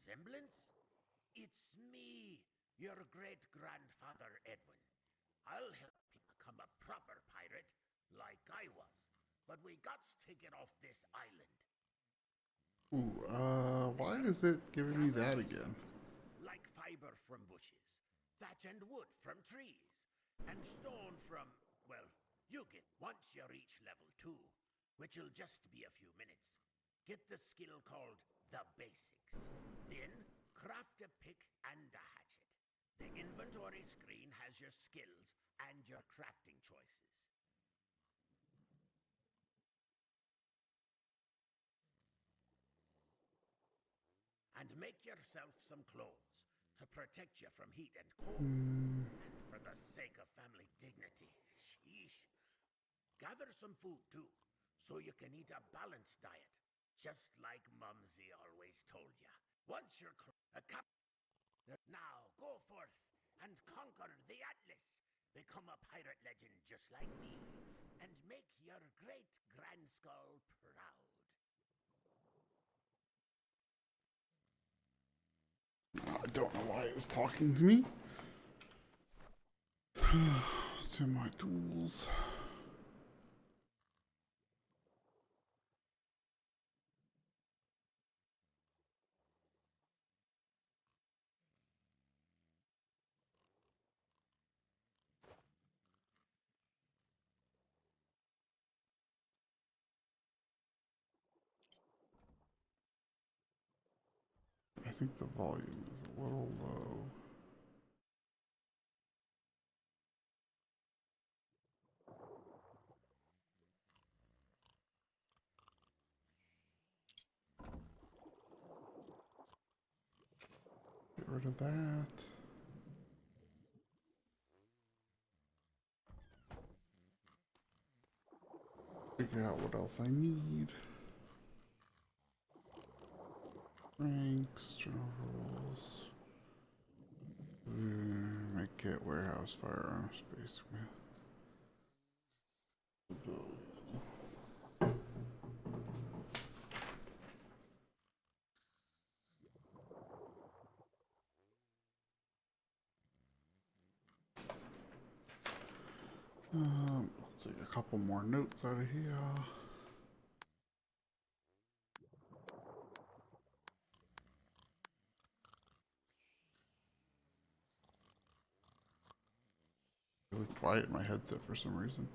resemblance? It's me, your great-grandfather Edwin. I'll help you become a proper pirate, like I was. But we gots to get off this island. Ooh, why is it giving me that again? Like fiber from bushes, thatch and wood from trees, and stone from, well, you get once you reach level 2, which'll just be a few minutes. Get the skill called the basics. Then, craft a pick and a hatchet. The inventory screen has your skills and your crafting choices. And make yourself some clothes to protect you from heat and cold. And for the sake of family dignity, sheesh. Gather some food too, so you can eat a balanced diet, just like Mumsy always told you. Once you're now go forth and conquer the Atlas. Become a pirate legend just like me, and make your great Grandskull proud. I don't know why it was talking to me. To my tools. I think the volume is a little low. Get rid of that. Figure out what else I need. Ranks, general rules. Make it warehouse firearms, basically. Take a couple more notes out of here. Really quiet in my headset for some reason.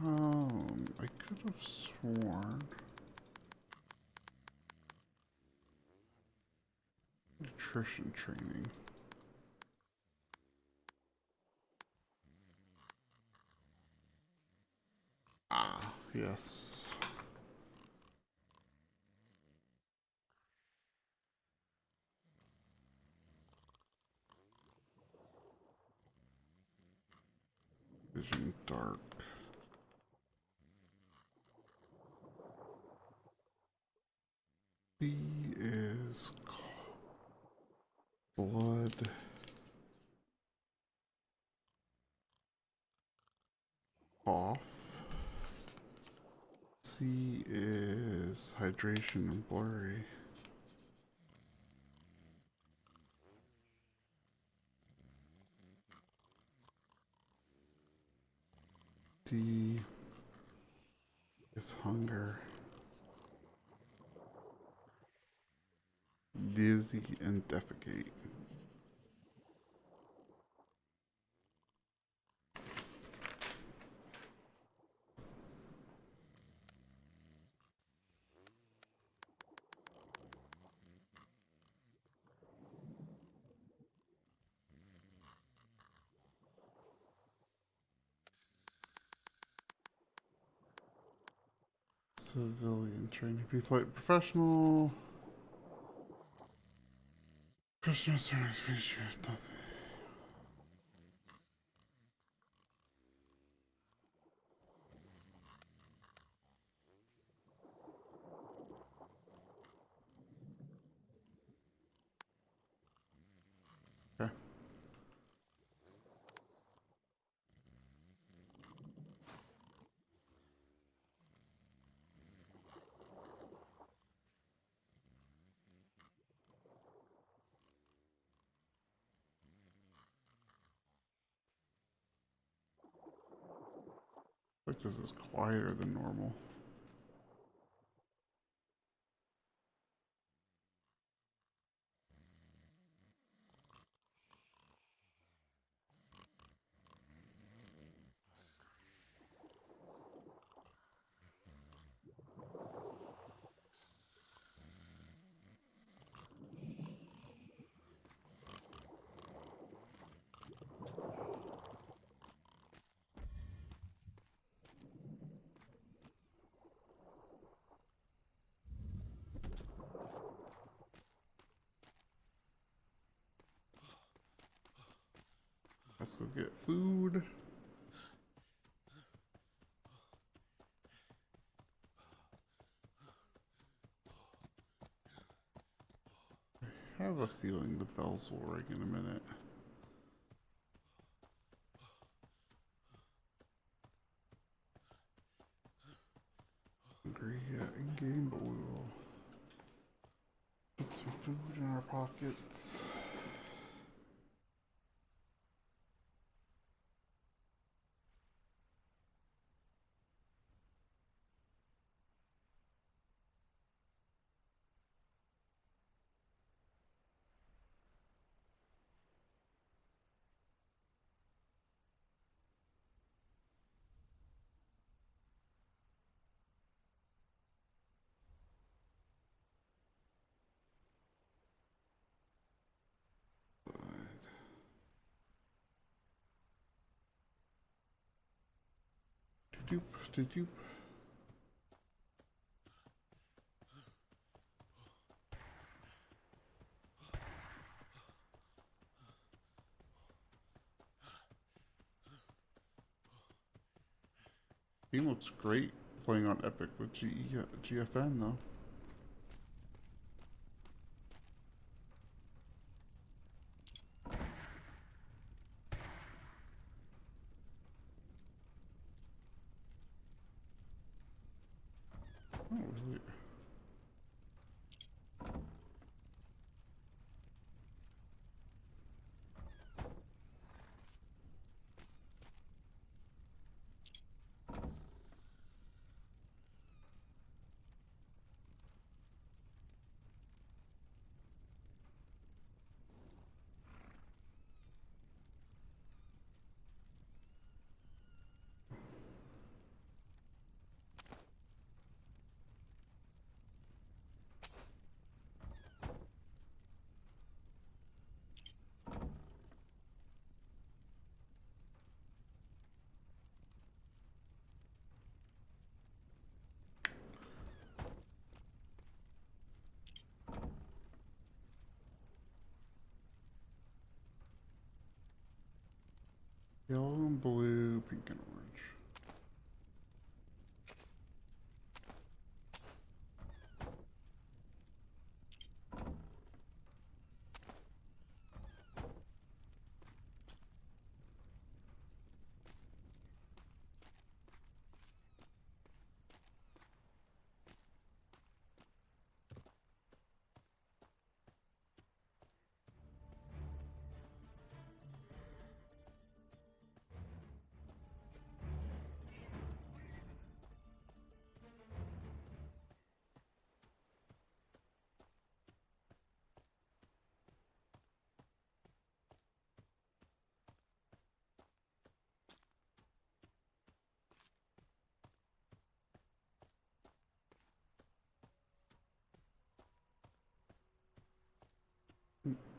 I could have sworn nutrition training. Ah, yes. Vision dark. B is blood. Off. C is hydration and blurry. D is hunger. Dizzy and defecate. Civilian training. Be played professional. Customer service feature. Nothing. Okay. Like this is quieter than normal. Let's go get food. I have a feeling the bells will ring in a minute. Hungry yet in game, but we will put some food in our pockets. Did you? Game looks great playing on Epic with GFN though. Oh, really? Yellow and blue, pink and orange.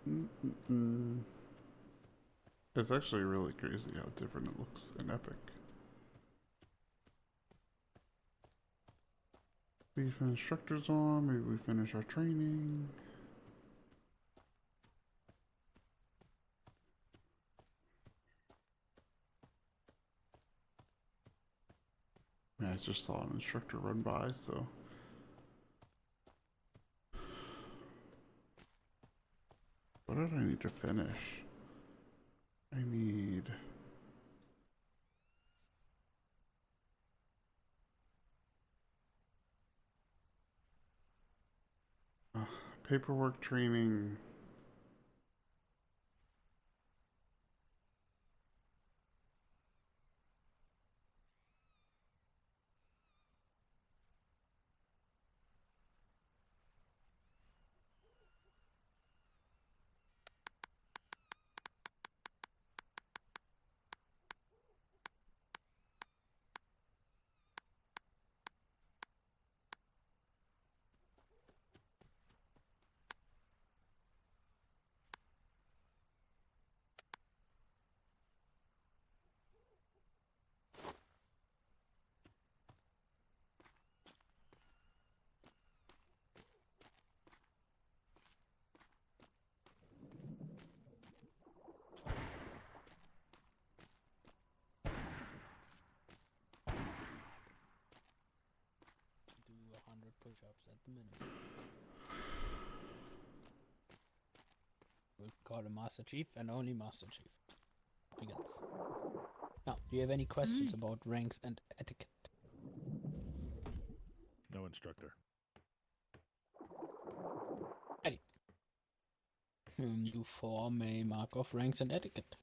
Mm-mm-mm. It's actually really crazy how different it looks in Epic. See if an instructor's on. Maybe we finish our training. Yeah, I just saw an instructor run by, so. What did I need to finish? I need. Paperwork training. Do 100 push-ups at the minimum. We'll call him Master Chief and only Master Chief. Begins. Now, do you have any questions about ranks and etiquette? No instructor. Ready. You form a mark of ranks and etiquette.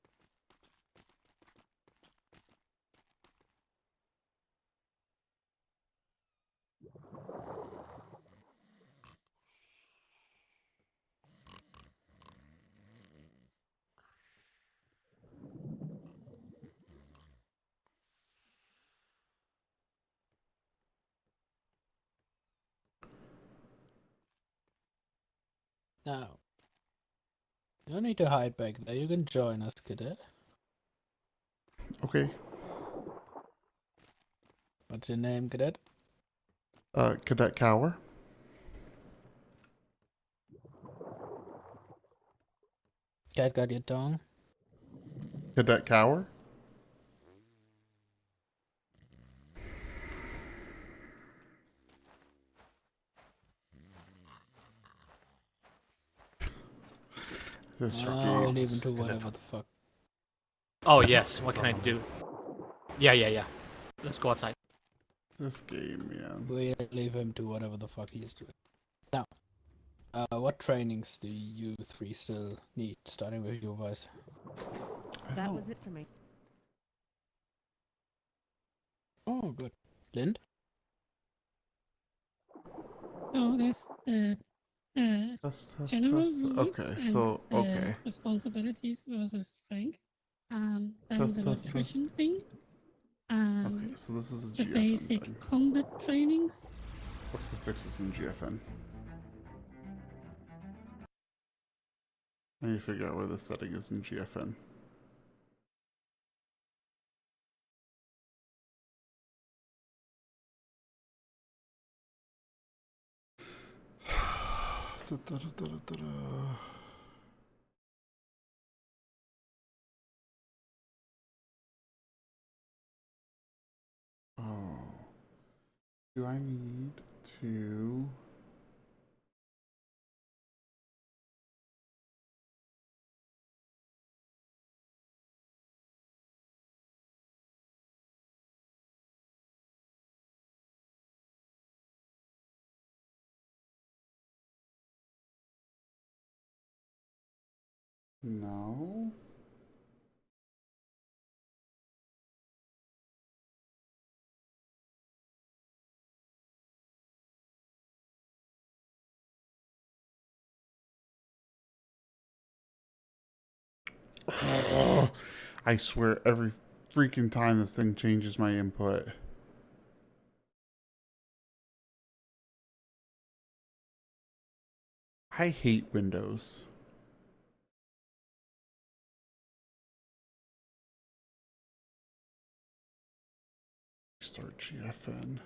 Now, you don't need to hide back there. You can join us, Cadet. Okay. What's your name, Cadet? Cadet Kaur. Cat got your tongue? Cadet Kaur. I'll leave him to whatever the fuck. Oh, yes. What can I do? Yeah. Let's go outside. This game, man. We'll leave him to whatever the fuck he's doing. Now, what trainings do you three still need? Starting with you, Vice. That was it for me. Oh, good. Lind? So there's general Test. rules Okay, and so okay. responsibilities versus rank. Then Test, the test, test. nutrition thing. Okay, so this is a The GFN basic thing. combat trainings. Let's go fix this in GFN. I need to figure out where the setting is in GFN. Oh. Do I need to... No? I swear every freaking time this thing changes my input. I hate Windows. Start GFN.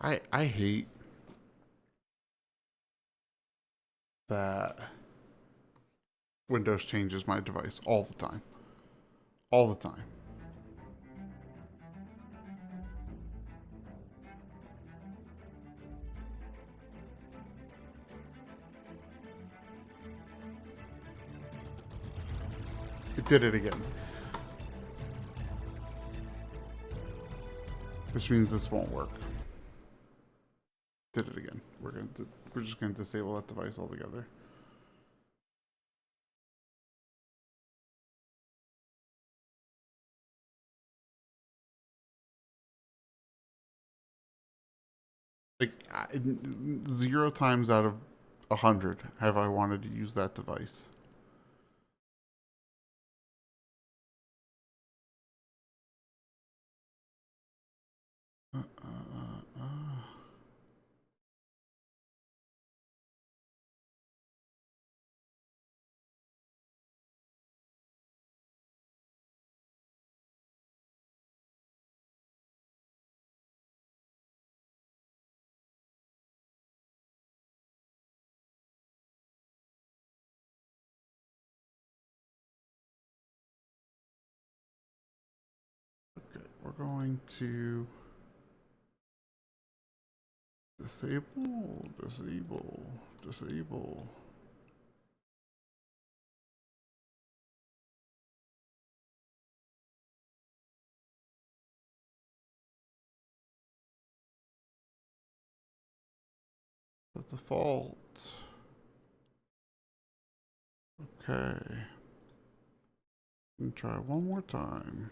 I hate that Windows changes my device all the time. All the time. It did it again. Which means this won't work. Did it again. We're just gonna disable that device altogether. Like 0 times out of 100 have I wanted to use that device. Okay, we're going to disable. The default. Okay. And try one more time.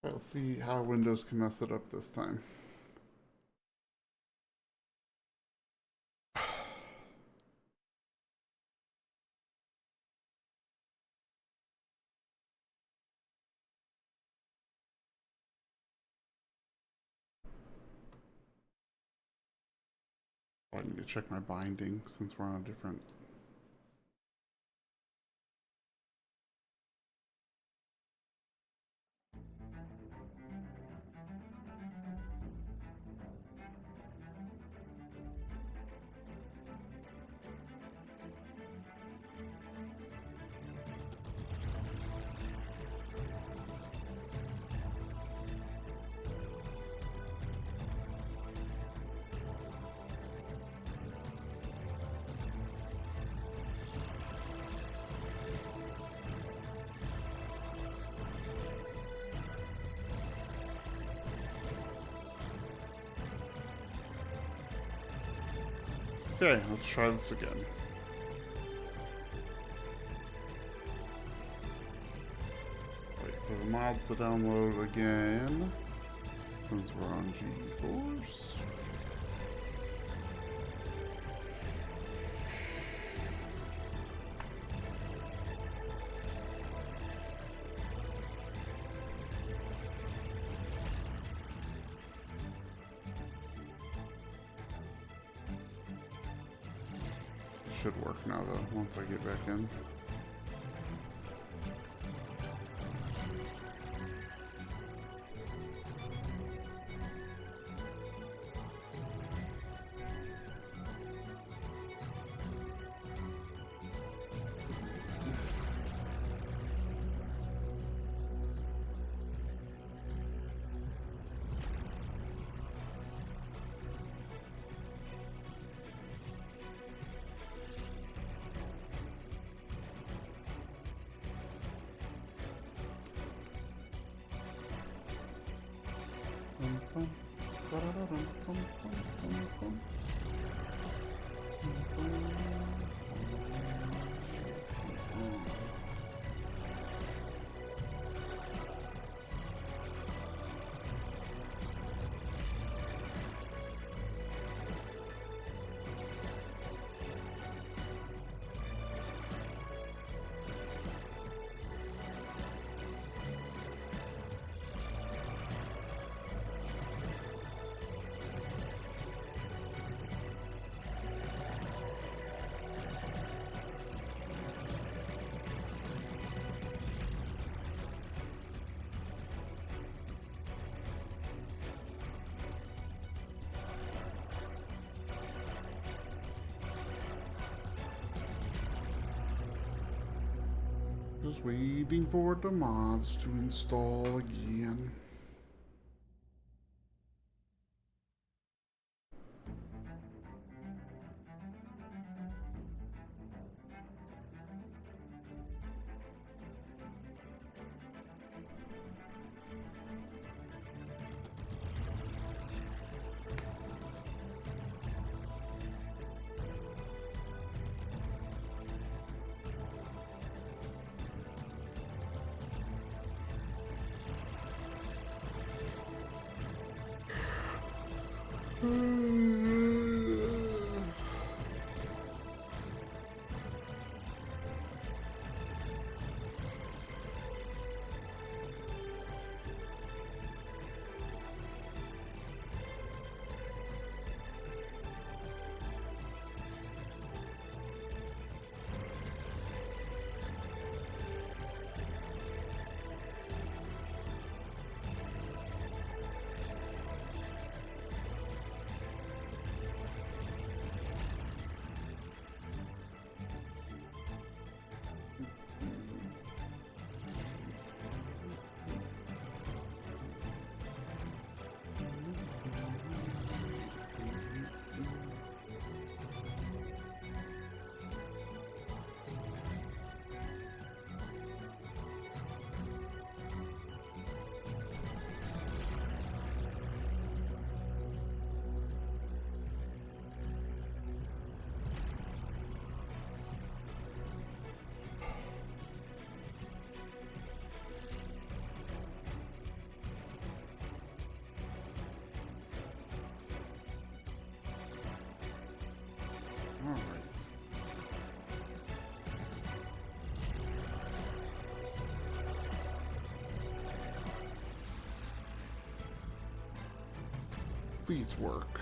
Let's see how Windows can mess it up this time. I need to check my binding since we're on a different. Okay, let's try this again. Wait for the mods to download again. Since we're on GeForce. Should work now though, once I get back in. Just waiting for the mods to install again. Alright. Please work.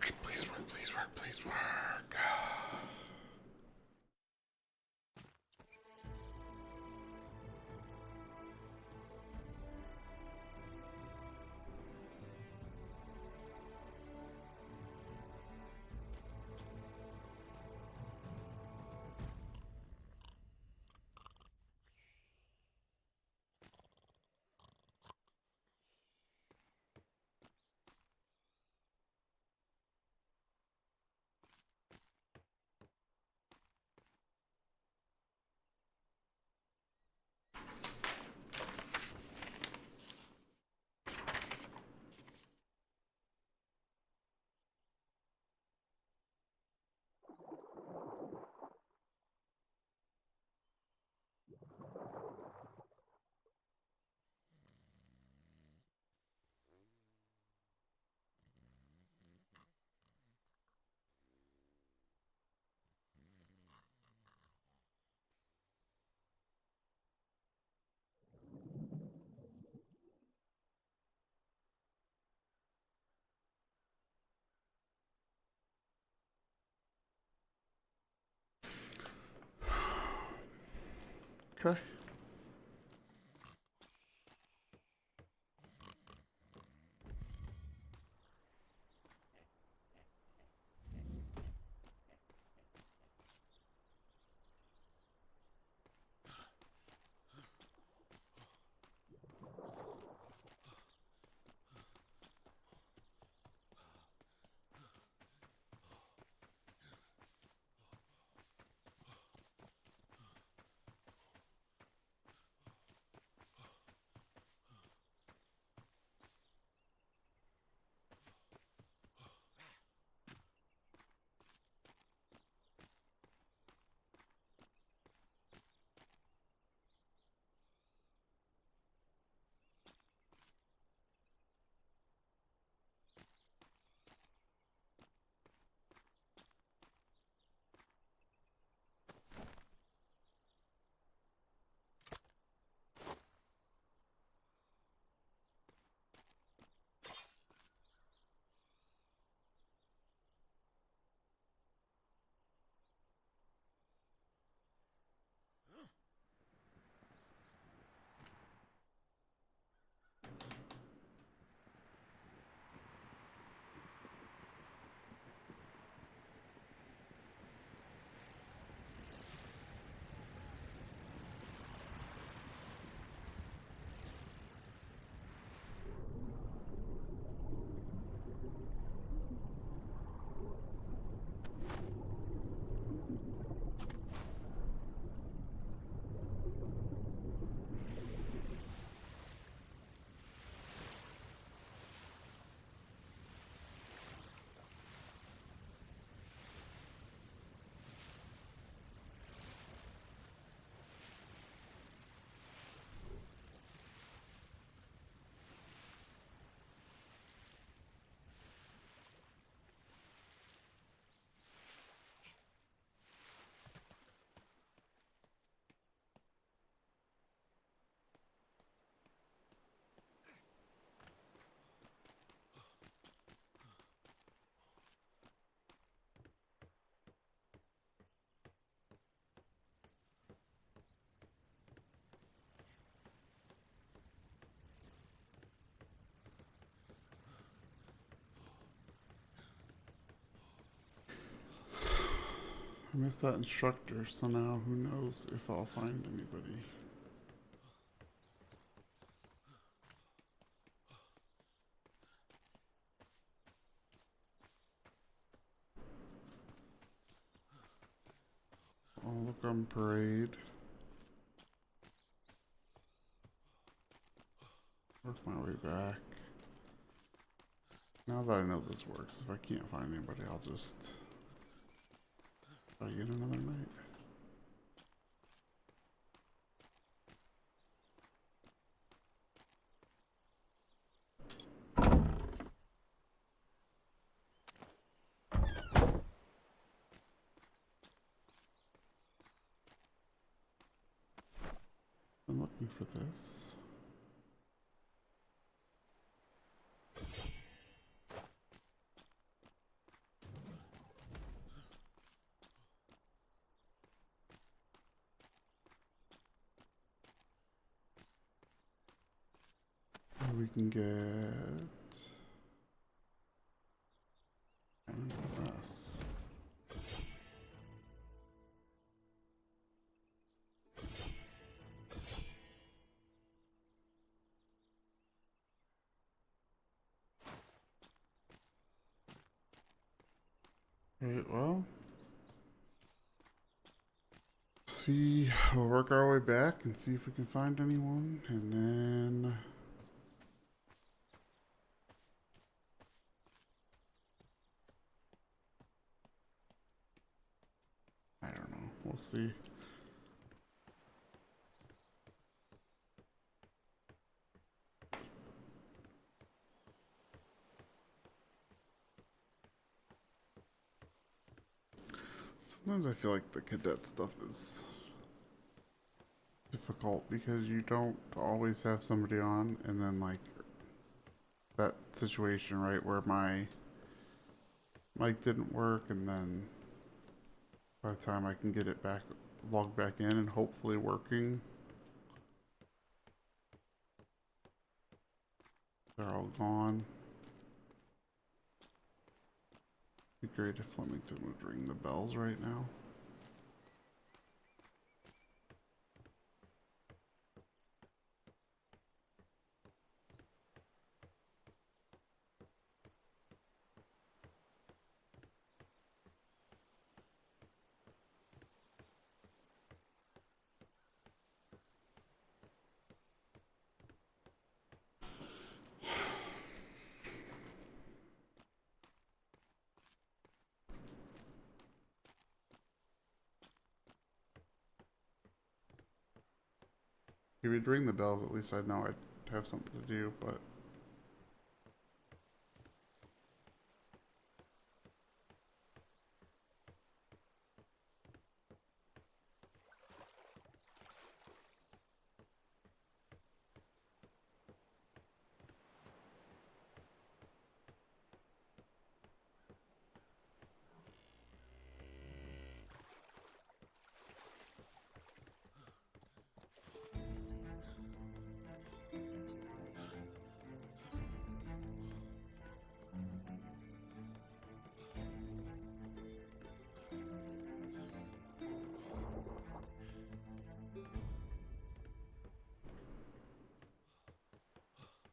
Okay, please work, please work, please work. Okay. I missed that instructor, so now who knows if I'll find anybody. Oh, look on parade. Work my way back. Now that I know this works, if I can't find anybody, I'll just try again another night. I'm looking for this. We can get and this. Right, well, see, we'll work our way back and see if we can find anyone, and then I don't know. We'll see. Sometimes I feel like the cadet stuff is difficult because you don't always have somebody on, and then like that situation, right, where my mic didn't work, and then by the time I can get it back, logged back in and hopefully working, they're all gone. Be great if Flemington would ring the bells right now. If you'd ring the bells, at least I'd know I'd have something to do, but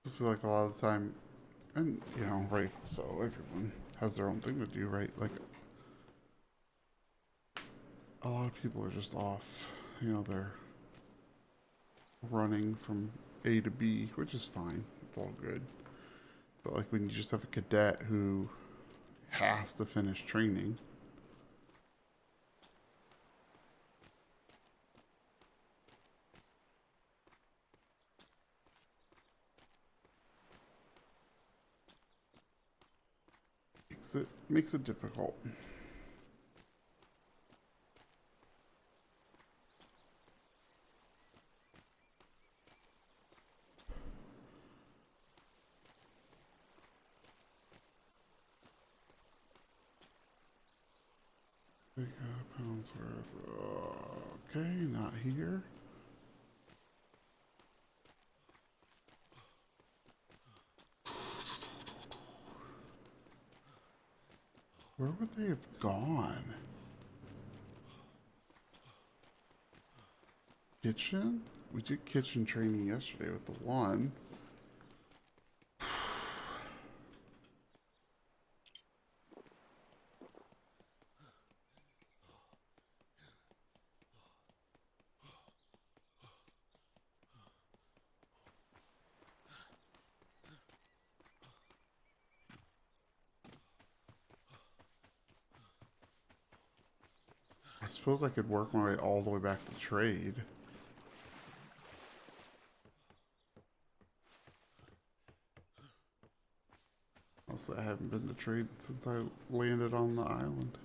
I feel like a lot of the time, and you know, right, so everyone has their own thing to do, right? Like a lot of people are just off, you know, they're running from A to B, which is fine, it's all good. But like when you just have a cadet who has to finish training, makes it difficult. We got pounds worth. Okay, not here. Where would they have gone? Kitchen? We did kitchen training yesterday with the one. I suppose I could work my way all the way back to trade. Also, I haven't been to trade since I landed on the island.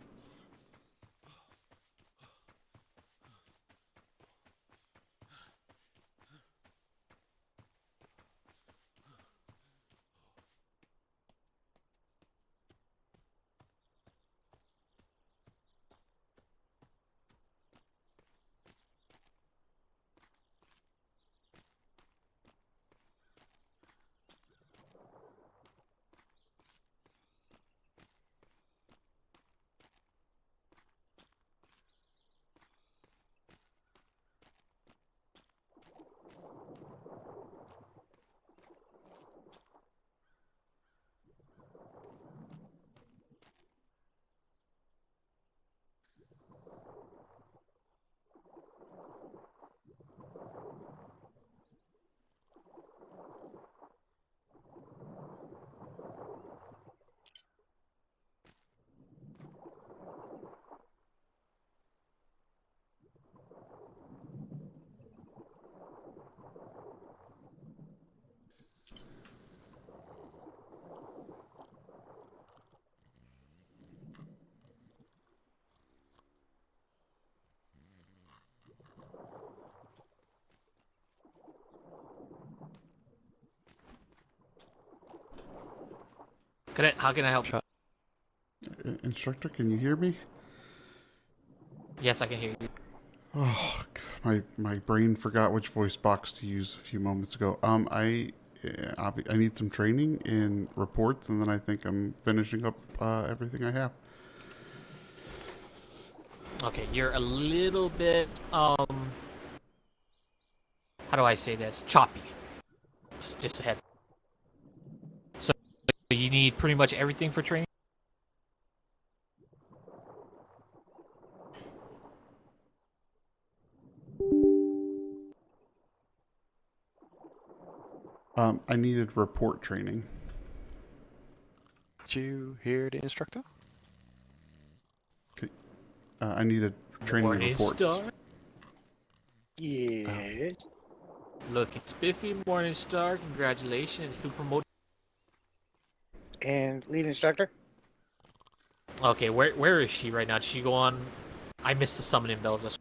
Cadet, how can I help? Instructor, can you hear me? Yes, I can hear you. Oh, my brain forgot which voice box to use a few moments ago. I need some training in reports, and then I think I'm finishing up everything I have. Okay, you're a little bit how do I say this? Choppy. Just a heads. So you need pretty much everything for training? I needed report training. Did you hear the instructor? I needed training in Morning reports. Star. Yes. Looking spiffy, Morning Star. Congratulations. Who promoted? And lead instructor? Okay, where is she right now? Did she go on? I missed the summoning bells.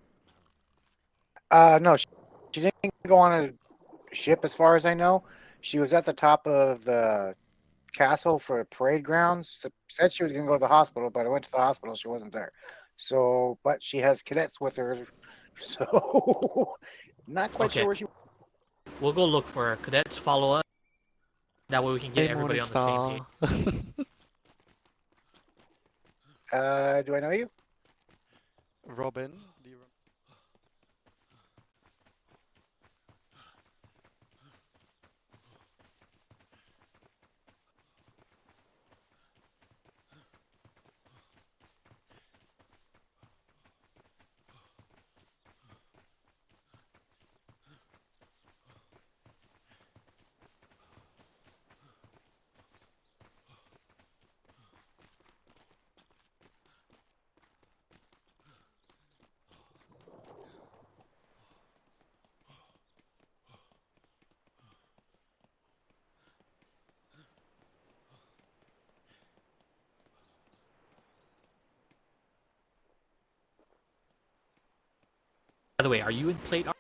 No, she didn't go on a ship as far as I know. She was at the top of the castle for parade grounds. Said she was going to go to the hospital, but I went to the hospital. She wasn't there. So, but she has cadets with her. So, not quite Okay. sure where she. We'll go look for her. Cadets, follow up. That way we can get Hey, everybody on the same page. Do I know you? Robin, do you By the way, are you in plate armor?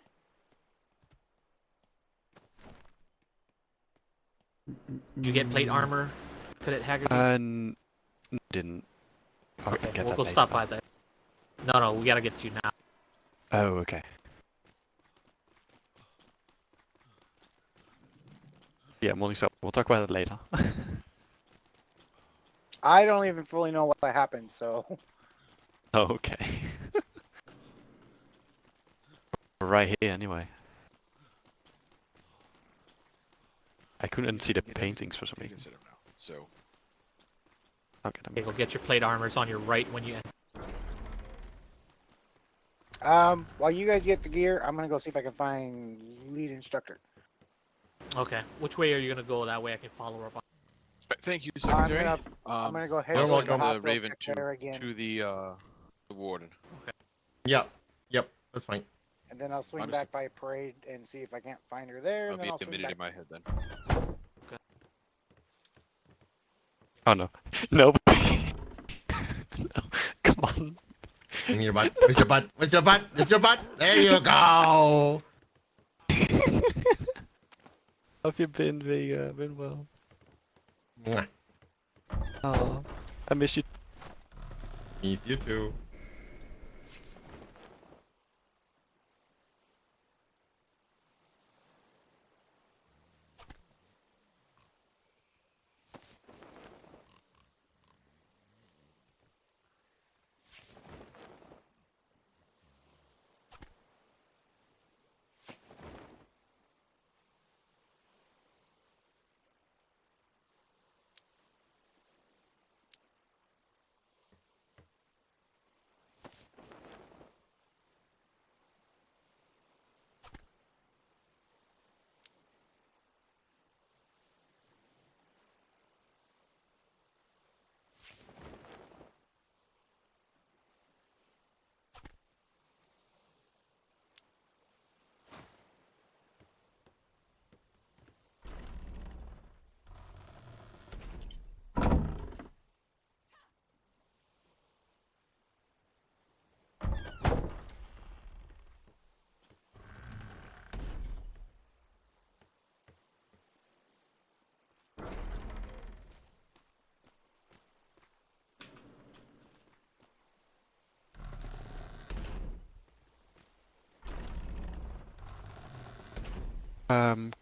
Did you get plate armor, Cadet Haggerty? didn't. I'll Okay, get we'll that go later. stop by there. No, we gotta get you now. Oh, okay. Yeah, morning star. We'll talk about it later. I don't even fully know what happened. So, Oh, okay. right here anyway. I couldn't see the paintings for some You can reason. sit him now. So Okay, Okay, go get your plate armors on your right when you enter. While you guys get the gear, I'm gonna go see if I can find lead instructor. Okay. Which way are you gonna go? That way I can follow up. thank you, I'm Secretary. gonna go ahead I'll and You're go to the send the hospital, Raven check there again, to the warden. Yep. Yep. That's fine. and then I'll swing Understood. back by parade and see if I can't find her there, I'll and then be I'll swing admitted back. in my head then. Oh no. No. No. Come on. Give me your butt. Where's your butt? Where's your butt? Where's your butt? There you go. How have you been, Vega? Been well. Mwah. Oh, I miss you. Miss you too.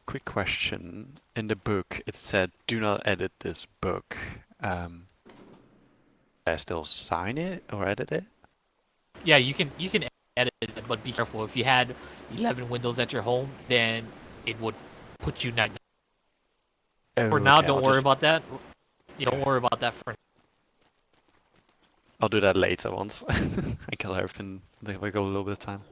Quick question. In the book, it said, "Do not edit this book." I still sign it or edit it? Yeah, you can edit it, but be careful. If you had 11 windows at your home, then it would put you not. Oh, For now, okay, don't I'll worry just- about that. You don't worry about that for. I'll do that later once. I kill everything. Then we go a little bit of time.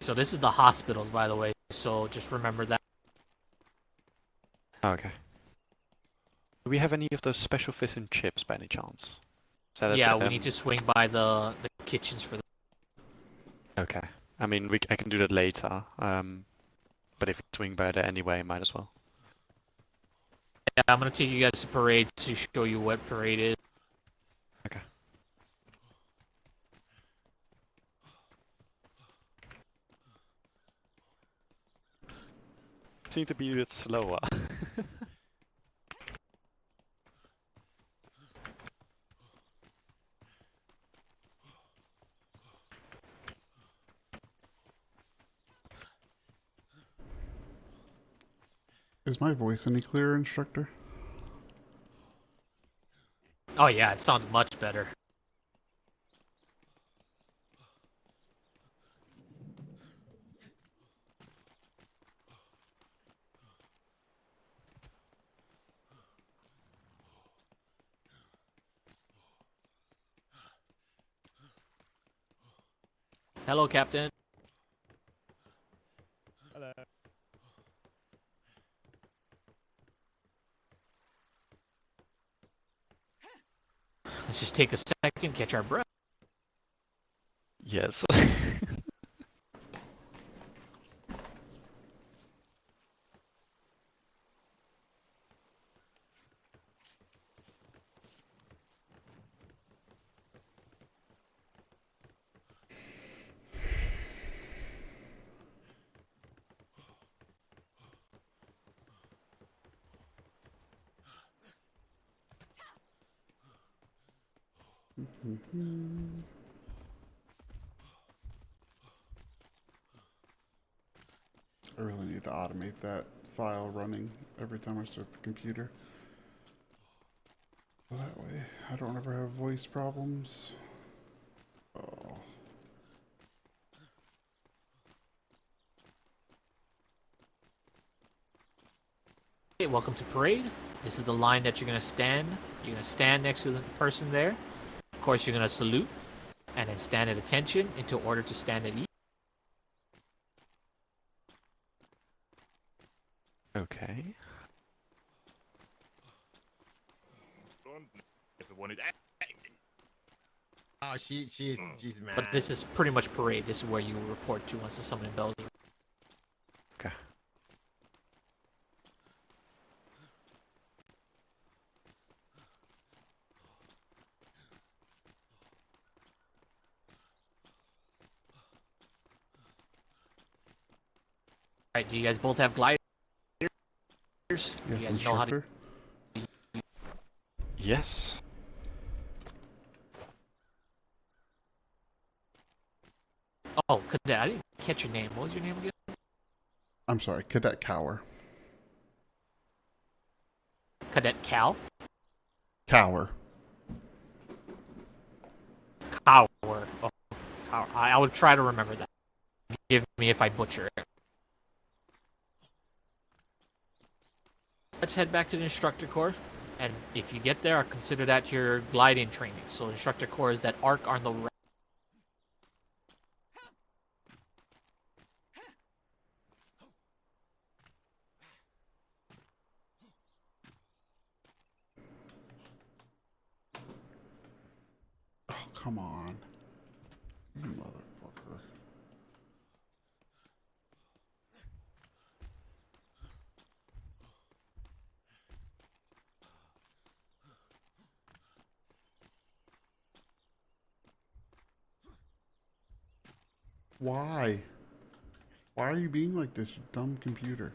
So this is the hospitals, by the way. So just remember that. Okay. Do we have any of those special fish and chips by any chance? Is that Yeah, we need to swing by the kitchens for. Okay. I mean, I can do that later. But if we swing by there anyway, might as well. Yeah, I'm gonna take you guys to parade to show you what parade is. Okay. Seem to be a bit slower. Is my voice any clearer, instructor? Oh yeah, it sounds much better. Hello, Captain. Hello. Let's just take a second, catch our breath. Yes. I really need to automate that file running every time I start the computer. That way, I don't ever have voice problems. Oh. Okay, welcome to parade. This is the line that you're gonna stand. You're gonna stand next to the person there. Of course, you're gonna salute, and then stand at attention into order to stand at ease. Okay. Oh, she's mad. But this is pretty much parade. This is where you will report to once the summoning bells. Okay. Alright, do you guys both have gliders? Do you Yes, guys know how to... instructor. Yes. Oh, Cadet, I didn't catch your name. What was your name again? I'm sorry, Cadet Kaur. Cadet Cal? Kaur. Kaur. Oh, Kaur. I would try to remember that. Forgive me if I butcher it. Let's head back to the instructor course. And if you get there, I'll consider that your gliding training. So instructor core is that arc on the right. Oh, come on. You motherfucker. Why? Why are you being like this, you dumb computer?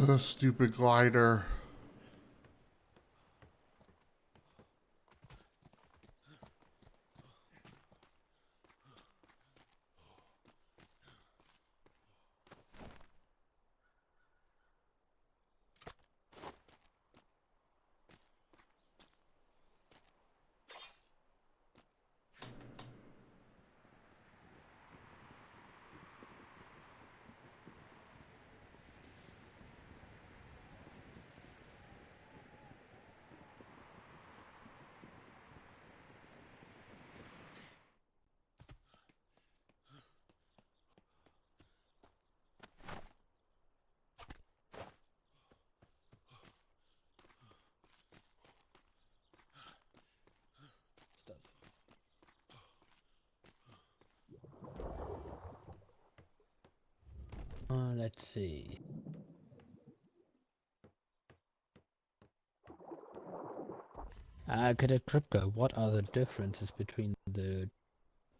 The stupid glider. Let's see. Cadet Crypto, what are the differences between the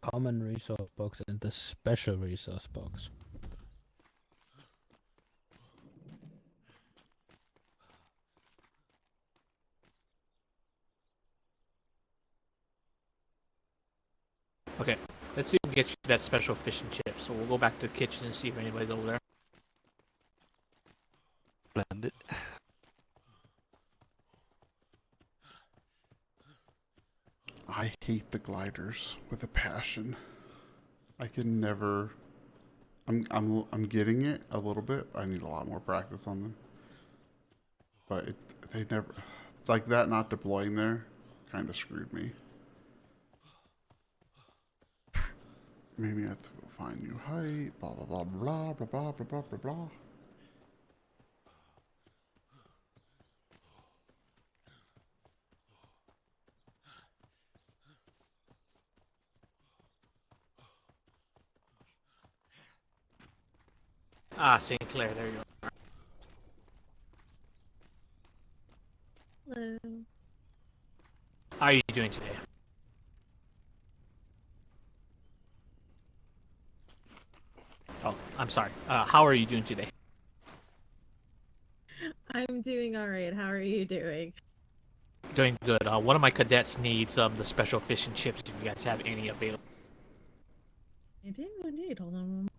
common resource box and the special resource box? Okay, let's see if we can get you that special fish and chip. So we'll go back to the kitchen and see if anybody's over there. Blend it. I hate the gliders with a passion. I can never. I'm getting it a little bit. I need a lot more practice on them. But they never. It's like that not deploying there kind of screwed me. Maybe I have to go find new height. Blah blah blah blah blah blah blah blah blah blah. Ah, St. Clair, there you are. Hello. How are you doing today? Oh, I'm sorry. How are you doing today? I'm doing all right. How are you doing? Doing good. One of my cadets needs the special fish and chips. If you guys have any available. I do indeed. Hold on.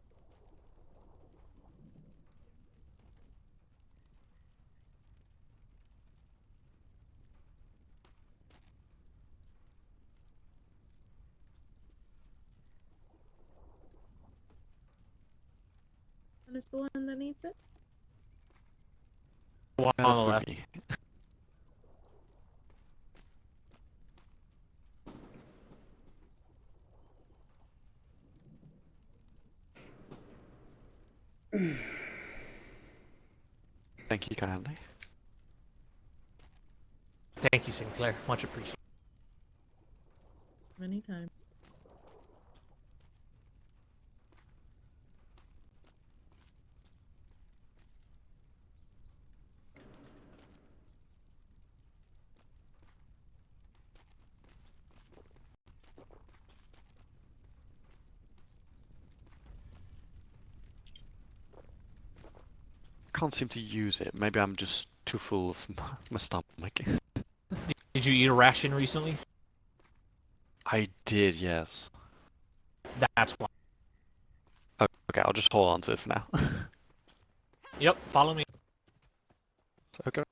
One is the one that needs it. One That on the would left. be- Thank you kindly. Thank you, Sinclair. Much appreciated. Anytime. Can't seem to use it. Maybe I'm just too full of my stomach. Did you eat a ration recently? I did, yes. That's why. Okay, I'll just hold on to it for now. Yep, follow me. Okay.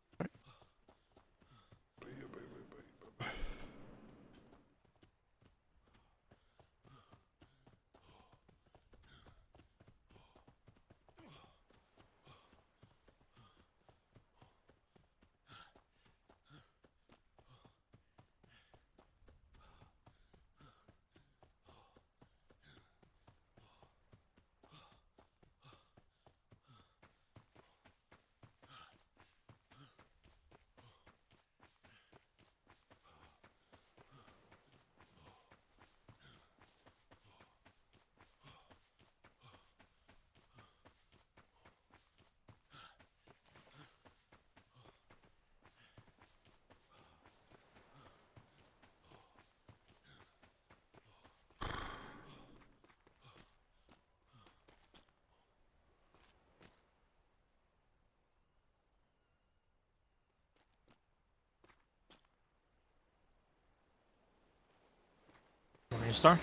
Want me to start?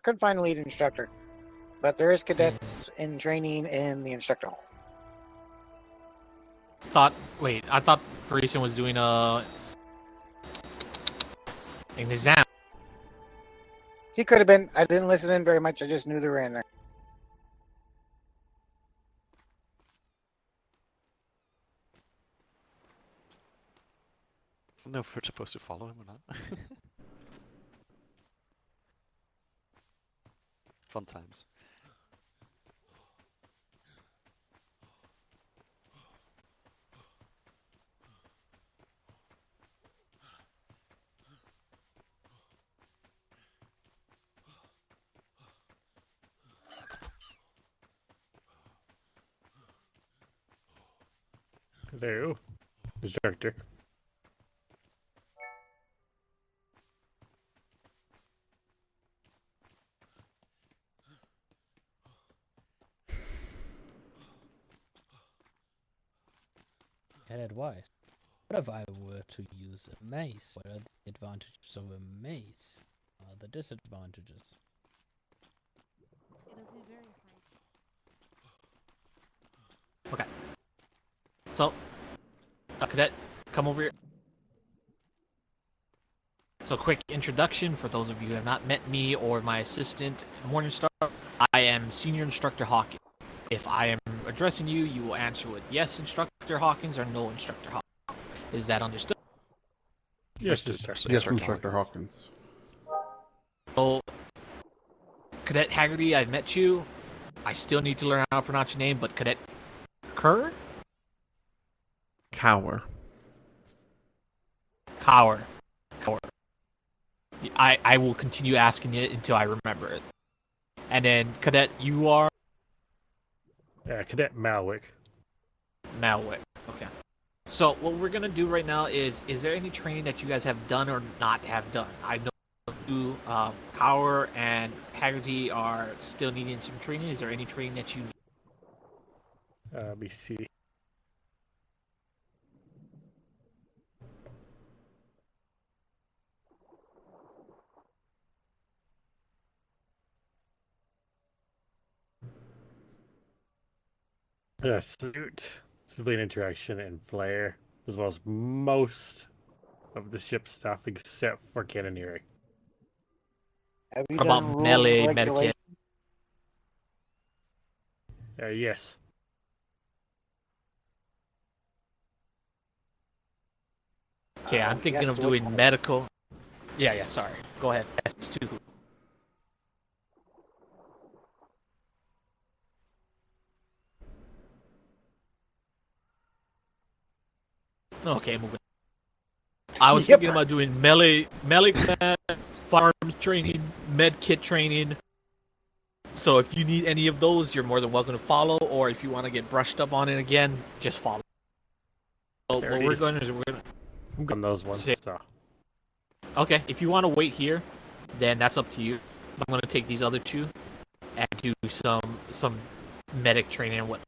Couldn't find a lead instructor, but there is cadets in training in the instructor hall. I thought Grayson was doing an exam. He could have been. I didn't listen in very much. I just knew they were in there. I don't know if we're supposed to follow him or not. Fun times. Hello, instructor. Cadet wise. What if I were to use a mace? What are the advantages of a mace? What are the disadvantages? It'll do very fine. Okay. So, Cadet, come over here. So, quick introduction for those of you who have not met me or my assistant, Morningstar. I am Senior Instructor Hawkins. If I am addressing you, you will answer with yes, Instructor Hawkins, or no, Instructor Hawkins. Is that understood? Yes, instructor. Yes, Instructor Hawkins. So, Cadet Haggerty, I've met you. I still need to learn how to pronounce your name, but Cadet Kaur? Kaur. Kaur. I will continue asking it until I remember it. And then, Cadet, you are? Cadet Malwick. Malwick. Okay. So, what we're going to do right now is there any training that you guys have done or not have done? I know you, Kaur and Haggerty are still needing some training. Is there any training that you need? Let me see. Salute, civilian interaction, and flare, as well as most of the ship's stuff except for cannoneering. Have you What done about rules melee, and regulations? medikit? Yes. Okay, I'm thinking yes of to which doing one? medical. Yeah, sorry. Go ahead. S2. Okay, moving. I was thinking about doing melee combat, firearms training, med kit training. So if you need any of those, you're more than welcome to follow, or if you want to get brushed up on it again, just follow. So what we're going to do, I'm on those ones. So. Okay, if you want to wait here, then that's up to you. I'm going to take these other two and do some medic training and what.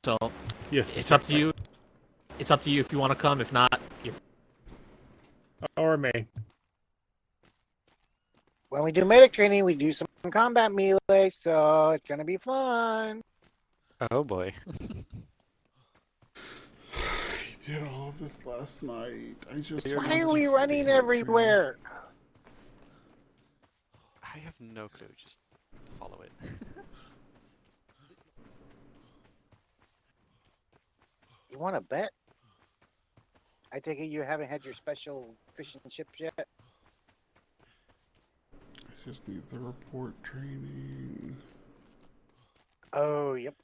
So yes, it's up to you. It's up to you if you want to come. If not, you're... Or me. When we do medic training, we do some combat melee, so it's gonna be fun. Oh boy. I did all of this last night. I just. Why are we running everywhere? I have no clue. Just follow it. You want to bet? I take it you haven't had your special fishing ships yet? I just need the report training. Oh, yep.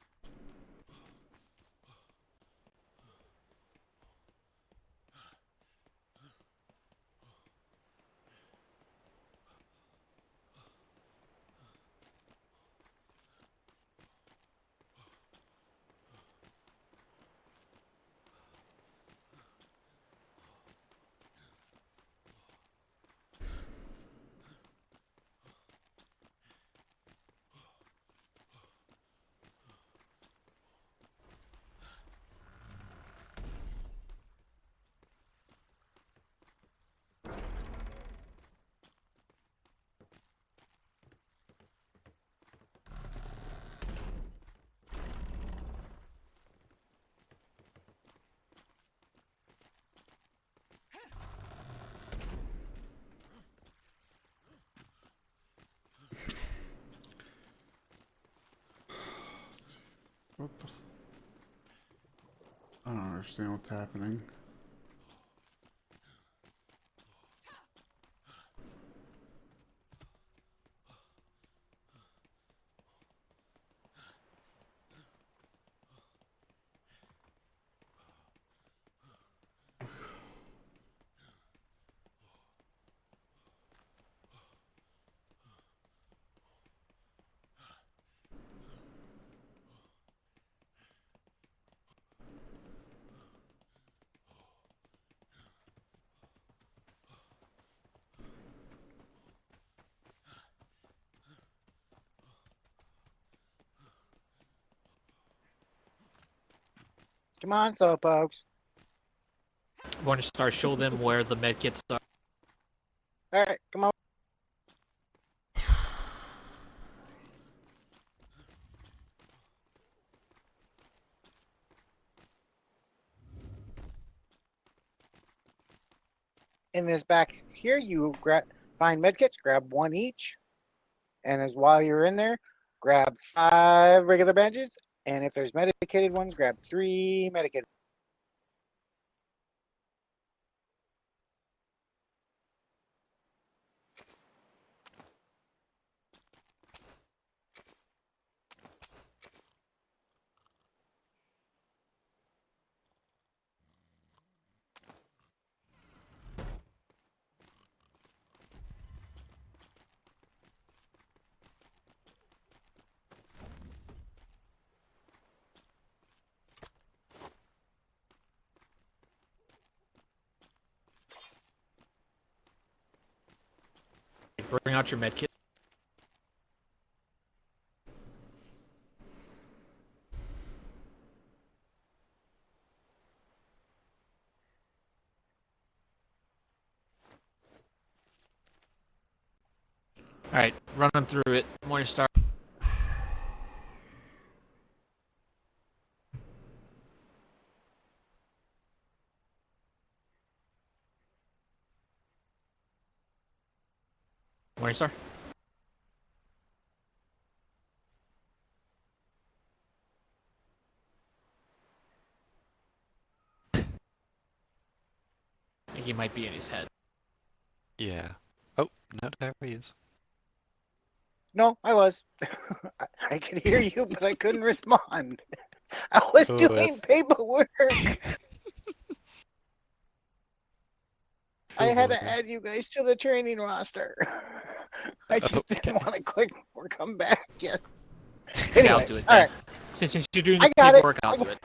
What the? I don't understand what's happening. Come on, slowpokes. Morningstar, show them where the med kits are. All right, come on. In this back here, you find medkits, grab one each, and as while you're in there, grab 5 regular bandages, and if there's medicated ones, grab 3 medicated. Bring out your med kit. All right, run them through it. Morningstar. Morningstar. I think he might be in his head. Yeah. Oh, no, there he is. No, I was. I could hear you, but I couldn't respond. I was Oh, doing that's- paperwork. I Oh, had boy. to add you guys to the training roster. I just didn't want to click or come back yet. Okay, Anyway, I'll do it all then. right. Since you're doing I the got it. paperwork, I'll do it.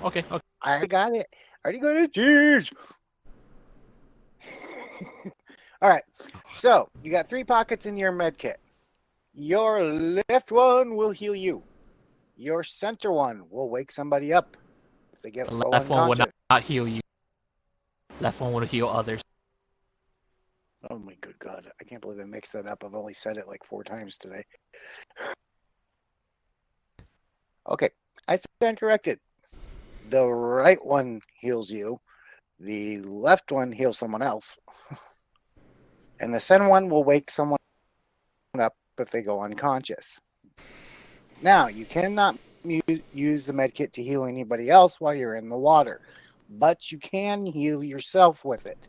Okay. I got it. Already got it. Jeez. All right. So you got 3 pockets in your med kit. Your left one will heal you. Your center one will wake somebody up if they The go left one will unconscious. not heal you. Left one will heal others. Oh my good God. I can't believe I mixed that up. I've only said it like 4 times today. Okay. I stand corrected. The right one heals you. The left one heals someone else. And the center one will wake someone up if they go unconscious. Now, you cannot use the med kit to heal anybody else while you're in the water, but you can heal yourself with it.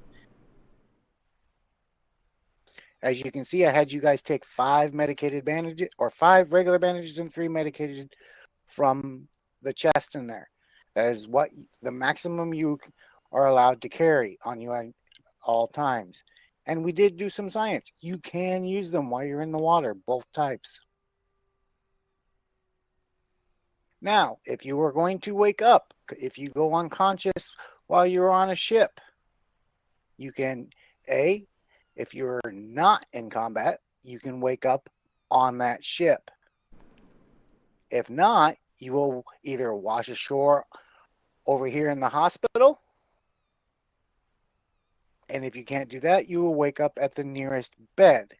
As you can see, I had you guys take 5 medicated bandages, or 5 regular bandages and 3 medicated from the chest in there. That is what the maximum you are allowed to carry on you at all times. And we did do some science. You can use them while you're in the water, both types. Now, if you are going to wake up, if you go unconscious while you're on a ship, you can, if you're not in combat, you can wake up on that ship. If not, you will either wash ashore over here in the hospital. And if you can't do that, you will wake up at the nearest bed.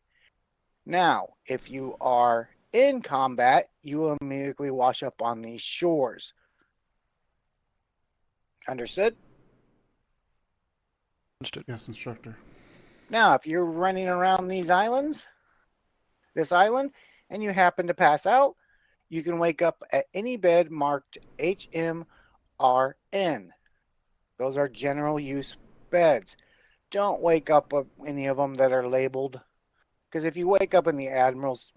Now, if you are in combat, you will immediately wash up on these shores. Understood? Understood. Yes, instructor. Now, if you're running around this island, and you happen to pass out, you can wake up at any bed marked HMRN. Those are general use beds. Don't wake up at any of them that are labeled, because if you wake up in the Admiral's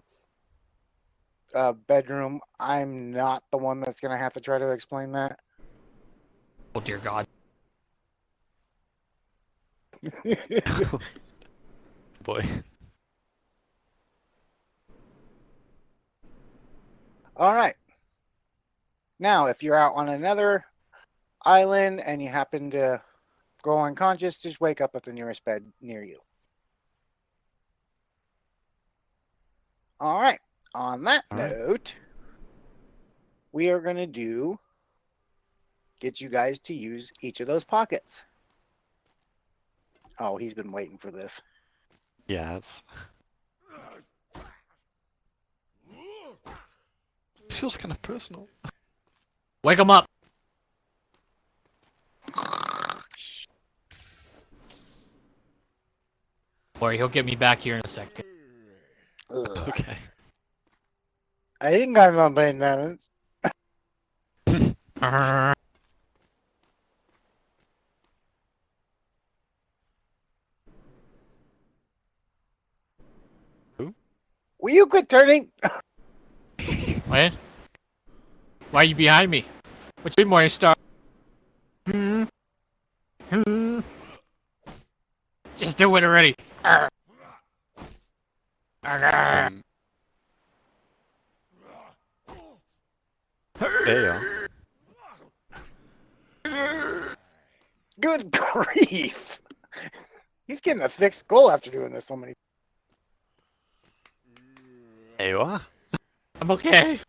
bedroom, I'm not the one that's going to have to try to explain that. Oh dear God. Boy. All right. Now, if you're out on another island and you happen to go unconscious, just wake up at the nearest bed near you. All right. On that note, we are going to do get you guys to use each of those pockets. Oh, he's been waiting for this. Yes. Feels kind of personal. Wake him up. Worry, he'll get me back here in a second. Ugh. Okay. I ain't got no maintenance. Will you quit turning? What? Why are you behind me? What you doing, Morningstar? Just do it already. Um, there you are. Good grief. He's getting a thick skull after doing this so many. There you are. I'm okay.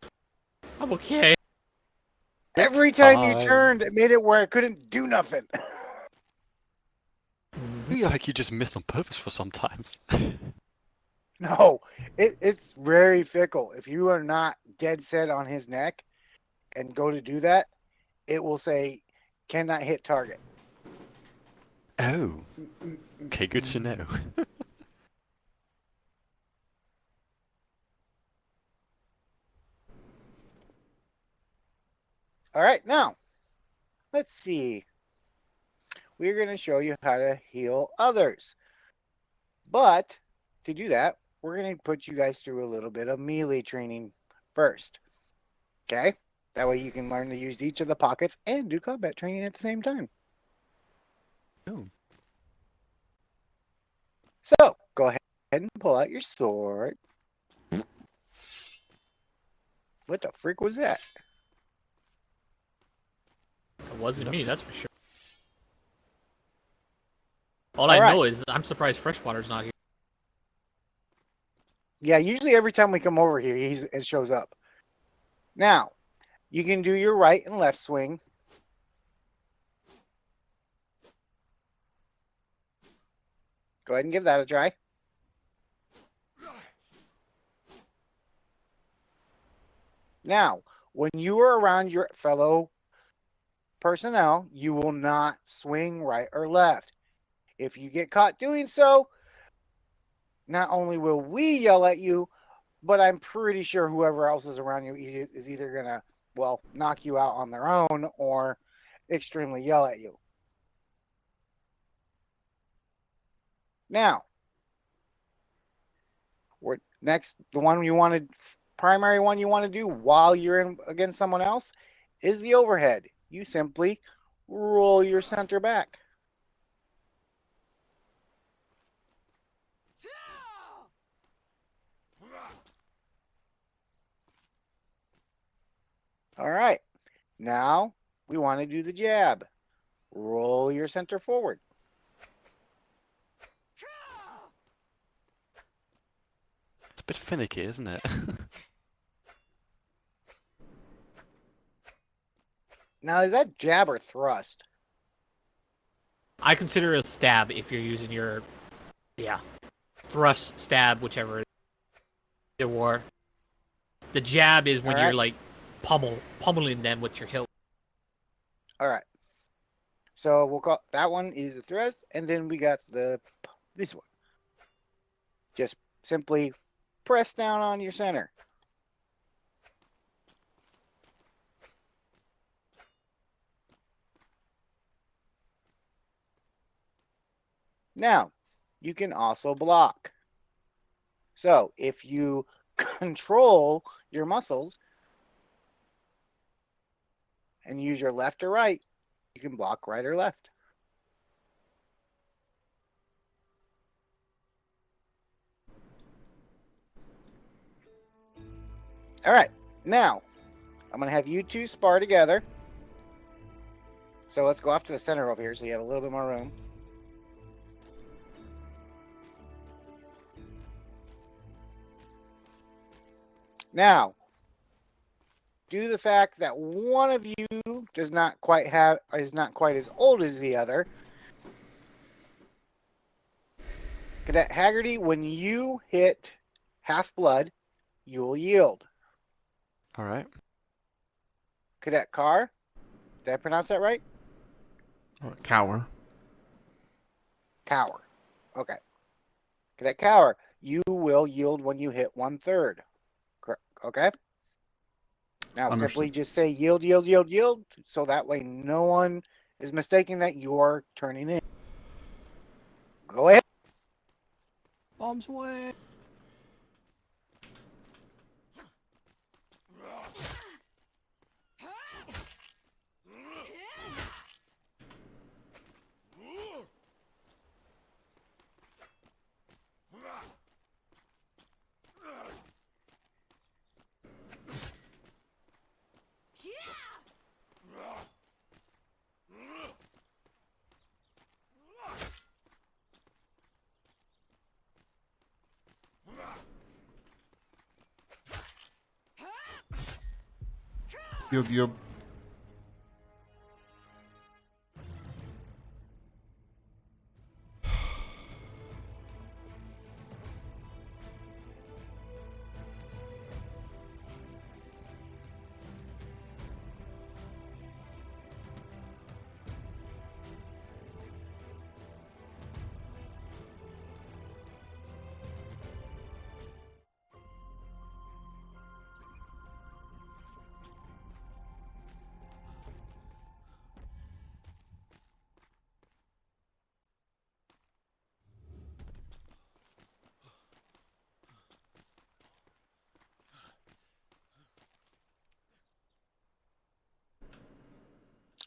I'm okay. Every time you Fine. turned, it made it where I couldn't do nothing. I feel like you just miss on purpose for sometimes. No, it's very fickle. If you are not dead set on his neck and go to do that, it will say, cannot hit target. Oh. Okay, good to know. All right, now, let's see. We're going to show you how to heal others. But to do that, we're going to put you guys through a little bit of melee training first. Okay? That way you can learn to use each of the pockets and do combat training at the same time. Oh. So, go ahead and pull out your sword. What the freak was that? It wasn't me, that's for sure. All I know is I'm surprised Freshwater's not here. Yeah, usually every time we come over here, it shows up. Now, you can do your right and left swing. Go ahead and give that a try. Now, when you are around your fellow personnel, you will not swing right or left. If you get caught doing so, not only will we yell at you, but I'm pretty sure whoever else is around you is either going to, well, knock you out on their own or extremely yell at you. Now, primary one you want to do while you're in against someone else is the overhead. You simply roll your center back. All right. Now we want to do the jab. Roll your center forward. It's a bit finicky, isn't it? Now, is that jab or thrust? I consider it a stab if you're using your, thrust, stab, whichever it were. The jab is when you're like pummeling them with your hilt. All right. So we'll call that one is the thrust, and then we got this one. Just simply press down on your center. Now, you can also block. So if you control your muscles and use your left or right, you can block right or left. All right, now I'm going to have you two spar together. So let's go off to the center over here so you have a little bit more room. Now, due to the fact that one of you is not quite as old as the other, Cadet Haggerty, when you hit half blood, you will yield. All right. Cadet Kaur, did I pronounce that right? Cower. Kaur. Okay. Cadet Kaur, you will yield when you hit 1/3. Okay? Now Understood. simply just say yield, yield, yield, yield, so that way no one is mistaking that you're turning in. Go ahead. Bombs away. Yield, yield.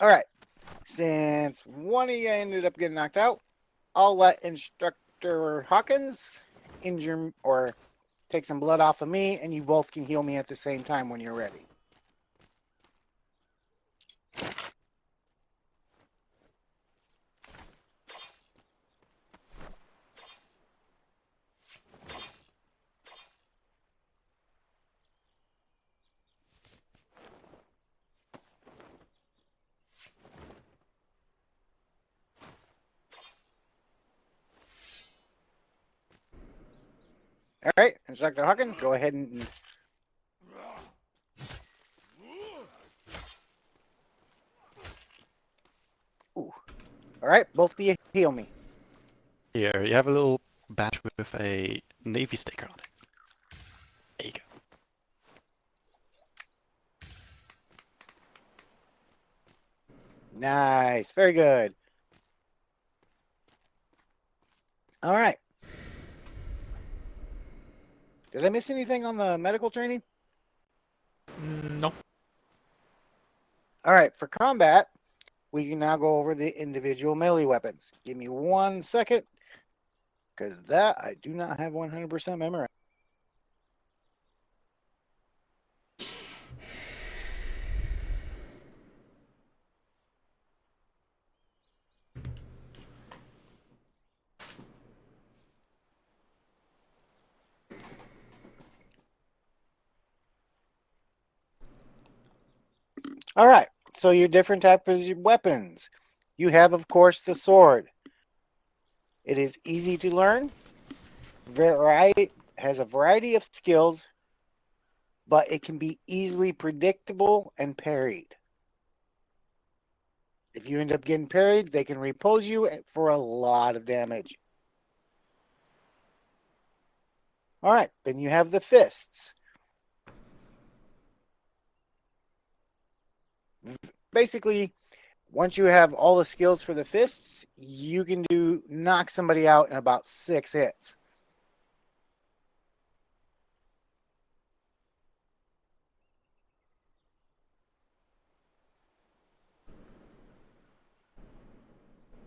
All right. Since one of you ended up getting knocked out, I'll let Instructor Hawkins injure or take some blood off of me, and you both can heal me at the same time when you're ready. All right, Instructor Hawkins, go ahead and. Ooh. All right, both of you heal me. Here, you have a little badge with a Navy sticker on it. There you go. Nice, very good. All right. Did I miss anything on the medical training? No. All right, for combat, we can now go over the individual melee weapons. Give me 1 second, because that I do not have 100% memorized. All right, so your different types of weapons. You have, of course, the sword. It is easy to learn. Has a variety of skills, but it can be easily predictable and parried. If you end up getting parried, they can repose you for a lot of damage. All right, then you have the fists. Basically, once you have all the skills for the fists, you can knock somebody out in about 6 hits.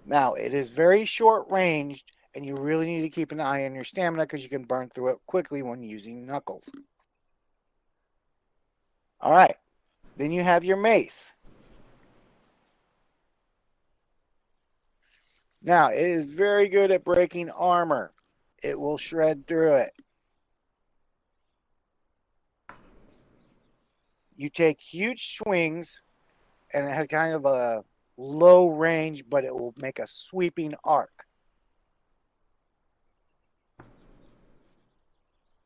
Now, it is very short ranged, and you really need to keep an eye on your stamina because you can burn through it quickly when using knuckles. All right, then you have your mace. Now, it is very good at breaking armor. It will shred through it. You take huge swings, and it has kind of a low range, but it will make a sweeping arc.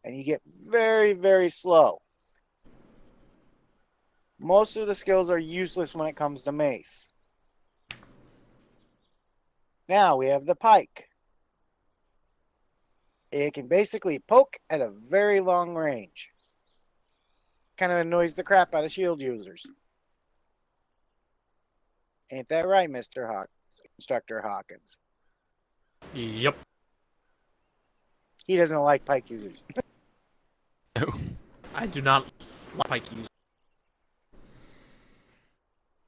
And you get very, very slow. Most of the skills are useless when it comes to mace. Now we have the pike. It can basically poke at a very long range. Kind of annoys the crap out of shield users. Ain't that right, Instructor Hawkins? Yep. He doesn't like pike users. Oh. I do not like pike users.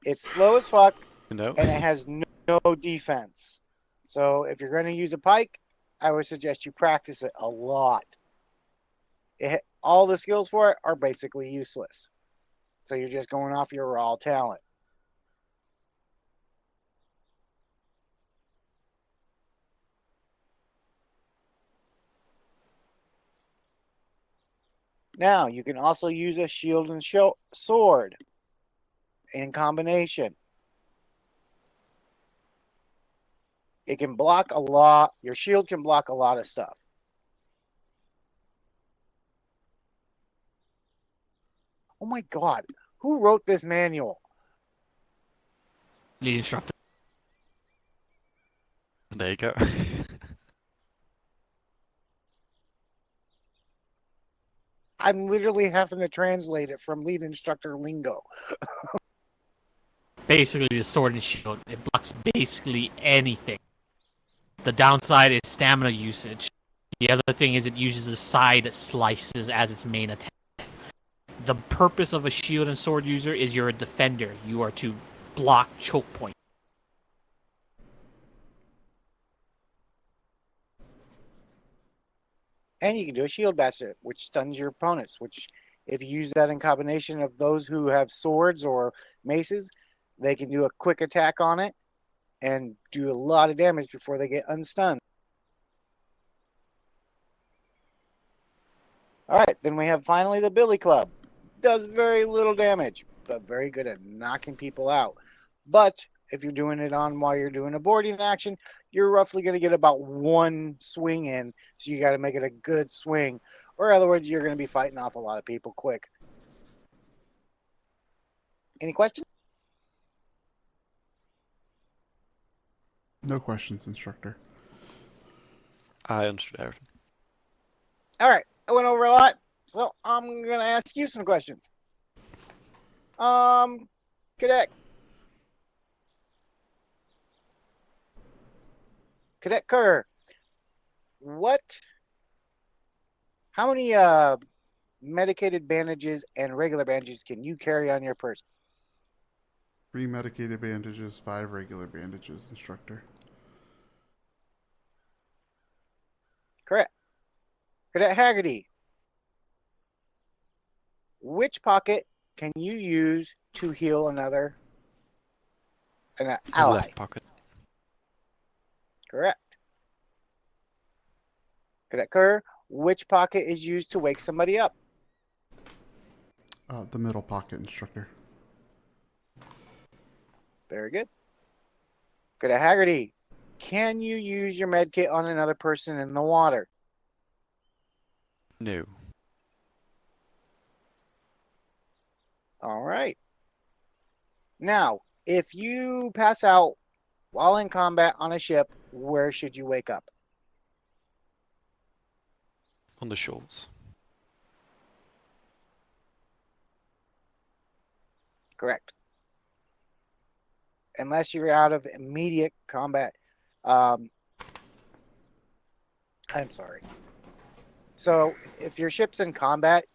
It's slow as fuck, No. and it has no defense. So if you're going to use a pike, I would suggest you practice it a lot. All the skills for it are basically useless. So you're just going off your raw talent. Now, you can also use a shield and sword in combination. It can block a lot. Your shield can block a lot of stuff. Oh my God. Who wrote this manual? Lead instructor. There you go. I'm literally having to translate it from lead instructor lingo. Basically, the sword and shield, it blocks basically anything. The downside is stamina usage. The other thing is it uses the side slices as its main attack. The purpose of a shield and sword user is you're a defender. You are to block choke point. And you can do a shield basket, which stuns your opponents, which if you use that in combination of those who have swords or maces, they can do a quick attack on it and do a lot of damage before they get unstunned. All right, then we have finally the Billy Club. Does very little damage, but very good at knocking people out. But if you're doing it on while you're doing a boarding action, you're roughly going to get about one swing in, so you got to make it a good swing. Or in other words, you're going to be fighting off a lot of people quick. Any questions? No questions, instructor. I understood everything. All right, I went over a lot, so I'm going to ask you some questions. Cadet. Cadet Kaur, how many medicated bandages and regular bandages can you carry on your person? 3 medicated bandages, 5 regular bandages, instructor. Correct. Cadet Haggerty, which pocket can you use to heal an ally? The left pocket. Correct. Cadet Kaur, which pocket is used to wake somebody up? The middle pocket, instructor. Very good. Cadet Haggerty, can you use your med kit on another person in the water? No. All right. Now, if you pass out while in combat on a ship, where should you wake up? On the shores. Correct. Unless you're out of immediate combat. I'm sorry. So if your ship's in combat,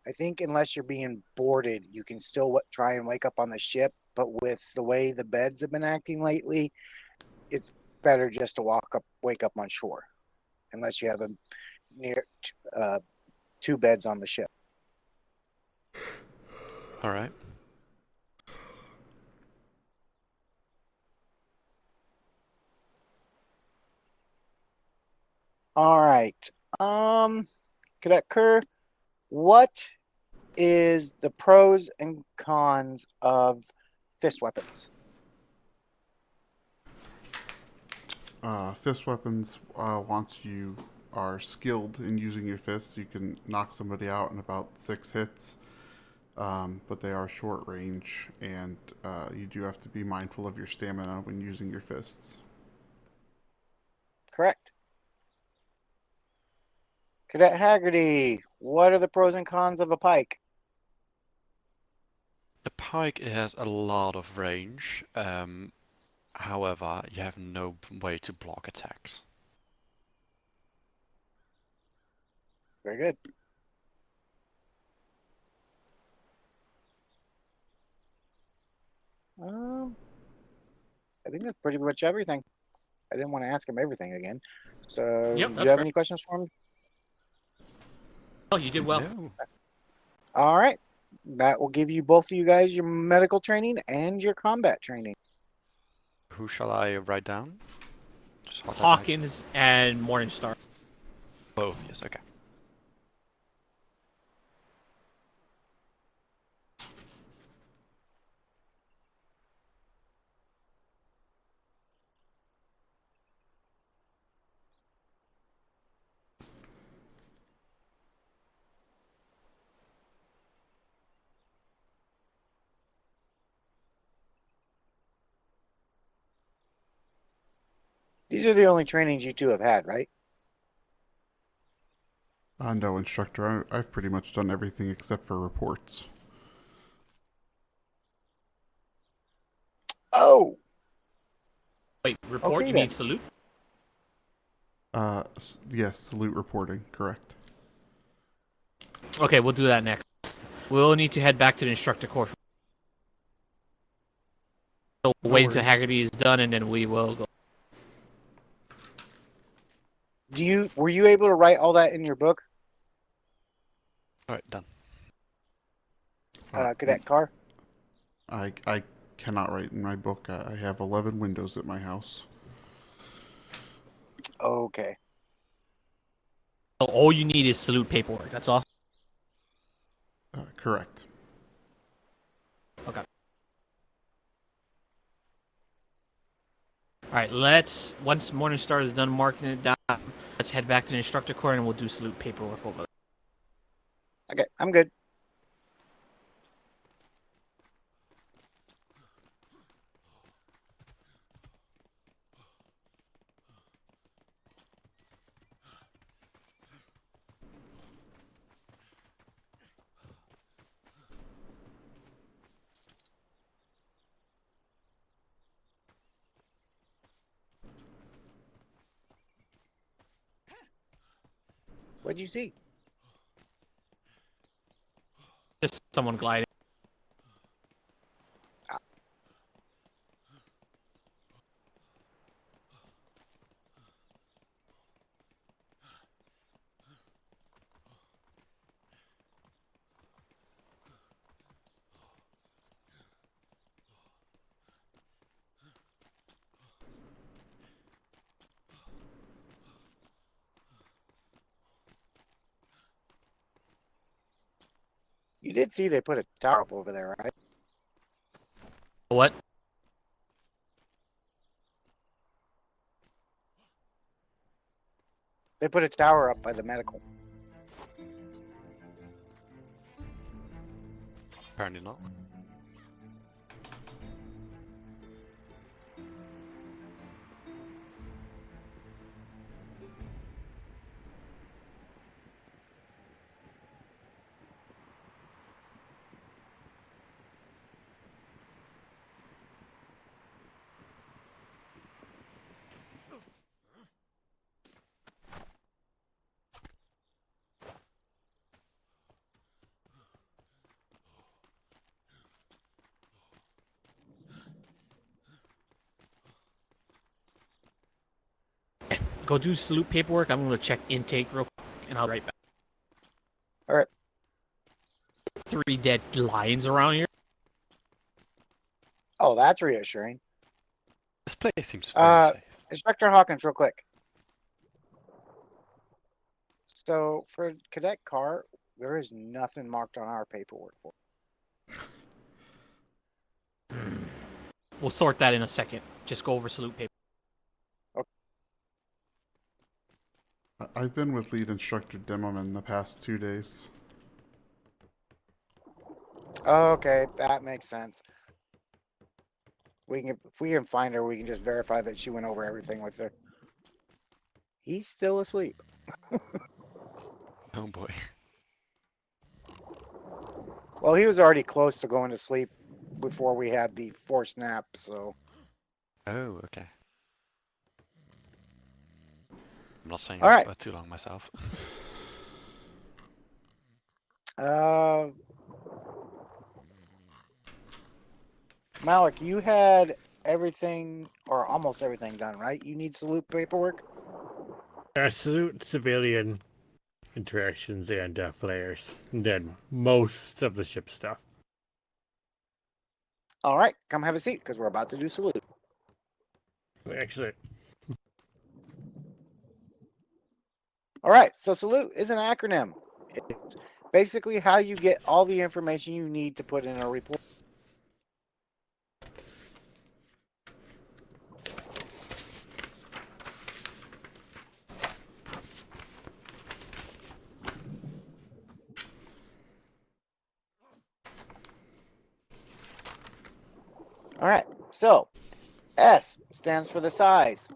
I think unless you're being boarded, you can still try and wake up on the ship. But with the way the beds have been acting lately, it's better just to wake up on shore, unless you have near 2 beds on the ship. All right. All right. Cadet Kaur, what is the pros and cons of fist weapons? Fist weapons, once you are skilled in using your fists, you can knock somebody out in about 6 hits. But they are short range, and you do have to be mindful of your stamina when using your fists. Correct. Cadet Haggerty, what are the pros and cons of a pike? The pike has a lot of range. However, you have no way to block attacks. Very good. I think that's pretty much everything. I didn't want to ask him everything again. So, Yep, do that's you have fair. any questions for him? Oh, you did well. No. All right. That will give you both of you guys your medical training and your combat training. Who shall I write down? Just hold that Hawkins and Morningstar. both, yes, okay. These are the only trainings you two have had, right? No, instructor. I've pretty much done everything except for reports. Oh, Wait, report? Okay, You then. mean salute? Yes, salute reporting, correct. Okay, we'll do that next. We'll need to head back to the instructor court. So we'll No wait until worries. Haggerty is done, and then we will go. were you able to write all that in your book, Alright, done. Cadet Carr? I cannot write in my book. I have 11 windows at my house. Okay. So all you need is salute paperwork. That's all. Correct. Okay. All right. Let's once Morningstar is done marking it down, let's head back to the instructor court and we'll do salute paperwork over. Okay, I'm good. What'd you see? Just someone gliding. You did see they put a tower up over there, right? What? They put a tower up by the medical. Apparently not. Go do salute paperwork. I'm gonna check intake real quick, and I'll be right back. All right. 3 dead lions around here. Oh, that's reassuring. This place seems very safe. Instructor Hawkins, real quick. So for Cadet Carr, There is nothing marked on our paperwork for it. We'll sort that in a second. Just go over salute paper. I've been with lead instructor Demoman the past 2 days. Okay, that makes sense. If we can find her, we can just verify that she went over everything with her. He's still asleep. Oh boy. Well, he was already close to going to sleep before we had the forced nap, so. Oh, okay. I'm not saying All right. for too long myself. Malik, you had everything or almost everything done, right? You need salute paperwork? Salute civilian interactions and flares. And then most of the ship stuff. All right, come have a seat because we're about to do salute. Actually, All right, so salute is an acronym. It's basically how you get all the information you need to put in a report. All right, so S stands for the size.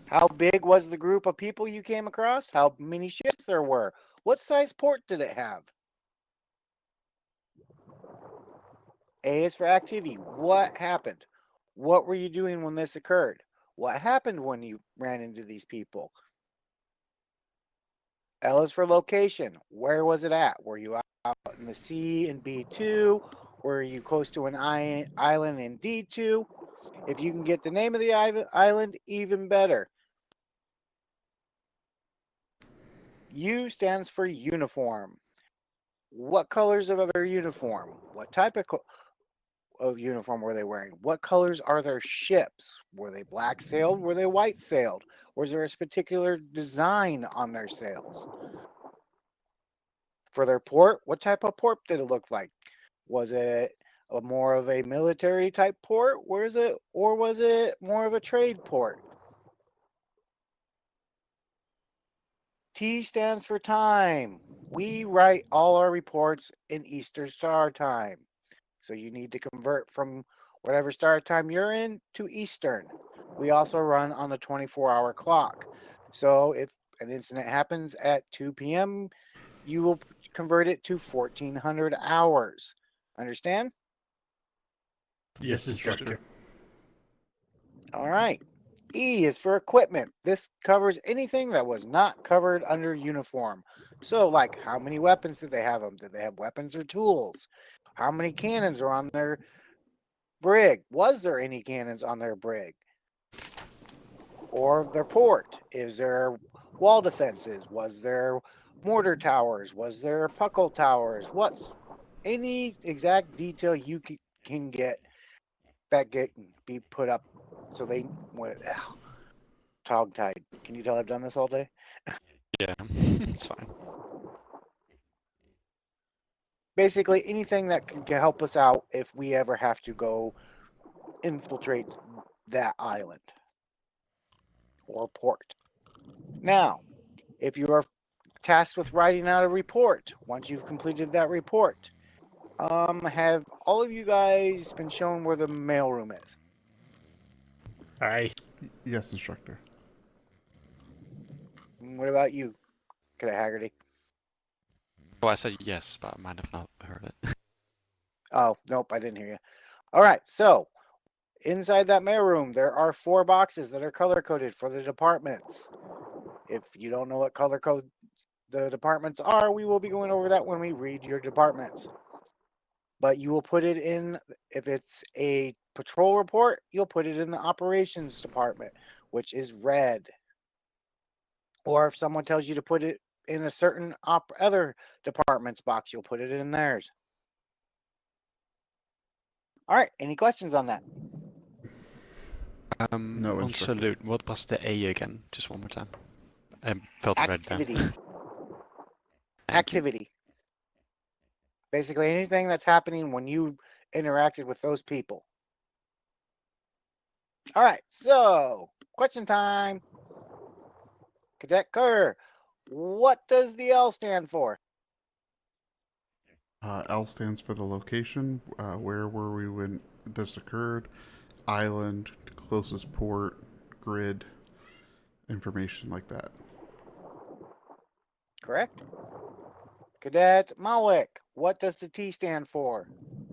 How big was the group of people you came across? How many ships there were? What size port did it have? A is for activity. What happened? What were you doing when this occurred? What happened when you ran into these people? L is for location. Where was it at? Were you out in the sea in B2? Were you close to an island in D2? If you can get the name of the island, even better. U stands for uniform. What colors of their uniform? What type of uniform were they wearing? What colors are their ships? Were they black sailed? Were they white sailed? Was there a particular design on their sails? For their port, what type of port did it look like? Was it more of a military type port? Or was it more of a trade port? T stands for time. We write all our reports in Eastern Star Time. So you need to convert from whatever star time you're in to Eastern. We also run on the 24-hour clock. So if an incident happens at 2 p.m., you will convert it to 1400 hours. Understand? yes, instructor. All right. E is for equipment. This covers anything that was not covered under uniform. So, like, how many weapons did they have them? Did they have weapons or tools? How many cannons are on their brig? Was there any cannons on their brig? Or their port? Is there wall defenses? Was there mortar towers? Was there puckle towers? What's any exact detail you can get that be put up so they tongue tied. Can you tell I've done this all day? Yeah, it's fine. Basically, anything that can help us out if we ever have to go infiltrate that island or port. Now, if you are tasked with writing out a report, once you've completed that report, have all of you guys been shown where the mailroom is? Aye. Yes, instructor. What about you, Cadet Haggerty? Oh, I said yes, but I might have not heard it. Oh, nope, I didn't hear you. All right, so inside that mailroom, there are 4 boxes that are color-coded for the departments. If you don't know what color code the departments are, we will be going over that when we read your departments. But you will put it in, if it's a patrol report, you'll put it in the operations department, which is red. Or if someone tells you to put it in a certain other department's box, you'll put it in theirs. All right, any questions on that? No, On instructor. salute, what was the A again? Just one more time. I felt red then. Activity. activity. Basically, anything that's happening when you interacted with those people. All right, so question time. Cadet Kaur, what does the L stand for? L stands for the location. Where were we when this occurred? Island, closest port, grid, information like that. Correct. Cadet Malik, what does the T stand for?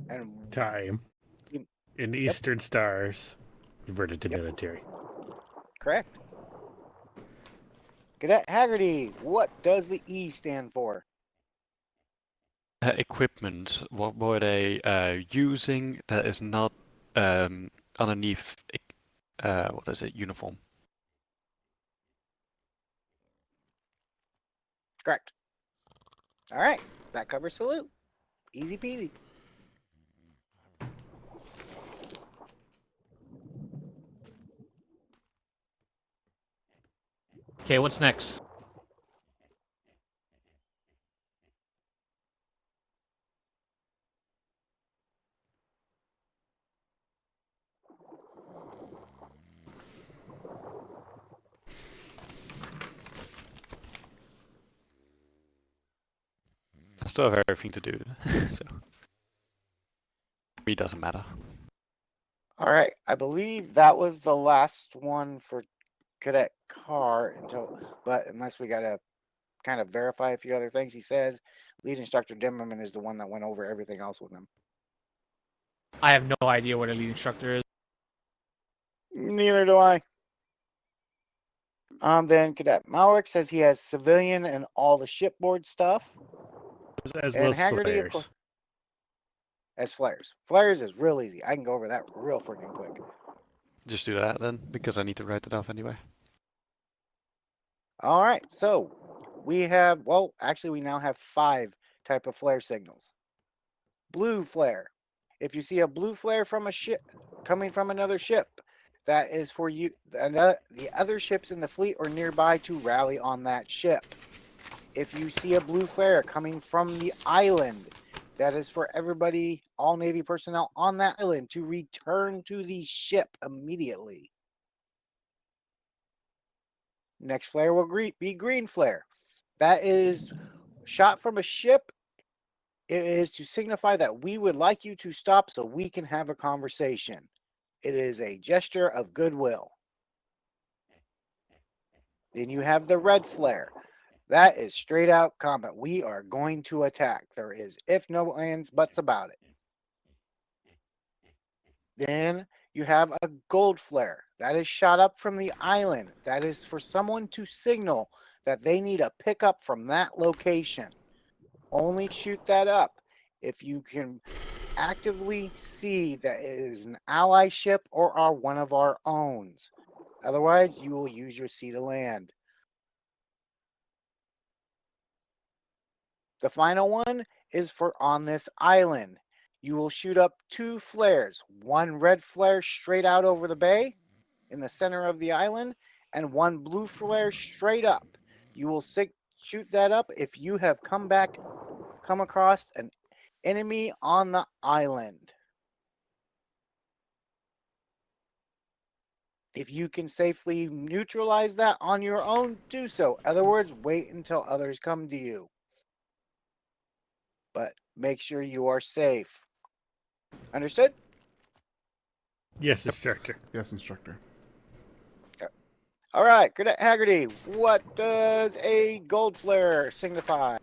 And Time. You- In Eastern Stars, converted to military. correct. Cadet Haggerty, what does the E stand for? Equipment. What were they using that is not underneath? What is it? Uniform. Correct. All right, that covers salute. Easy peasy. Okay, what's next? I still have everything to do, so me doesn't matter. All right, I believe that was the last one for Cadet Carr but unless we gotta kind of verify a few other things he says, lead instructor Dimmerman is the one that went over everything else with him. I have no idea what a lead instructor is. Neither do I. Then Cadet Maurik says he has civilian and all the shipboard stuff. As And well as Haggerty, of flares. course, as flares. Flares is real easy. I can go over that real freaking quick. Just do that then, because I need to write it off anyway. All right, so we have, well, actually we now have 5 type of flare signals. Blue flare. If you see a blue flare from a ship coming from another ship, that is for you, the other ships in the fleet or nearby to rally on that ship. If you see a blue flare coming from the island, that is for everybody, all Navy personnel on that island to return to the ship immediately. Next flare will be green flare. That is shot from a ship. It is to signify that we would like you to stop so we can have a conversation. It is a gesture of goodwill. Then you have the red flare. That is straight out combat. We are going to attack. There is if no ands buts about it. Then you have a gold flare. That is shot up from the island. That is for someone to signal that they need a pickup from that location. Only shoot that up if you can actively see that it is an ally ship or are one of our own. Otherwise, you will use your sea to land. The final one is for on this island. You will shoot up 2 flares. One red flare straight out over the bay in the center of the island, and one blue flare straight up. You will shoot that up if you have come across an enemy on the island. If you can safely neutralize that on your own, do so. In other words, wait until others come to you. But make sure you are safe. Understood? Yes, instructor. Yes, instructor. All right, Cadet Haggerty, what does a gold flare signify?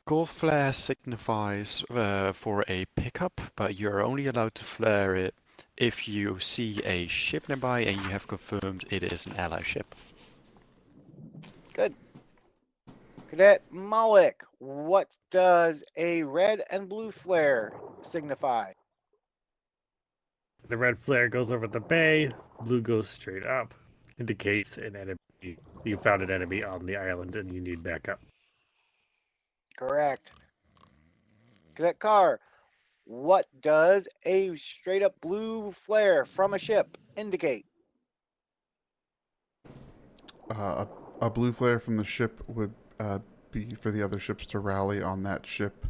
Gold flare signifies for a pickup, but you're only allowed to flare it if you see a ship nearby and you have confirmed it is an ally ship. Good. Cadet Malik, what does a red and blue flare signify? The red flare goes over the bay, blue goes straight up. Indicates an enemy. You found an enemy on the island and you need backup. Correct. Cadet Carr, what does a straight up blue flare from a ship indicate? A blue flare from the ship would be for the other ships to rally on that ship,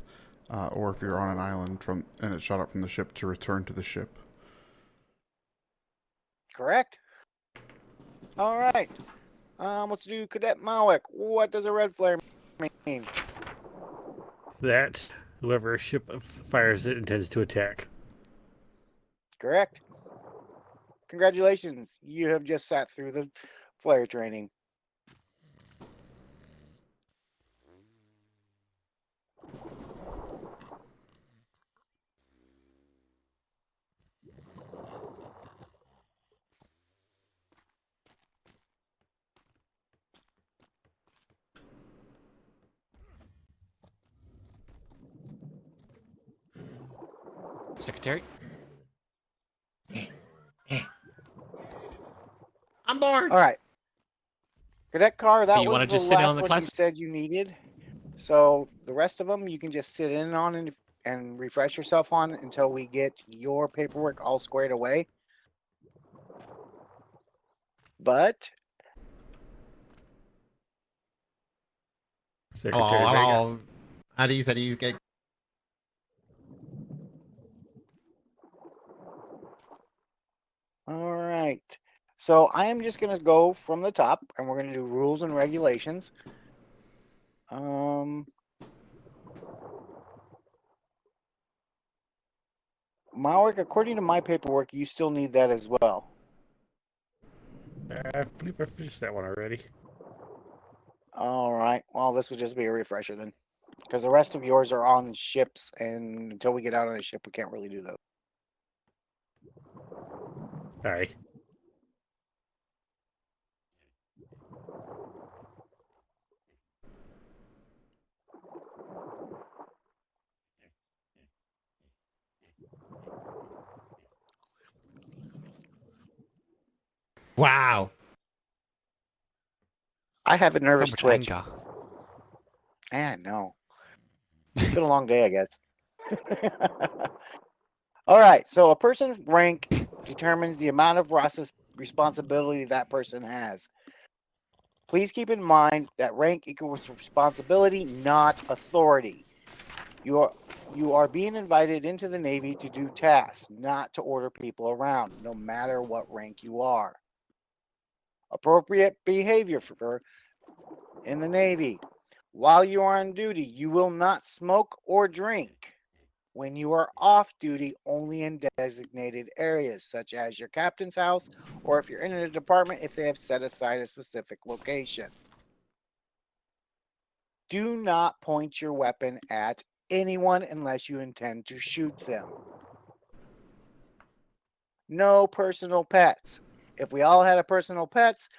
or if you're on an island and it shot up from the ship, to return to the ship. Correct. All right. Let's do Cadet Malik. What does a red flare mean? That whoever ship fires it intends to attack. Correct. Congratulations. You have just sat through the flare training. Secretary. I'm bored. All right. Cadet Kaur, that You was wanna the just sit in last on the one class? you said you needed. So the rest of them you can just sit in on and refresh yourself on until we get your paperwork all squared away. But Secretary Vega. Hello. At ease, get. all right. So I am just going to go from the top, and we're going to do rules and regulations. Malik, according to my paperwork, you still need that as well. I believe I finished that one already. All right. Well, this will just be a refresher then, because the rest of yours are on ships, and until we get out on a ship, we can't really do those. Aye. Wow. I have a nervous So much twitch. anger. I know. It's been a long day, I guess. All right. So a person's rank determines the amount of responsibility that person has. Please keep in mind that rank equals responsibility, not authority. You are being invited into the Navy to do tasks, not to order people around, no matter what rank you are. Appropriate behavior for in the Navy. While you are on duty, you will not smoke or drink. When you are off duty, only in designated areas, such as your captain's house, or if you're in a department, if they have set aside a specific location. Do not point your weapon at anyone unless you intend to shoot them. No personal pets. If we all had a personal pets,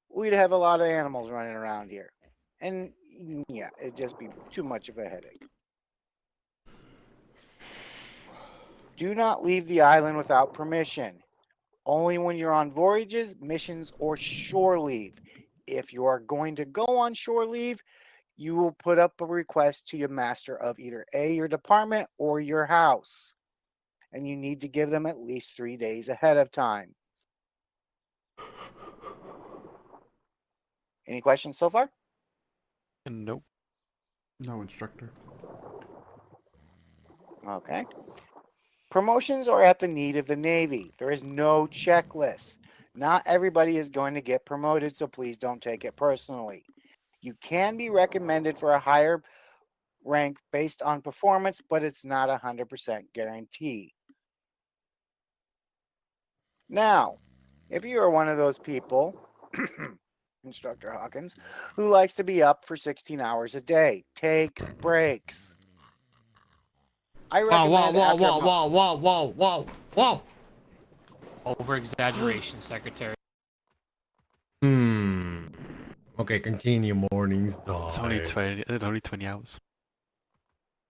we'd have a lot of animals running around here. And yeah, it'd just be too much of a headache. Do not leave the island without permission. Only when you're on voyages, missions, or shore leave. If you are going to go on shore leave, you will put up a request to your master of either your department or your house. And you need to give them at least 3 days ahead of time. Any questions so far? Nope. No, instructor. Okay. Promotions are at the need of the Navy. There is no checklist. Not everybody is going to get promoted, so please don't take it personally. You can be recommended for a higher rank based on performance, but it's not 100% guarantee. Now, if you are one of those people, Instructor Hawkins, who likes to be up for 16 hours a day, take breaks. I recommend Whoa. Over exaggeration, Secretary. Okay, continue mornings. It's only 20 hours.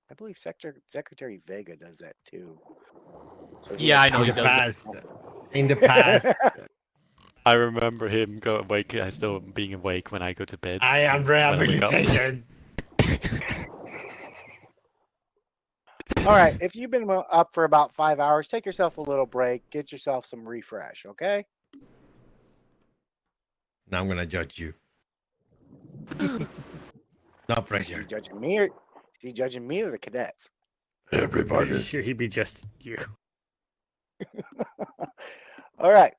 I believe Secretary Vega does that too. So Yeah, I know In he the does past. In the past. I remember him still being awake when I go to bed. I am when I wake up. rehabilitation. All right, if you've been up for about 5 hours, take yourself a little break, get yourself some refresh, okay? Now I'm gonna judge you. No Is he pressure. judging me or is he judging me or the cadets? Pretty sure he'd be just you. All right.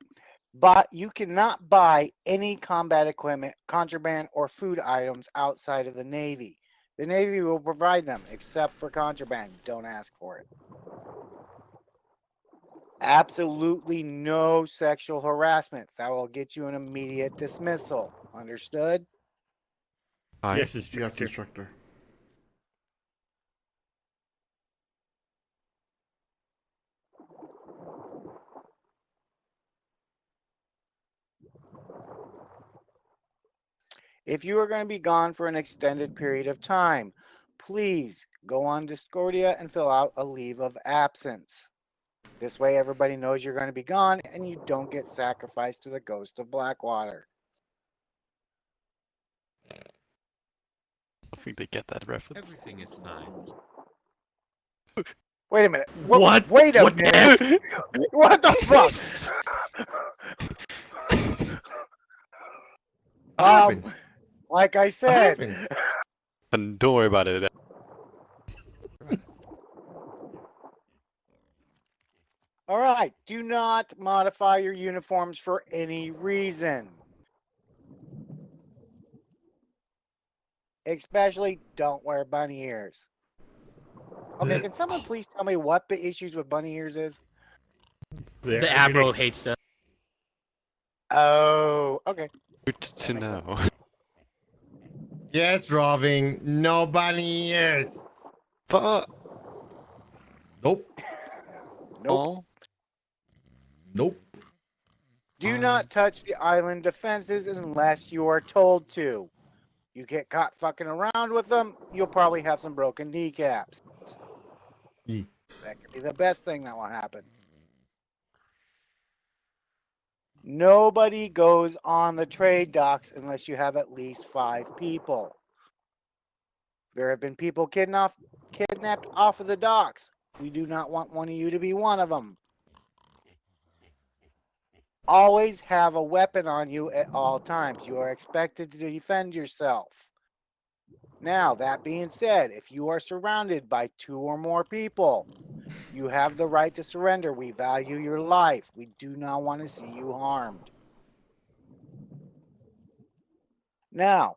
But you cannot buy any combat equipment, contraband, or food items outside of the Navy. The Navy will provide them, except for contraband. Don't ask for it. Absolutely no sexual harassment. That will get you an immediate dismissal. Understood? Aye. Yes, instructor. Yes, instructor. If you are going to be gone for an extended period of time, please go on Discordia and fill out a leave of absence. This way, everybody knows you're going to be gone and you don't get sacrificed to the ghost of Blackwater. I think they get that reference. Everything is fine. Wait a minute. What? Wait a What? minute. What the fuck? What happened? Like I What said, happened? And don't worry about it. all right, do not modify your uniforms for any reason. Especially don't wear bunny ears. Okay, can someone please tell me what the issues with bunny ears is? They're The Admiral hates them. Oh, okay. Good to makes sense. know. Yes, Robin. No bunny ears. But Nope. Nope. oh, Nope. Do not touch the island defenses unless you are told to. You get caught fucking around with them, you'll probably have some broken kneecaps. Ye- That could be the best thing that will happen. Nobody goes on the trade docks unless you have at least 5 people. There have been people kidnapped off of the docks. We do not want one of you to be one of them. Always have a weapon on you at all times. You are expected to defend yourself. Now, that being said, if you are surrounded by 2 or more people, you have the right to surrender. We value your life. We do not want to see you harmed. Now,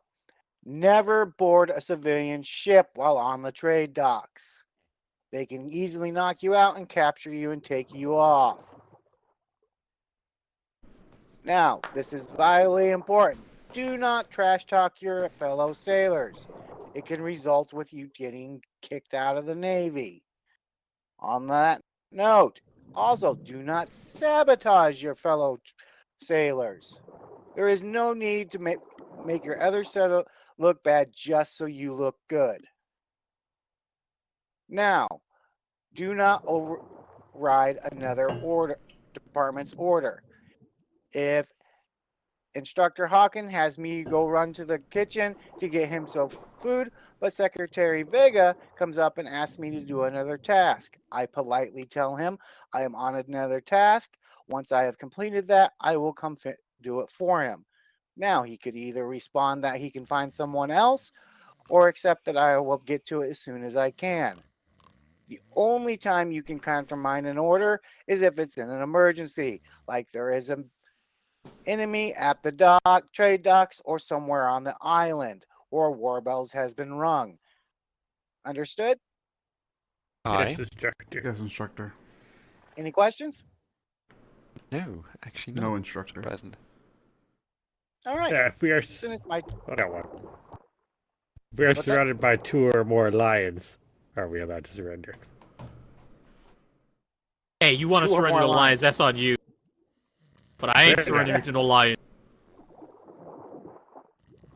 never board a civilian ship while on the trade docks. They can easily knock you out and capture you and take you off. Now, this is vitally important. Do not trash talk your fellow sailors. It can result with you getting kicked out of the Navy. On that note, also do not sabotage your fellow sailors. There is no need to make your other sailor look bad just so you look good. Now, do not override another department's order. If Instructor Hawken has me go run to the kitchen to get himself food, but Secretary Vega comes up and asks me to do another task. I politely tell him I am on another task. Once I have completed that, I will come do it for him. Now, he could either respond that he can find someone else or accept that I will get to it as soon as I can. The only time you can countermine an order is if it's in an emergency, like there is an enemy at the trade docks, or somewhere on the island, or war bells has been rung. Understood? aye. Yes, instructor. Yes, instructor. Any questions? No, actually No, no. instructor. Present. All right. Yeah, if we are Finish my hold on one. If we are What's that? surrounded by 2 or more lions, are we allowed to surrender? Hey, you want to 2 or surrender more to lions? That's on you. But I ain't Yeah. surrendering to no lion.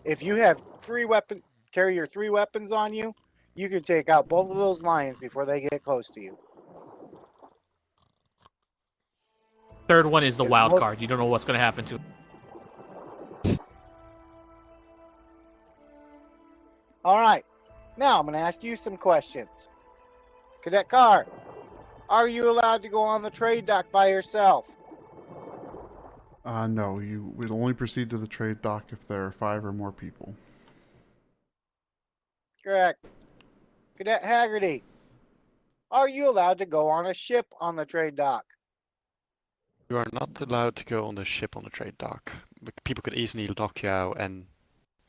If you have 3 weapons, carry your 3 weapons on you, you can take out both of those lions before they get close to you. Third one is the Is wild mo- card. You don't know what's going to happen to. All right. Now I'm going to ask you some questions. Cadet Kaur, are you allowed to go on the trade dock by yourself? No, you will only proceed to the trade dock if there are 5 or more people. Correct. Cadet Haggerty, are you allowed to go on a ship on the trade dock? You are not allowed to go on the ship on the trade dock. People could easily lock you out and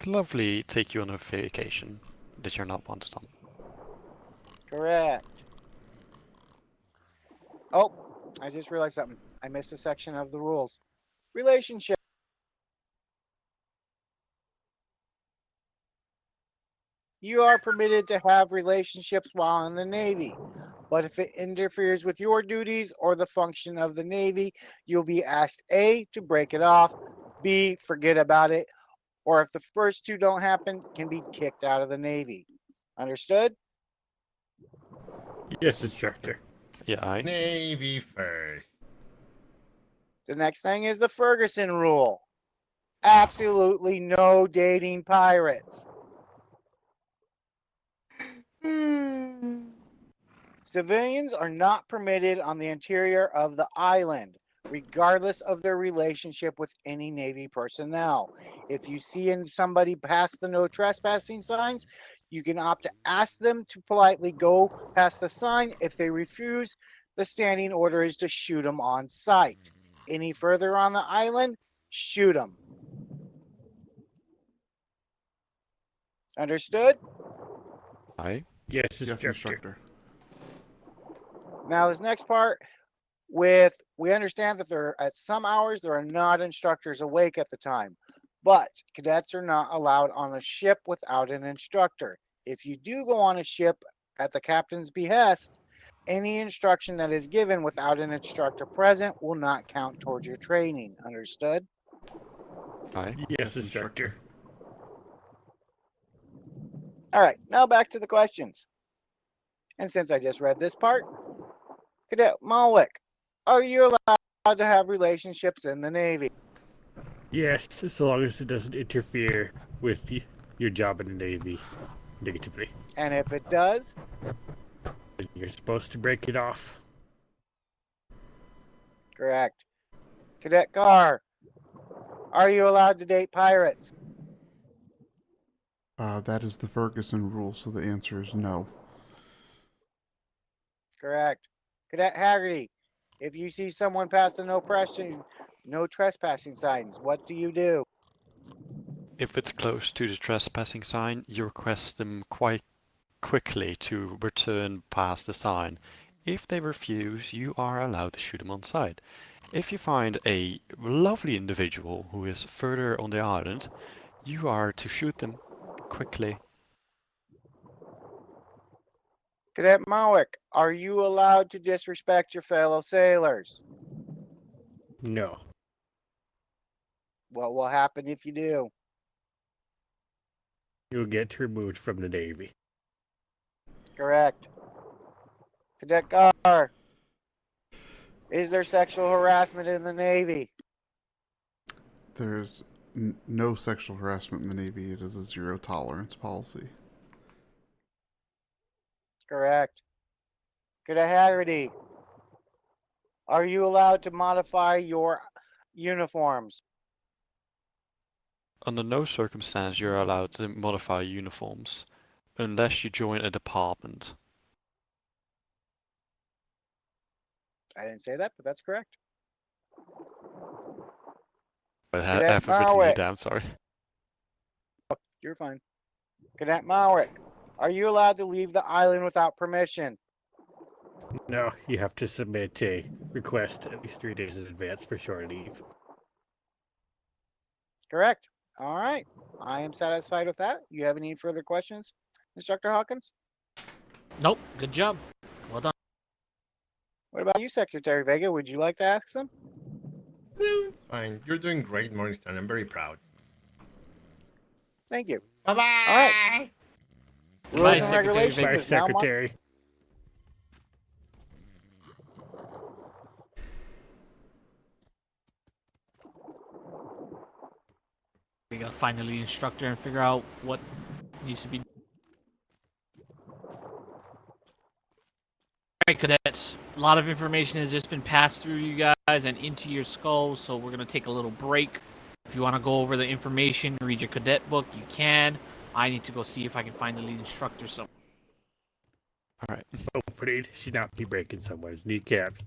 lovely take you on a vacation that you're not wanted on. Correct. Oh, I just realized something. I missed a section of the rules. Relationship. You are permitted to have relationships while in the Navy, but if it interferes with your duties or the function of the Navy, you'll be asked A, to break it off, B, forget about it, or if the first two don't happen, can be kicked out of the Navy. Understood? Yes, instructor. Yeah, I. Navy first. The next thing is the Ferguson rule. Absolutely no dating pirates. Civilians are not permitted on the interior of the island, regardless of their relationship with any Navy personnel. If you see somebody pass the no trespassing signs, you can opt to ask them to politely go past the sign. If they refuse, the standing order is to shoot them on sight. Any further on the island, shoot them. Understood? I. Yes, Yes, instructor. Now, this next part, we understand that there at some hours there are not instructors awake at the time, but cadets are not allowed on a ship without an instructor. If you do go on a ship at the captain's behest, any instruction that is given without an instructor present will not count towards your training. Understood? I. Yes, instructor. All right, now back to the questions. And since I just read this part, Cadet Malwick, are you allowed to have relationships in the Navy? Yes, so long as it doesn't interfere with your job in the Navy negatively. And if it does, Then you're supposed to break it off. correct. Cadet Kaur, are you allowed to date pirates? That is the Ferguson rule, so the answer is no. Correct. Cadet Haggerty, if you see someone pass the no trespassing signs, what do you do? If it's close to the trespassing sign, you request them quite quickly to return past the sign. If they refuse, you are allowed to shoot them on sight. If you find a lovely individual who is further on the island, you are to shoot them quickly. Cadet Malwick, are you allowed to disrespect your fellow sailors? No. What will happen if you do? You'll get removed from the Navy. Correct. Cadet Kaur, is there sexual harassment in the Navy? There's no sexual harassment in the Navy. It is a zero tolerance policy. Correct. Cadet Haggerty, are you allowed to modify your uniforms? Under no circumstance you're allowed to modify uniforms, unless you join a department. I didn't say that, but that's correct. But Cadet have written you Malwick. down, sorry. You're fine. Cadet Malwick, are you allowed to leave the island without permission? No, you have to submit a request at least 3 days in advance for shore leave. Correct. All right. I am satisfied with that. You have any further questions, Instructor Hawkins? Nope. Good job. Well done. What about you, Secretary Vega? Would you like to ask them? No, it's fine. You're doing great, Morningstar. I'm very proud. Thank you. Bye-bye. All right. Rules Bye, and Secretary regulations Vega. By is now Secretary. We gotta find the lead instructor and figure out what needs to be. Alright, cadets. A lot of information has just been passed through you guys and into your skulls, so we're gonna take a little break. If you want to go over the information, read your cadet book, you can. I need to go see if I can find the lead instructor somewhere. Alright. Hopefully, she not be breaking someone's kneecaps.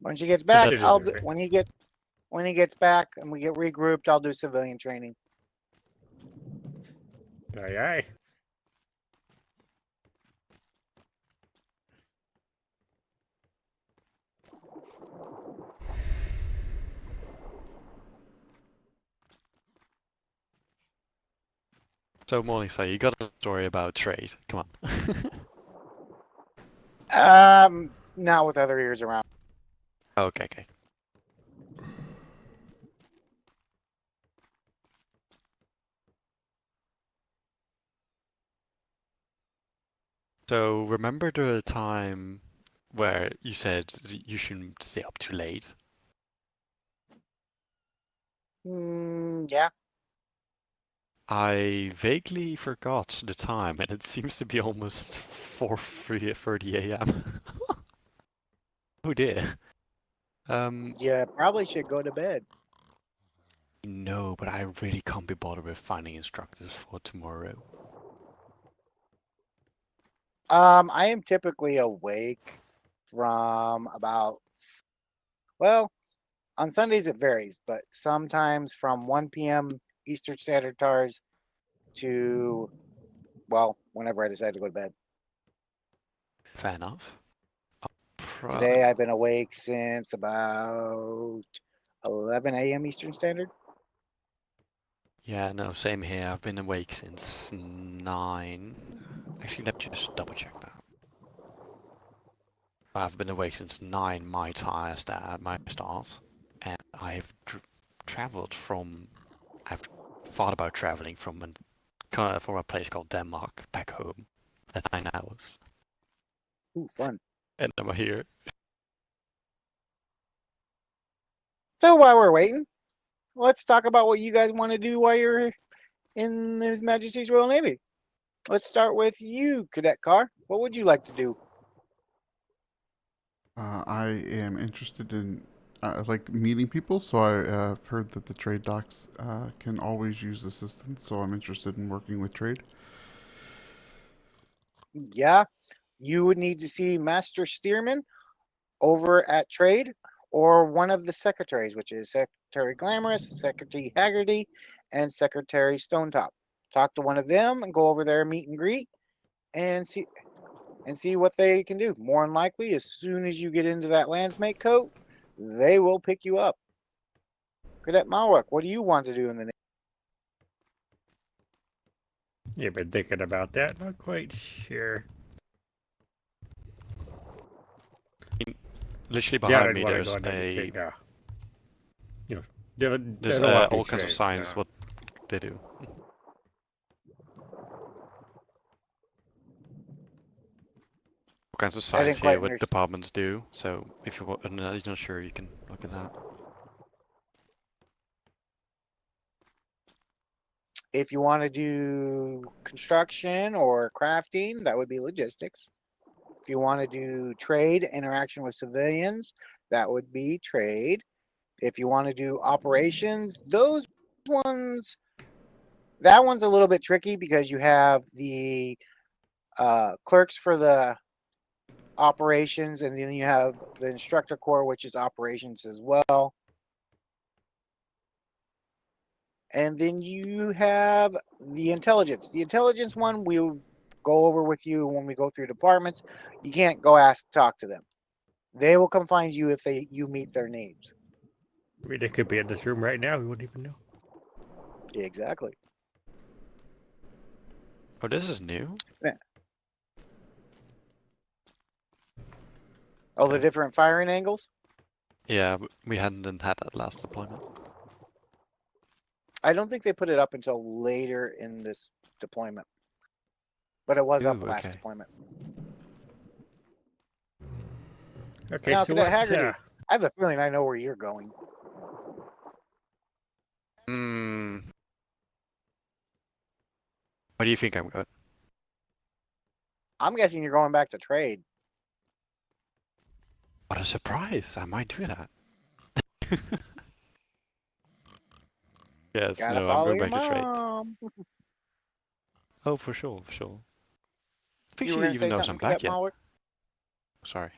When she gets back, That's- I'll when he gets back and we get regrouped, I'll do civilian training. Aye, aye. So, Morningstar, you got a story about trade. Come on. Not with other ears around. Okay, okay. So, remember the time where you said you shouldn't stay up too late? Yeah. I vaguely forgot the time, and it seems to be almost 4:30 a.m. Oh dear. Yeah, probably should go to bed. No, but I really can't be bothered with finding instructors for tomorrow. I am typically awake from about, well, on Sundays it varies, but sometimes from 1 p.m. Eastern Standard Time to, well, whenever I decide to go to bed. Fair enough. Today I've been awake since about 11 a.m. Eastern Standard. Yeah, no, same here. I've been awake since 9. Actually, let me just double check that. I've been awake since 9 my time, my stars, and I've traveled from. I've thought about traveling from a place called Denmark back home at 9 hours, Ooh, fun. and I'm here. So while we're waiting, let's talk about what you guys want to do while you're in His Majesty's Royal Navy. Let's start with you, Cadet Kaur. What would you like to do? I am interested in like meeting people, so I've heard that the trade docs can always use assistance. So I'm interested in working with trade. Yeah, you would need to see Master Stearman over at Trade, or one of the secretaries, which is Secretary Glamorous, Secretary Haggerty, and Secretary Stonetop. Talk to one of them and go over there, meet and greet, and see what they can do. More than likely, as soon as you get into that landsmate coat, they will pick you up. Cadet Malwick, what do you want to do in the Navy? You've been thinking about that? Not quite sure. Literally Yeah, behind I'd me, wanna there's go on anything, a you know, there's don't want to all be kinds of trade, signs no. what they do. All kinds of I didn't signs quite here what understand. departments do. So if you're not sure, you can look at that. If you want to do construction or crafting, that would be logistics. If you want to do trade, interaction with civilians, that would be trade. If you want to do operations, that one's a little bit tricky because you have the clerks for the operations, and then you have the instructor corps, which is operations as well. And then you have the intelligence. The intelligence one we'll go over with you when we go through departments. You can't go talk to them. They will come find you if you meet their needs. I mean, they could be in this room right now. We wouldn't even know. Exactly. Oh, this is new? Yeah. Oh, the different firing angles? Yeah, we hadn't had that last deployment. I don't think they put it up until later in this deployment. But it was up Ooh, last okay. deployment. Okay, Now, so Cadet what? Haggerty, I have a feeling I know where you're going. Where do you think I'm going? I'm guessing you're going back to trade. What a surprise! I might do that. Yes, Gotta no, I'm follow going your back to trade. mom. Oh, for sure, for sure. I think You she were gonna even say knows I'm something, back Cadet yet. Malwick? Sorry.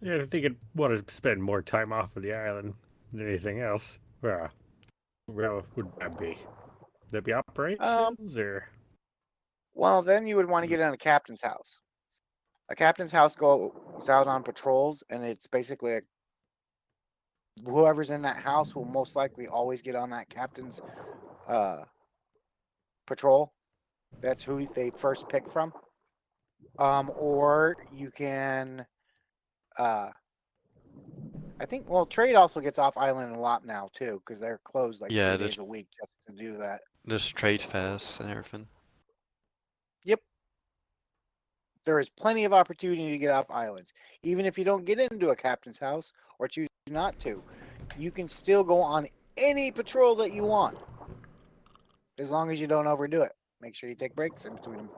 Yeah, I think I'd want to spend more time off of the island than anything else. Where would that be? Would that be operations or? Well, then you would want to get in a captain's house. A captain's house goes out on patrols, and it's basically whoever's in that house will most likely always get on that captain's patrol. That's who they first pick from. Or you can, I think. Well, trade also gets off island a lot now too, because they're closed like Yeah, 3 days a week just to do that. there's trade fairs and everything. Yep. There is plenty of opportunity to get off islands. Even if you don't get into a captain's house or choose not to, you can still go on any patrol that you want. As long as you don't overdo it. Make sure you take breaks in between them.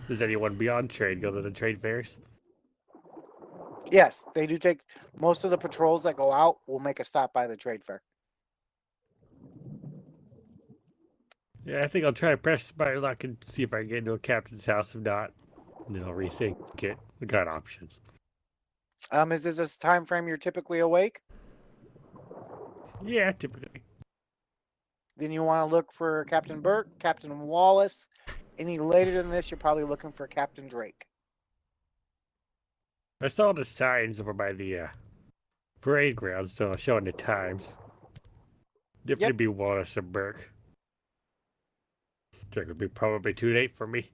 Does anyone beyond trade go to the trade fairs? Yes, they do take most of the patrols that go out will make a stop by the trade fair. Yeah, I think I'll try to press my luck and see if I can get into a captain's house. If not, then I'll rethink it. We got options. Is this a time frame you're typically awake? Yeah, typically. Then you want to look for Captain Burke, Captain Wallace. Any later than this, you're probably looking for Captain Drake. I saw the signs over by the parade grounds, so showing the times. Definitely be Wallace or Burke. That would be probably too late for me.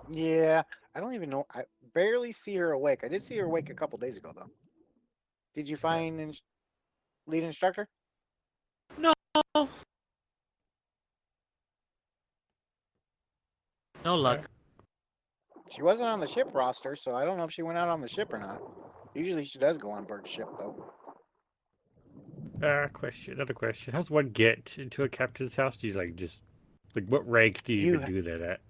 Yeah, I don't even know. I barely see her awake. I did see her awake a couple days ago, though. Did you find lead instructor? No. No luck. She wasn't on the ship roster, so I don't know if she went out on the ship or not. Usually she does go on Burke's ship, though. Another question. How's one get into a captain's house? Do you what rank do you even do that at?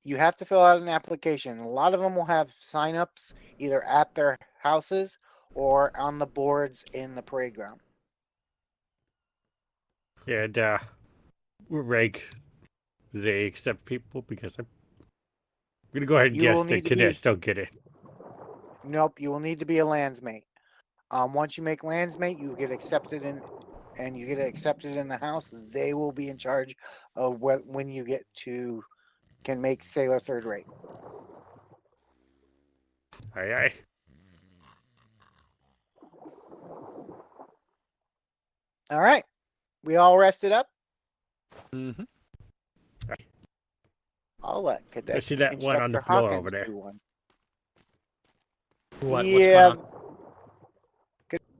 You have to fill out an application. A lot of them will have sign-ups either at their houses or on the boards in the parade ground. And what rank do they accept people? Because I'm gonna go ahead and guess the cadets don't get it. Nope, you will need to be a landsmate. Once you make landsmate, you get accepted in, and you get accepted in the house. They will be in charge of when you can make sailor third rate. Aye, aye. All right, we all rested up. Mm-hmm. I'll let Cadet. I see that one on the Instructor floor Hawkins over there. do one. What's Yeah. going on?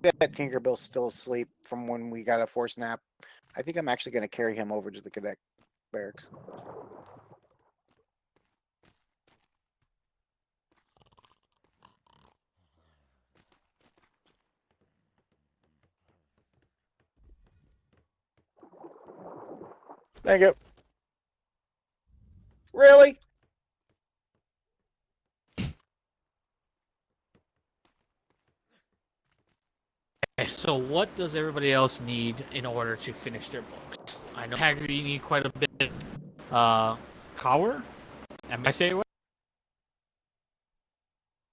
Cadet Tinkerbell's still asleep from when we got a forced nap. I think I'm actually going to carry him over to the cadet barracks. Thank you. Really? Okay, so what does everybody else need in order to finish their books? I know Haggerty need quite a bit. Kaur? Am I saying it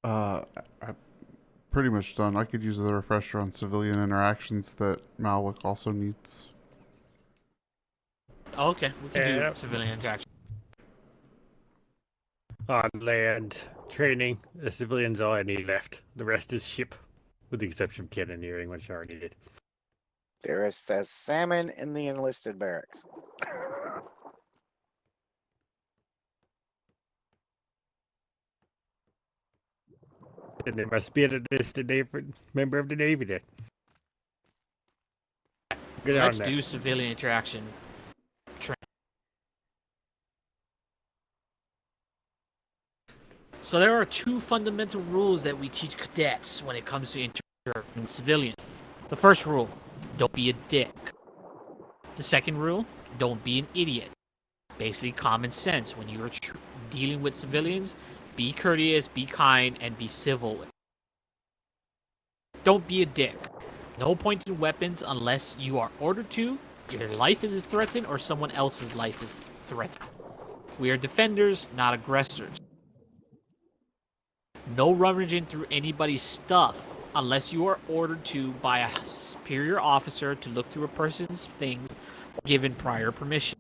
right? I'm pretty much done. I could use the refresher on civilian interactions that Malwick also needs. Oh, okay, we can Yeah. do civilian interaction. On land training, the civilians all I need left. The rest is ship, with the exception of cannoneering, which I already did. There is says salmon in the enlisted barracks. And there must be an enlisted member of the Navy then. Get on Let's that. do civilian interaction. So there are two fundamental rules that we teach cadets when it comes to interacting with civilians. The first rule, don't be a dick. The second rule, don't be an idiot. Basically common sense. When you're dealing with civilians, be courteous, be kind, and be civil. Don't be a dick. No pointing weapons unless you are ordered to, your life is threatened, or someone else's life is threatened. We are defenders, not aggressors. No rummaging through anybody's stuff unless you are ordered to by a superior officer to look through a person's things given prior permission.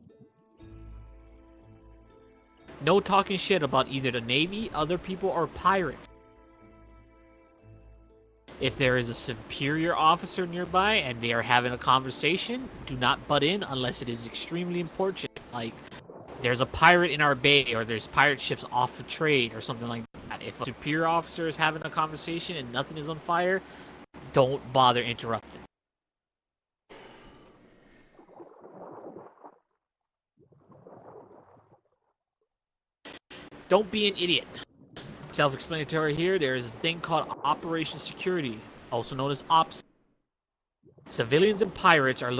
No talking shit about either the Navy, other people, or pirates. If there is a superior officer nearby and they are having a conversation, do not butt in unless it is extremely important. Like, there's a pirate in our bay, or there's pirate ships off the trade, or something like that. If a superior officer is having a conversation and nothing is on fire, don't bother interrupting. Don't be an idiot. Self-explanatory here. There is a thing called Operation Security, also known as OPS. Civilians and pirates are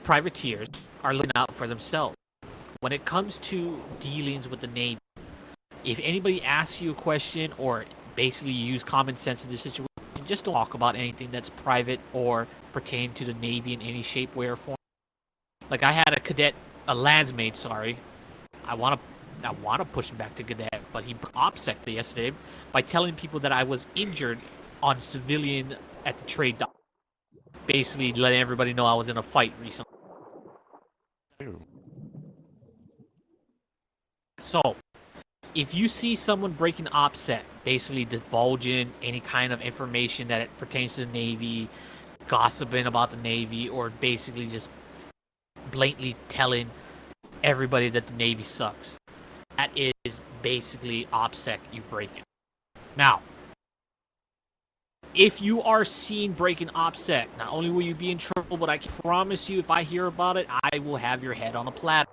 privateers are looking out for themselves. When it comes to dealings with the Navy, if anybody asks you a question or basically use common sense in this situation, just don't talk about anything that's private or pertain to the Navy in any shape, way, or form. Like, I had a landsmate, sorry. I want to push him back to Cadet, but he OPSEC'd yesterday by telling people that I was injured on civilian at the trade dock. Basically letting everybody know I was in a fight recently. Ew. So, if you see someone breaking OPSEC, basically divulging any kind of information that it pertains to the Navy, gossiping about the Navy, or basically just blatantly telling everybody that the Navy sucks, that is basically OPSEC you breaking. Now, if you are seen breaking OPSEC, not only will you be in trouble, but I can promise you if I hear about it, I will have your head on a platter.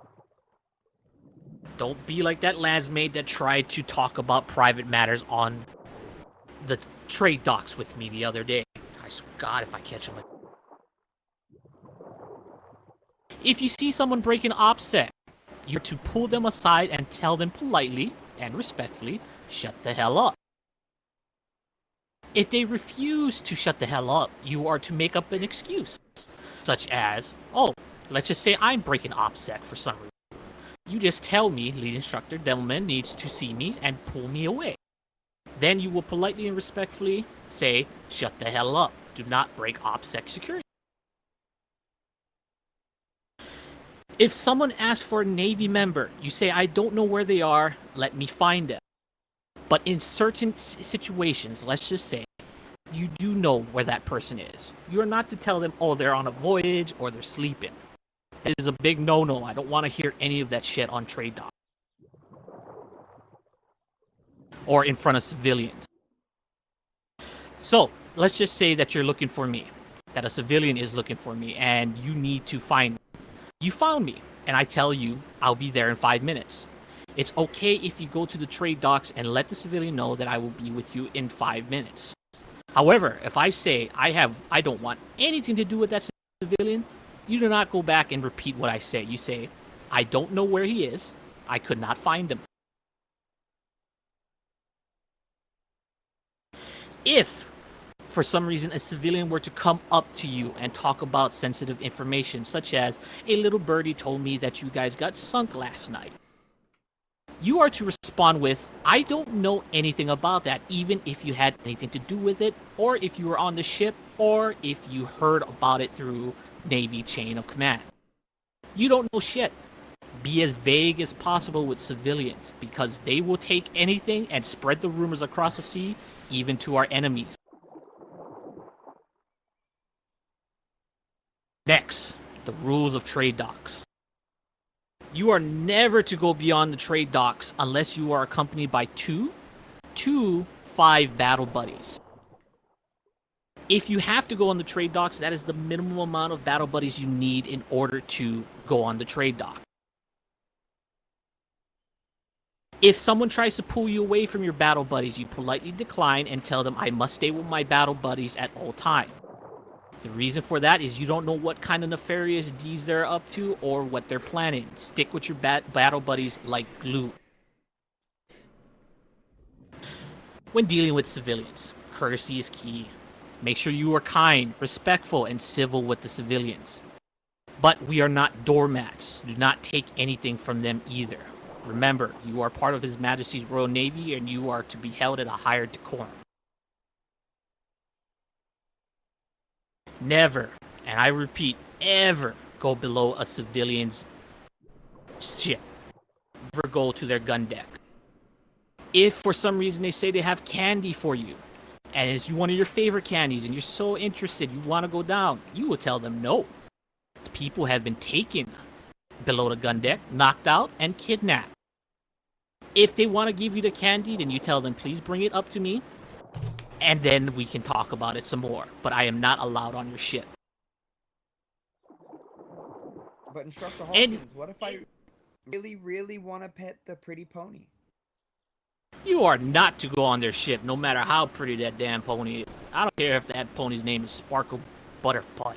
Don't be like that landsmate that tried to talk about private matters on the trade docks with me the other day. I swear to God, if I catch him. If you see someone breaking OPSEC, you're to pull them aside and tell them politely and respectfully, shut the hell up. If they refuse to shut the hell up, you are to make up an excuse, such as, oh, let's just say I'm breaking OPSEC for some reason. You just tell me, lead instructor Devilman needs to see me and pull me away. Then you will politely and respectfully say, shut the hell up. Do not break OPSEC security. If someone asks for a Navy member, you say, I don't know where they are, let me find them. But in certain situations, let's just say, you do know where that person is. You are not to tell them, oh, they're on a voyage or they're sleeping. It is a big no-no. I don't want to hear any of that shit on trade dock. Or in front of civilians. So, let's just say that you're looking for me. That a civilian is looking for me and you need to find me. You found me, and I tell you I'll be there in 5 minutes. It's okay if you go to the trade docks and let the civilian know that I will be with you in 5 minutes. However, if I say I don't want anything to do with that civilian, you do not go back and repeat what I say. You say, I don't know where he is. I could not find him. If, for some reason, a civilian were to come up to you and talk about sensitive information, such as, a little birdie told me that you guys got sunk last night, you are to respond with, I don't know anything about that, even if you had anything to do with it, or if you were on the ship, or if you heard about it through Navy chain of command. You don't know shit. Be as vague as possible with civilians, because they will take anything and spread the rumors across the sea, even to our enemies. Next, the rules of trade docks. You are never to go beyond the trade docks unless you are accompanied by two 5 battle buddies. If you have to go on the trade docks, that is the minimum amount of battle buddies you need in order to go on the trade dock. If someone tries to pull you away from your battle buddies, you politely decline and tell them, I must stay with my battle buddies at all times. The reason for that is you don't know what kind of nefarious deeds they're up to or what they're planning. Stick with your battle buddies like glue. When dealing with civilians, courtesy is key. Make sure you are kind, respectful, and civil with the civilians. But we are not doormats. Do not take anything from them either. Remember, you are part of His Majesty's Royal Navy and you are to be held at a higher decorum. Never, and I repeat, ever go below a civilian's ship. Never go to their gun deck. If for some reason they say they have candy for you, and it's one of your favorite candies, and you're so interested, you want to go down, you will tell them no. People have been taken below the gun deck, knocked out, and kidnapped. If they want to give you the candy, then you tell them, please bring it up to me, and then we can talk about it some more. But I am not allowed on your ship. But Instructor Hawkins, what if I really want to pet the pretty pony? You are not to go on their ship, no matter how pretty that damn pony is. I don't care if that pony's name is Sparkle Butterfly.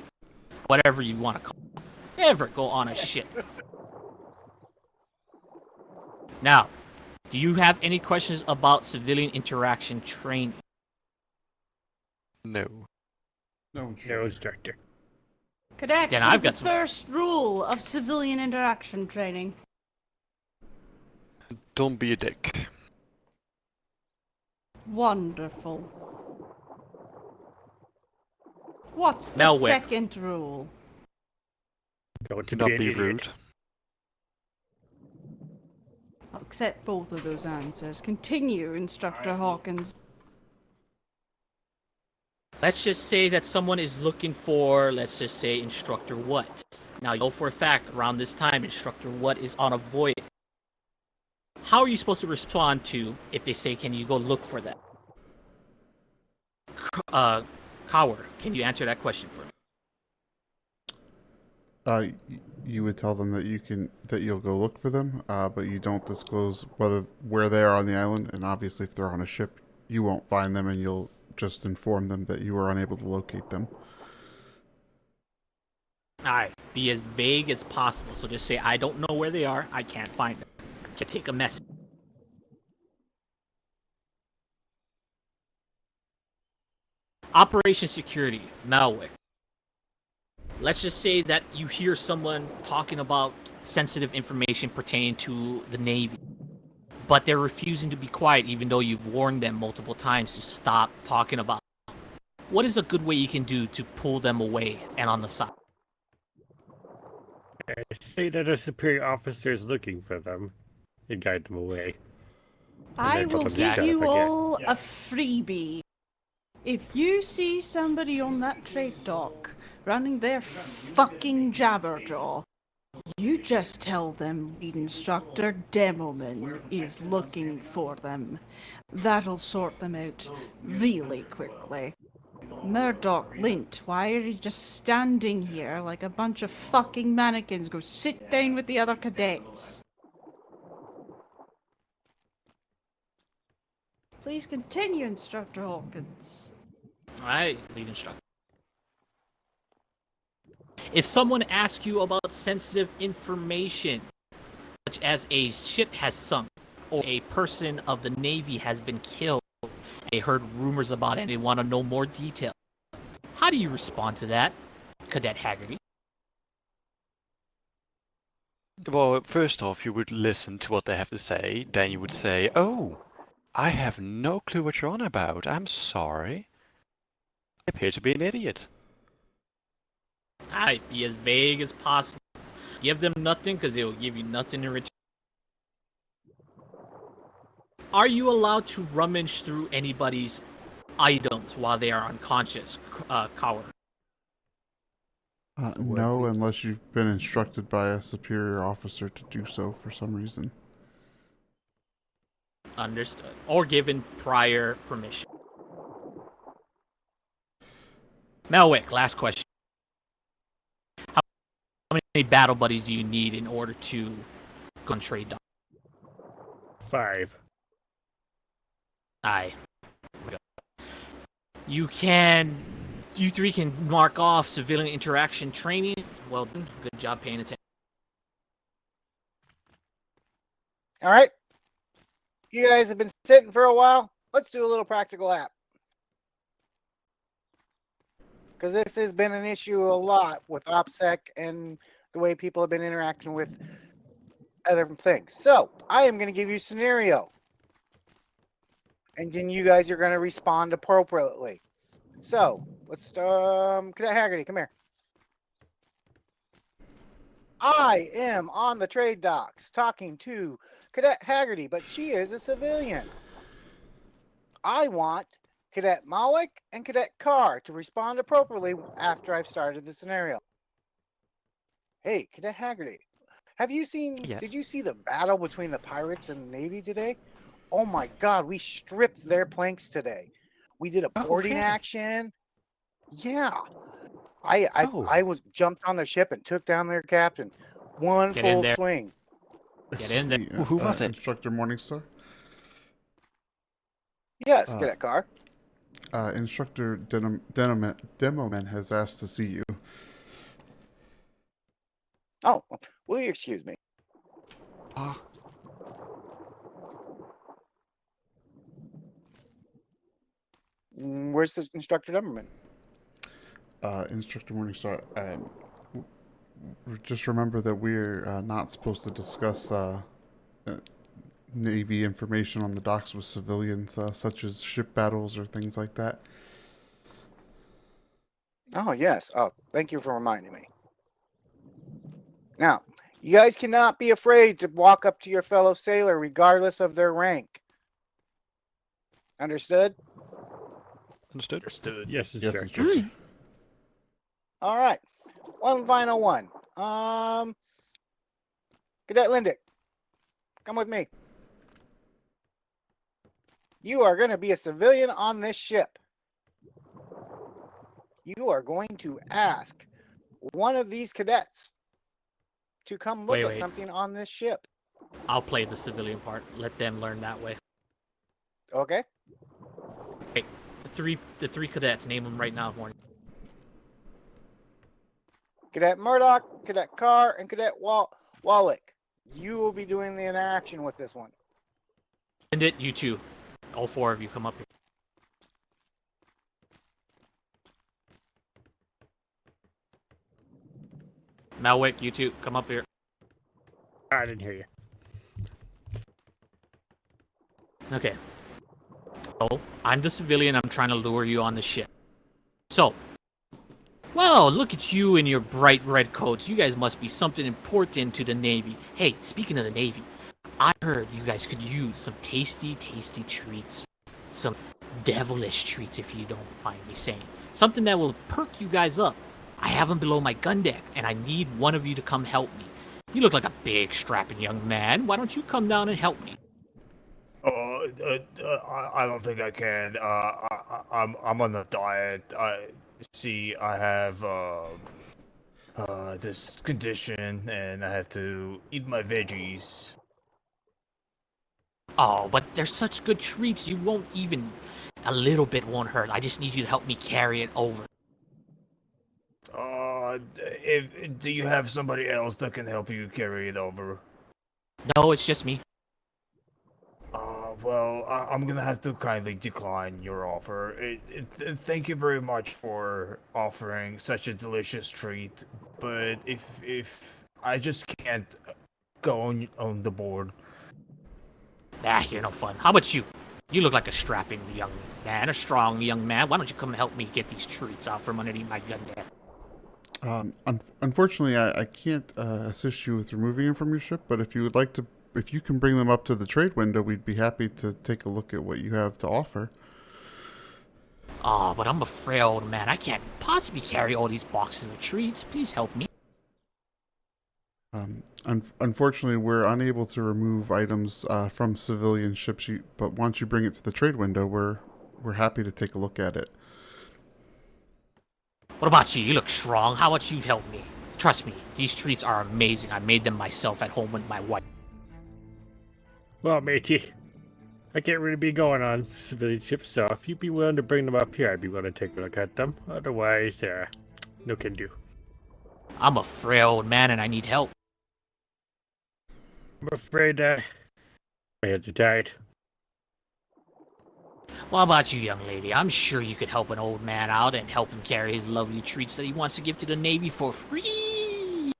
Whatever you want to call it. Never go on a ship. Now, do you have any questions about civilian interaction training? No. No, No, Instructor. Cadet, Then what I've is the got some- first rule of civilian interaction training? Don't be a dick. Wonderful. What's the Melwick. second rule? Don't Do not be an idiot. rude. I'll accept both of those answers. Continue, Instructor Hawkins. Let's just say that someone is looking for, let's just say, Instructor What. Now, you know for a fact, around this time, Instructor What is on a voyage. How are you supposed to respond to if they say, can you go look for that? Kaur, can you answer that question for me? You would tell them that you'll go look for them, but you don't disclose where they are on the island. And obviously, if they're on a ship, you won't find them, and you'll just inform them that you are unable to locate them. Alright, be as vague as possible. So just say, I don't know where they are, I can't find them. Can take a message. Operation Security, Malwick. Let's just say that you hear someone talking about sensitive information pertaining to the Navy, but they're refusing to be quiet even though you've warned them multiple times to stop talking about it. What is a good way you can do to pull them away and on the side? Say that a superior officer is looking for them and guide them away. I then tell will them to give shut you up again. all a freebie. If you see somebody on that trade dock running their fucking jabberjaw, you just tell them the Instructor Demoman is looking for them. That'll sort them out really quickly. Murdoch, Lint, why are you just standing here like a bunch of fucking mannequins? Go sit down with the other cadets. Please continue, Instructor Hawkins. Alright, lead instructor. If someone asks you about sensitive information, such as a ship has sunk, or a person of the Navy has been killed, and they heard rumors about it and they want to know more detail, how do you respond to that, Cadet Haggerty? Well, first off, you would listen to what they have to say. Then you would say, oh, I have no clue what you're on about. I'm sorry. I appear to be an idiot. Alright, be as vague as possible. Give them nothing because they will give you nothing in return. Are you allowed to rummage through anybody's items while they are unconscious, Kaur? No, unless you've been instructed by a superior officer to do so for some reason. Understood. Or given prior permission. Melwick, last question. How many battle buddies do you need in order to go and trade dock? 5. Aye. You three can mark off civilian interaction training. Well done. Good job paying attention. All right. You guys have been sitting for a while. Let's do a little practical app. because this has been an issue a lot with OPSEC and the way people have been interacting with other things. So I am going to give you a scenario, and then you guys are going to respond appropriately. So let's Cadet Haggerty, come here. I am on the trade docks talking to Cadet Haggerty, but she is a civilian. I want Cadet Malik and Cadet Kaur to respond appropriately after I've started the scenario. Hey, Cadet Haggerty, have you seen, Yes. did you see the battle between the pirates and the Navy today? Oh my God, we stripped their planks today. We did a boarding really? action. Yeah. I was jumped on their ship and took down their captain. One Get in full there. swing. Get in there. The, Who was it? Instructor Morningstar? Yes, Cadet Kaur. Instructor Demoman has asked to see you. Oh, will you excuse me? Where's the Instructor Demoman? Instructor Morningstar, just remember that we're not supposed to discuss Navy information on the docks with civilians, such as ship battles or things like that. Oh, yes. Oh, thank you for reminding me. Now, you guys cannot be afraid to walk up to your fellow sailor regardless of their rank. Understood? Understood? Yes, Yes, instructor. Instructor. All right. One final one. Cadet Lindick, come with me. You are going to be a civilian on this ship. You are going to ask one of these cadets to come look at something on this ship. I'll play the civilian part. Let them learn that way. Okay. Hey, the three cadets. Name them right now, Morning. Cadet Murdoch, Cadet Kaur, and Cadet Wallach. You will be doing the interaction with this one. And it, you two. All four of you come up here. Malwick, you two, come up here. I didn't hear you. Okay. So, I'm the civilian. I'm trying to lure you on the ship. So, well, look at you in your bright red coats. You guys must be something important to the Navy. Hey, speaking of the Navy, I heard you guys could use some tasty, tasty treats. Some devilish treats, if you don't mind me saying. Something that will perk you guys up. I have them below my gun deck, and I need one of you to come help me. You look like a big, strapping young man. Why don't you come down and help me? I don't think I can. I'm on a diet. I have this condition, and I have to eat my veggies. Oh, but they're such good treats. You won't even... A little bit won't hurt. I just need you to help me carry it over. Do you have somebody else that can help you carry it over? No, it's just me. Well, I'm gonna have to kindly decline your offer. Thank you very much for offering such a delicious treat, but if I just can't go on the board. Ah, you're no fun. How about you? You look like a strapping young man, a strong young man. Why don't you come help me get these treats out from underneath my gun deck? Unfortunately, I can't assist you with removing them from your ship, but if you would like to, if you can bring them up to the trade window, we'd be happy to take a look at what you have to offer. Oh, but I'm a frail old man. I can't possibly carry all these boxes of treats. Please help me. Unfortunately, we're unable to remove items from civilian ships, but once you bring it to the trade window, we're happy to take a look at it. What about you? You look strong. How about you help me? Trust me, these treats are amazing. I made them myself at home with my wife. Well, matey, I can't really be going on civilian ships, so if you'd be willing to bring them up here, I'd be willing to take a look at them. Otherwise, no can do. I'm a frail old man and I need help. I'm afraid my hands are tied. What about you, young lady? I'm sure you could help an old man out and help him carry his lovely treats that he wants to give to the Navy for free.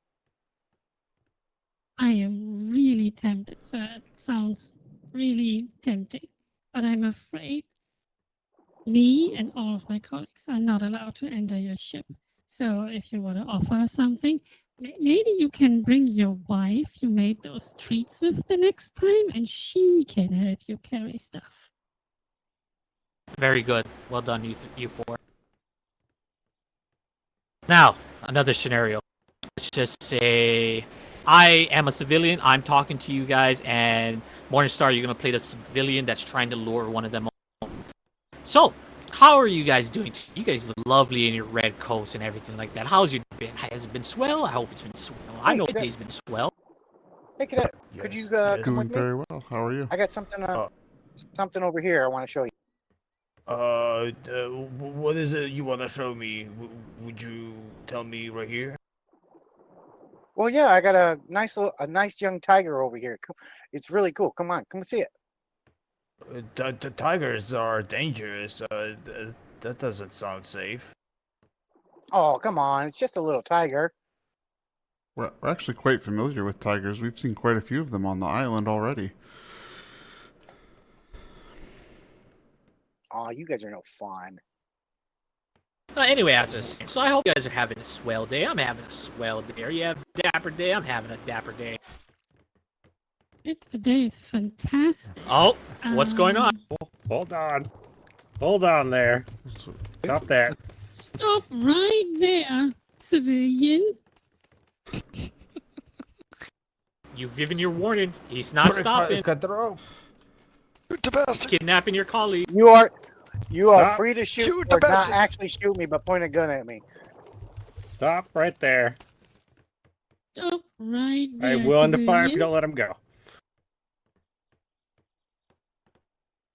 I am really tempted, sir. It sounds really tempting. But I'm afraid me and all of my colleagues are not allowed to enter your ship. So if you want to offer something, maybe you can bring your wife you made those treats with the next time, and she can help you carry stuff. Very good. Well done, you four. Now, another scenario. Let's just say I am a civilian. I'm talking to you guys, and Morningstar, you're going to play the civilian that's trying to lure one of them home. So, how are you guys doing? You guys look lovely in your red coats and everything like that. How's your day been? Has it been swell? I hope it's been swell. I know today's been swell. Hey, Cadet, could you come Doing with me? very well. How are you? I got something over here I want to show you. What is it you want to show me? Would you tell me right here? Well, yeah, I got a nice young tiger over here. It's really cool. Come on, come see it. The tigers are dangerous. That doesn't sound safe. Oh, come on. It's just a little tiger. We're actually quite familiar with tigers. We've seen quite a few of them on the island already. Oh, you guys are no fun. Anyway, as I was saying, so I hope you guys are having a swell day. I'm having a swell day. Are you having a dapper day? I'm having a dapper day. Today is fantastic. Oh, what's going on? Hold on. Hold on there. Stop that. Stop right there, civilian. You've given your warning. He's not stopping. Cut the rope. He's kidnapping your colleague. You are Stop. free to shoot or not actually shoot me, but point a gun at me. Stop right there. Stop right there. I will under fire if you civilian. don't let him go.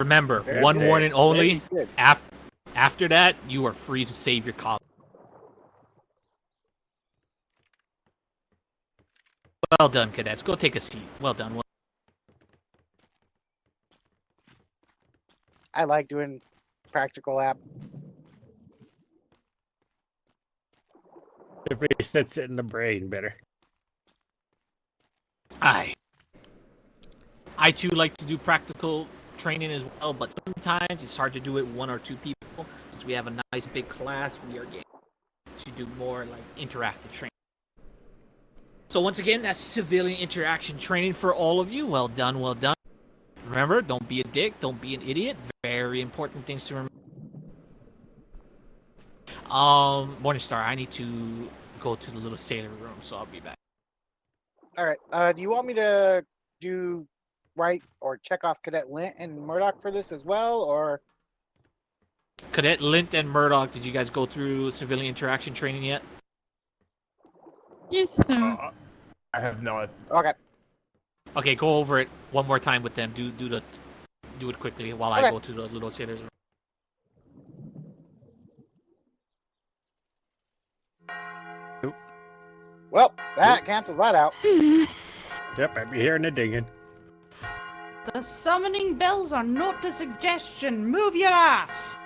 Remember, Very one good. warning only. Very good. After that, you are free to save your colleague. Well done, cadets. Go take a seat. Well done. I like doing practical app. If it sits it in the brain better. I too like to do practical training as well, but sometimes it's hard to do it one or two people. Since we have a nice big class, we are getting to do more like interactive training. So once again, that's civilian interaction training for all of you. Well done, well done. Remember, don't be a dick, don't be an idiot. Very important things to remember. Morningstar, I need to go to the little sailor room, so I'll be back. All right. Do you want me to write or check off Cadet Lint and Murdoch for this as well, or? Cadet Lint and Murdoch, did you guys go through civilian interaction training yet? Yes, sir. I have not. Okay. Okay, go over it one more time with them. Do it quickly while I go to the little sailors room. Well, that cancels that out. Yep, I'd be hearing the dinging. The summoning bells are not a suggestion. Move your ass.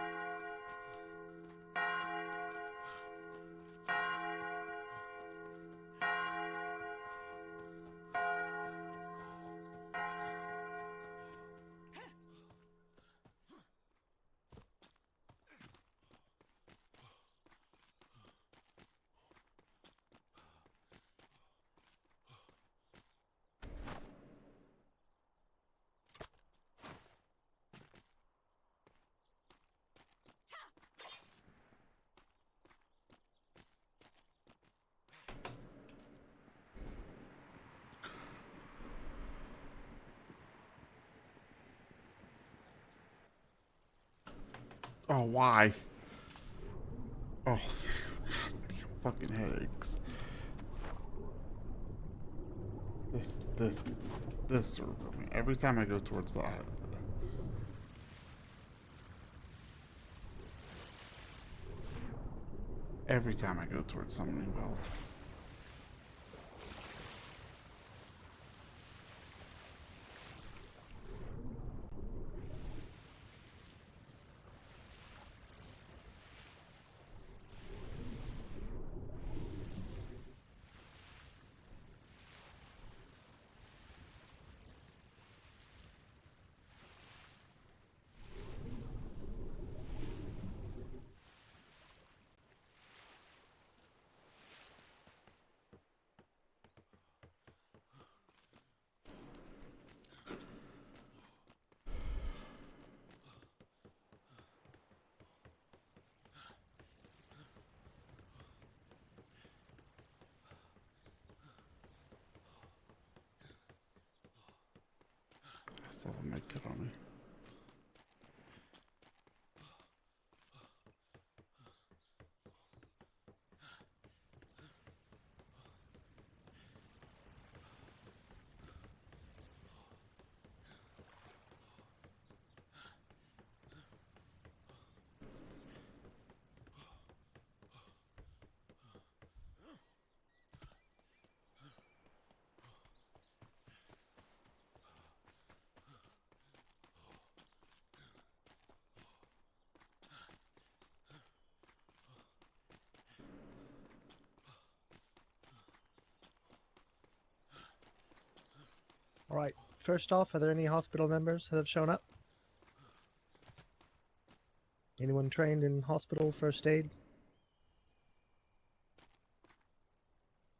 Oh, why? Oh, goddamn fucking headaches. This server, man. Every time I go towards the island. Every time I go towards summoning bells. I still have a med kit on me. All right. First off, are there any hospital members that have shown up? Anyone trained in hospital first aid?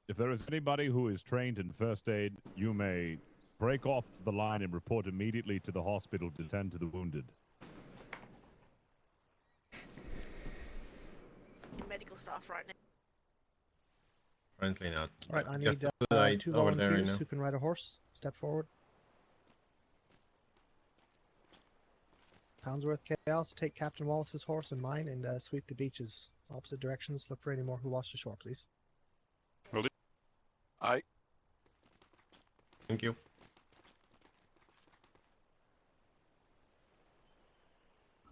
If there is anybody who is trained in first aid, you may break off the line and report immediately to the hospital to tend to the wounded. Medical staff right now. Currently not. All right, I Just need the lights two over there, volunteers who can ride a horse. Step forward. Poundsworth Chaos, take Captain Wallace's horse and mine and sweep the beaches. Opposite directions. Look for any more who wash the shore, please. Will do. Aye. Thank you.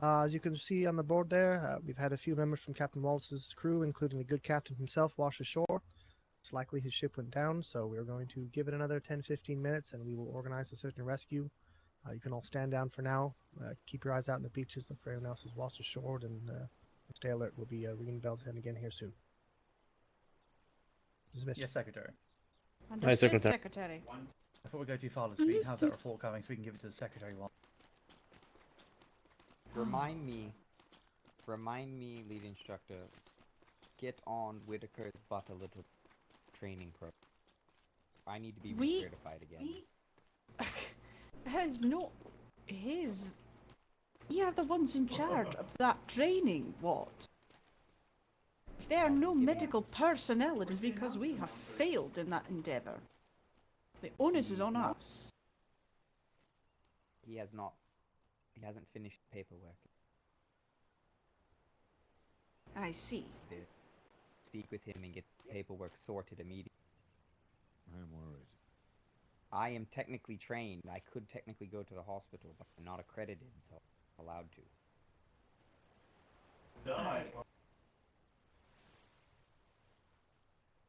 As you can see on the board there, we've had a few members from Captain Wallace's crew, including the good captain himself, wash ashore. It's likely his ship went down, so we're going to give it another 10-15 minutes and we will organize a certain rescue. You can all stand down for now. Keep your eyes out on the beaches. Look for anyone else who's washed ashore, and stay alert. We'll be ringing bells again here soon. Dismissed. Yes, Secretary. Understood, Secretary. Before we go too far, Speed, how's that report coming so we can give it to the Secretary one? Remind me, lead instructor, get on Whitaker's butt a little training program. I need to be certified again. That is not his. We are the ones in charge of that training, what? If there are no medical personnel, it is because we have failed in that endeavor. The onus is on us. He hasn't finished the paperwork. I see. Speak with him and get the paperwork sorted immediately. I am worried. I am technically trained. I could technically go to the hospital, but I'm not accredited, so I'm allowed to.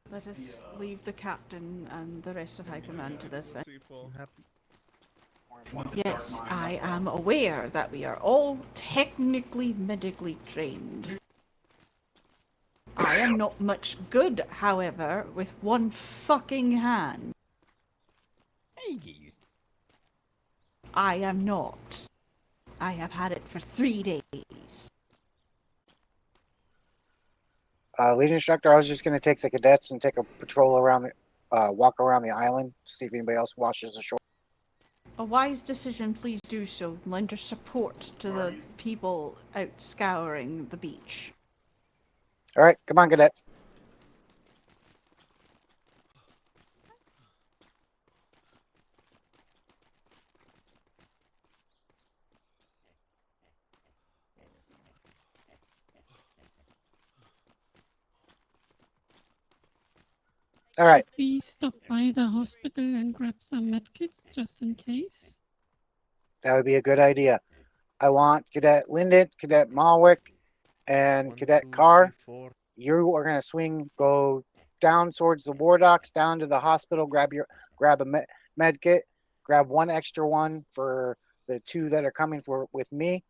Let us leave the captain and the rest of High Command to this then. Yes, I am aware that we are all technically medically trained. I am not much good, however, with one fucking hand. You get used to it. I am not. I have had it for 3 days. Lead instructor, I was just going to take the cadets and take a patrol around the, walk around the island, see if anybody else washes ashore. A wise decision, please do so. Lend your support to the people out scouring the beach. All right, come on, cadets. All right. Could we stop by the hospital and grab some medkits just in case? That would be a good idea. I want Cadet Linden, Cadet Malwick, and Cadet Kaur. You are going to go down towards the war docks, down to the hospital, grab a med kit, grab one extra one for the two that are coming with me,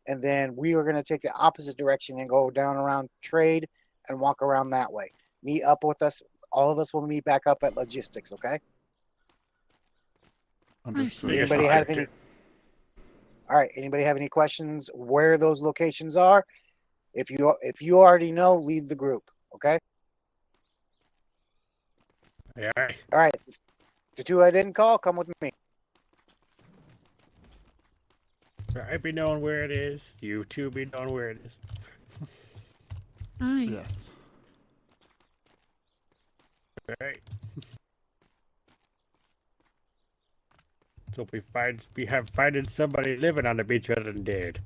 and then we are going to take the opposite direction and go down around trade and walk around that way. Meet up with us. All of us will meet back up at logistics, okay? Understood. Anybody have any? All right. Anybody have any questions where those locations are? If you already know, lead the group, okay? Yeah. All right. The two I didn't call, come with me. I be knowing where it is. You two be knowing where it is. Aye. Yes. All right. So we have finding somebody living on the beach rather than dead.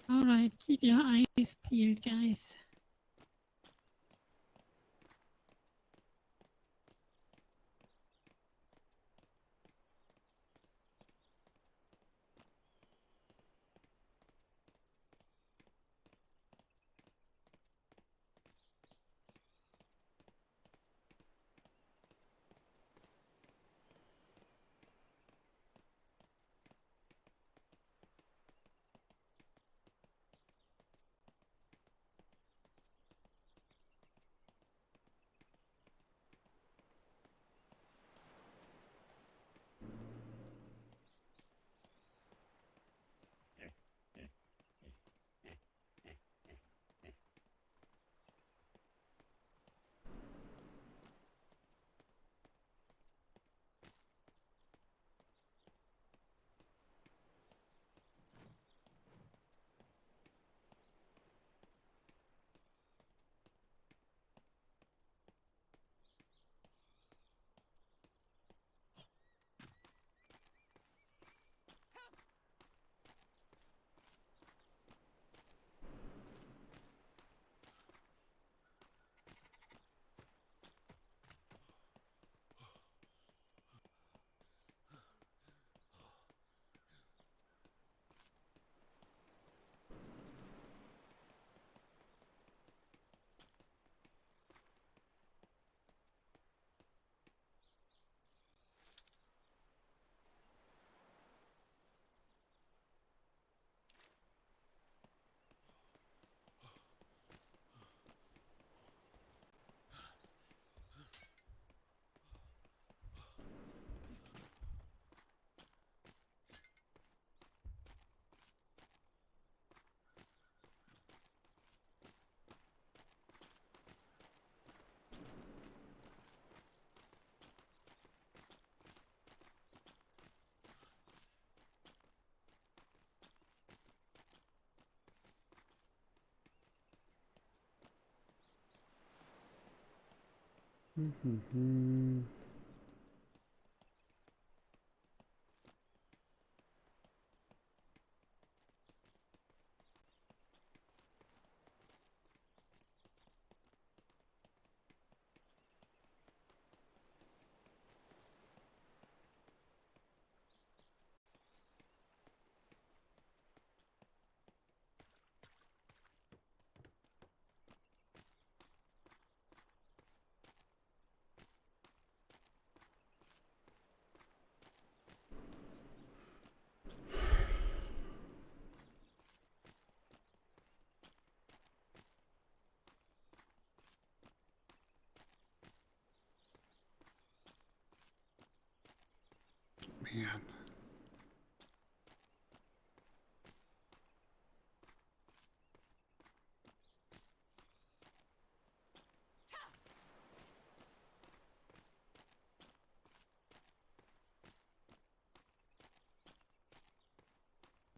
All right, keep your eyes peeled, guys. Man.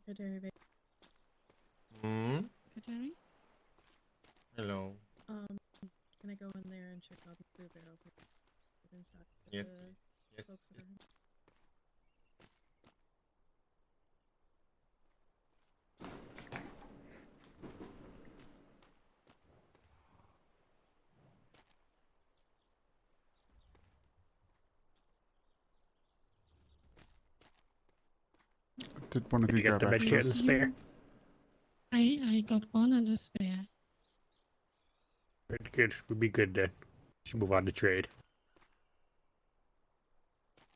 Secretary, Hmm? Secretary? Hello. Can I go in there and check out the food barrels in stock with Yes, the please. Yes, folks that yes. are in? Did one of Did you you get grab the med kit and extras? spare? I got one and a spare. Good. We'll be good then. Should move on to trade.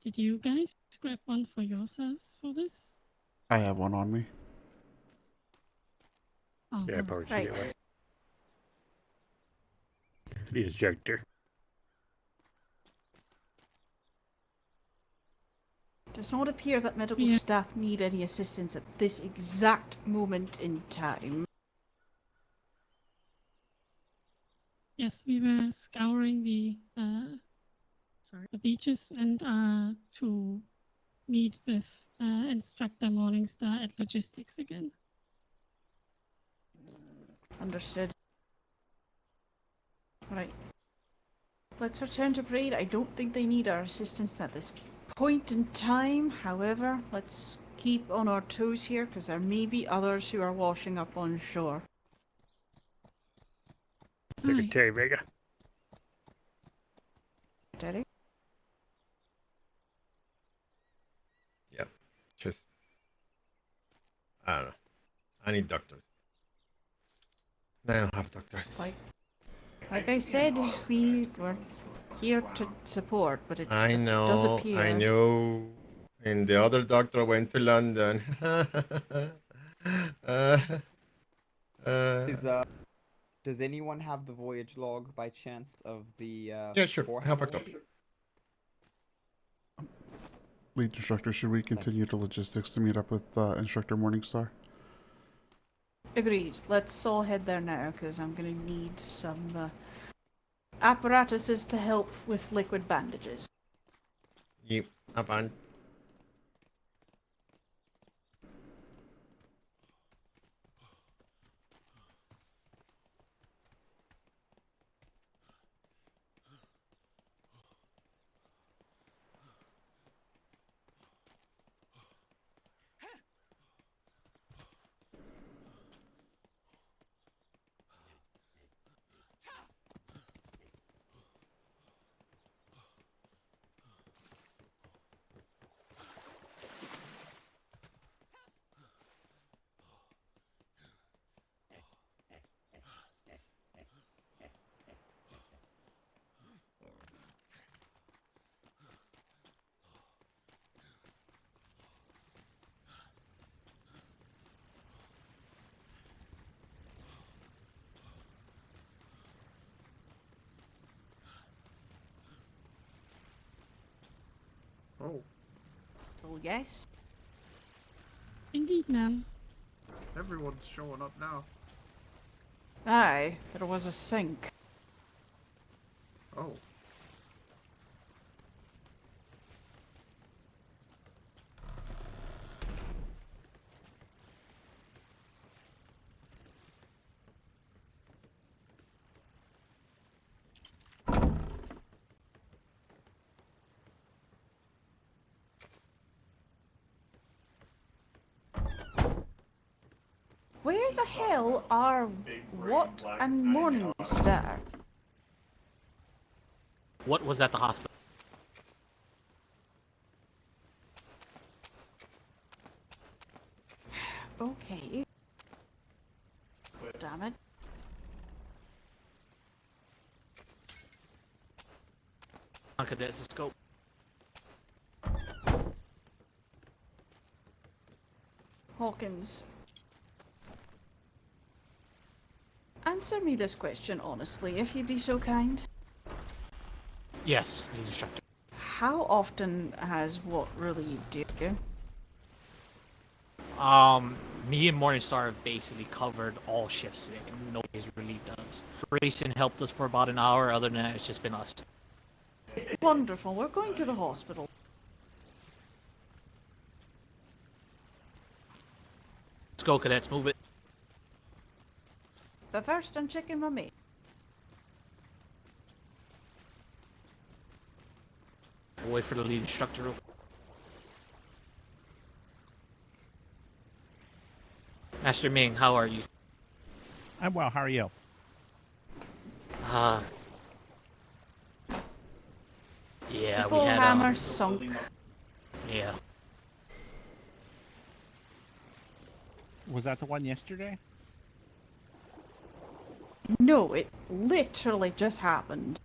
Did you guys grab one for yourselves for this? I have one on me. Oh, Yeah, alright. probably should Right. get one. The injector. Does not appear that medical Yeah. staff need any assistance at this exact moment in time. Yes, we were scouring the beaches and to meet with Instructor Morningstar at logistics again. Understood. Right. Let's return to parade. I don't think they need our assistance at this point in time. However, let's keep on our toes here, because there may be others who are washing up on shore. Secretary Vega. Daddy? Yep. Just. I don't know. I need doctors. I don't have doctors. Like I said, we were here to support, but it I does know. appear. I know. And the other doctor went to London. Does anyone have the voyage log by chance of the Yeah, sure. four I have a handles? copy. Lead instructor, should we continue to logistics to meet up with Instructor Morningstar? Agreed. Let's all head there now, because I'm going to need some apparatuses to help with liquid bandages. Yep. Up on. Oh. Oh, yes? Indeed, ma'am. Everyone's showing up now. Aye, there was a sink. Oh. Where the hell are What and Morningstar? What was at the hospital? Okay. Damn it. Cadet's scope. Hawkins. Answer me this question honestly, if you'd be so kind. Yes, lead instructor. How often has what relieved you? Me and Morningstar have basically covered all shifts today, and nobody's relieved us. Grayson helped us for about an hour. Other than that, it's just been us. Wonderful. We're going to the hospital. Let's go, cadets. Move it. But first, I'm checking my mate. We'll wait for the lead instructor. Master Ming, how are you? I'm well. How are you? Yeah, The full we had hammer sunk. Yeah. Was that the one yesterday? No, it literally just happened.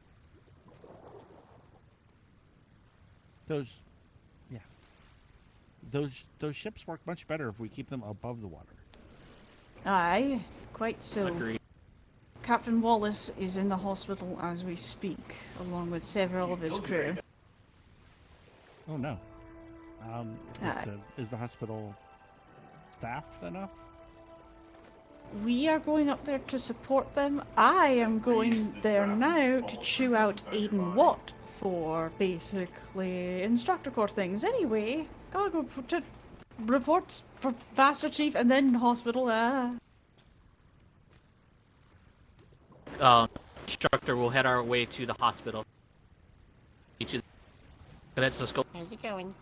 Those ships work much better if we keep them above the water. Aye, quite so. Agreed. Captain Wallace is in the hospital as we speak, along with several of his crew. Oh no. Aye. Is the hospital staffed enough? We are going up there to support them. I am going there now to chew out Aiden Watt for basically instructor corps things. Anyway, gotta go to reports for Master Chief and then hospital. Instructor, we'll head our way to the hospital. Each of the cadets, let's go. How's it going?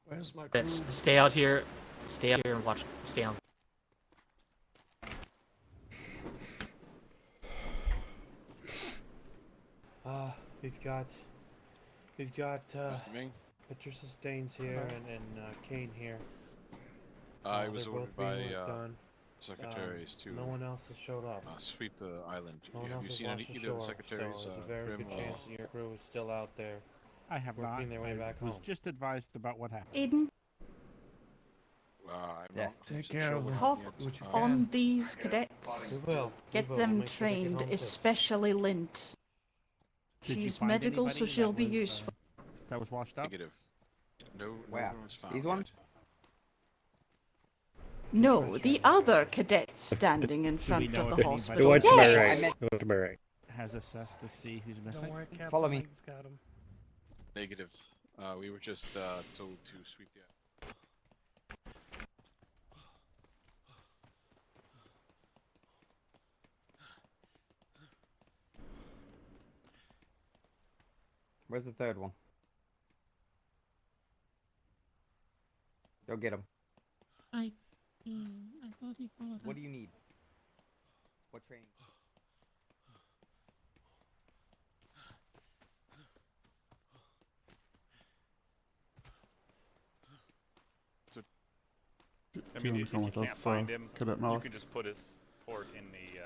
Where's my crew? Stay out here. Stay out here and watch. Stay on. We've got Patricia Staines here and Kane here. I was they're ordered both by being worked on. secretaries to No one else has showed up. sweep the island. No one Have else you has seen washed either ashore, of the secretaries? so there's a very good chance that your crew is still out there. I have not. working their way back was home. just advised about what happened. Aiden, I'm Yes. not Take care of them. hop What you on can. these cadets. We will. Get we will. them We'll make sure they get trained, home safe. especially Lint. Did you She's find medical, so anybody she'll that be was, useful. That was washed up? Negative. No, Where? one was found. These ones? No, the other cadets standing in front know of if the anybody- hospital. The one to my Yes! right. The one to my right. Has assessed to see who's missing? Follow me. Negative. We were just told to sweep the island. Where's the third one? Go get him. I thought he followed What us. do you need? What training? I mean, if you can't find him, you can just put his port in the.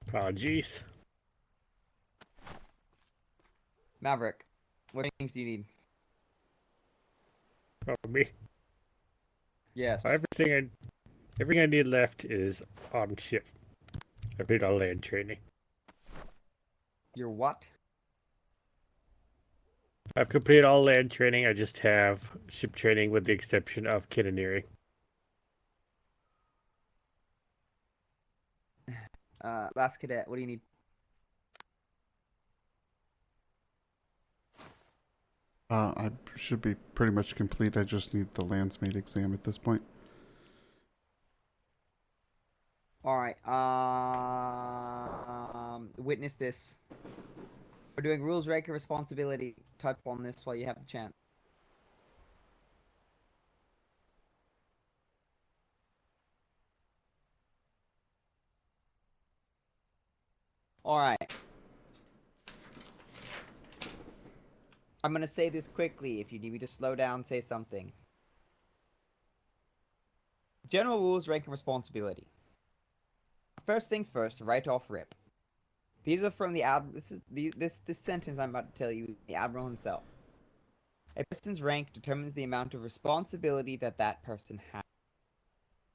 Apologies. Maverick, what things do you need? Oh, me. Yes. Everything I need left is on ship. I need all land training. Your what? I've completed all land training. I just have ship training with the exception of cannoneering. Last cadet, what do you need? I should be pretty much complete. I just need the landsmate exam at this point. Alright, witness this. We're doing rules, rank, and responsibility. Type on this while you have the chance. Alright. I'm gonna say this quickly. If you need me to slow down, say something. General rules, rank, and responsibility. First things first, right off rip. These are from the admiral. This sentence I'm about to tell you, the admiral himself. A person's rank determines the amount of responsibility that that person has.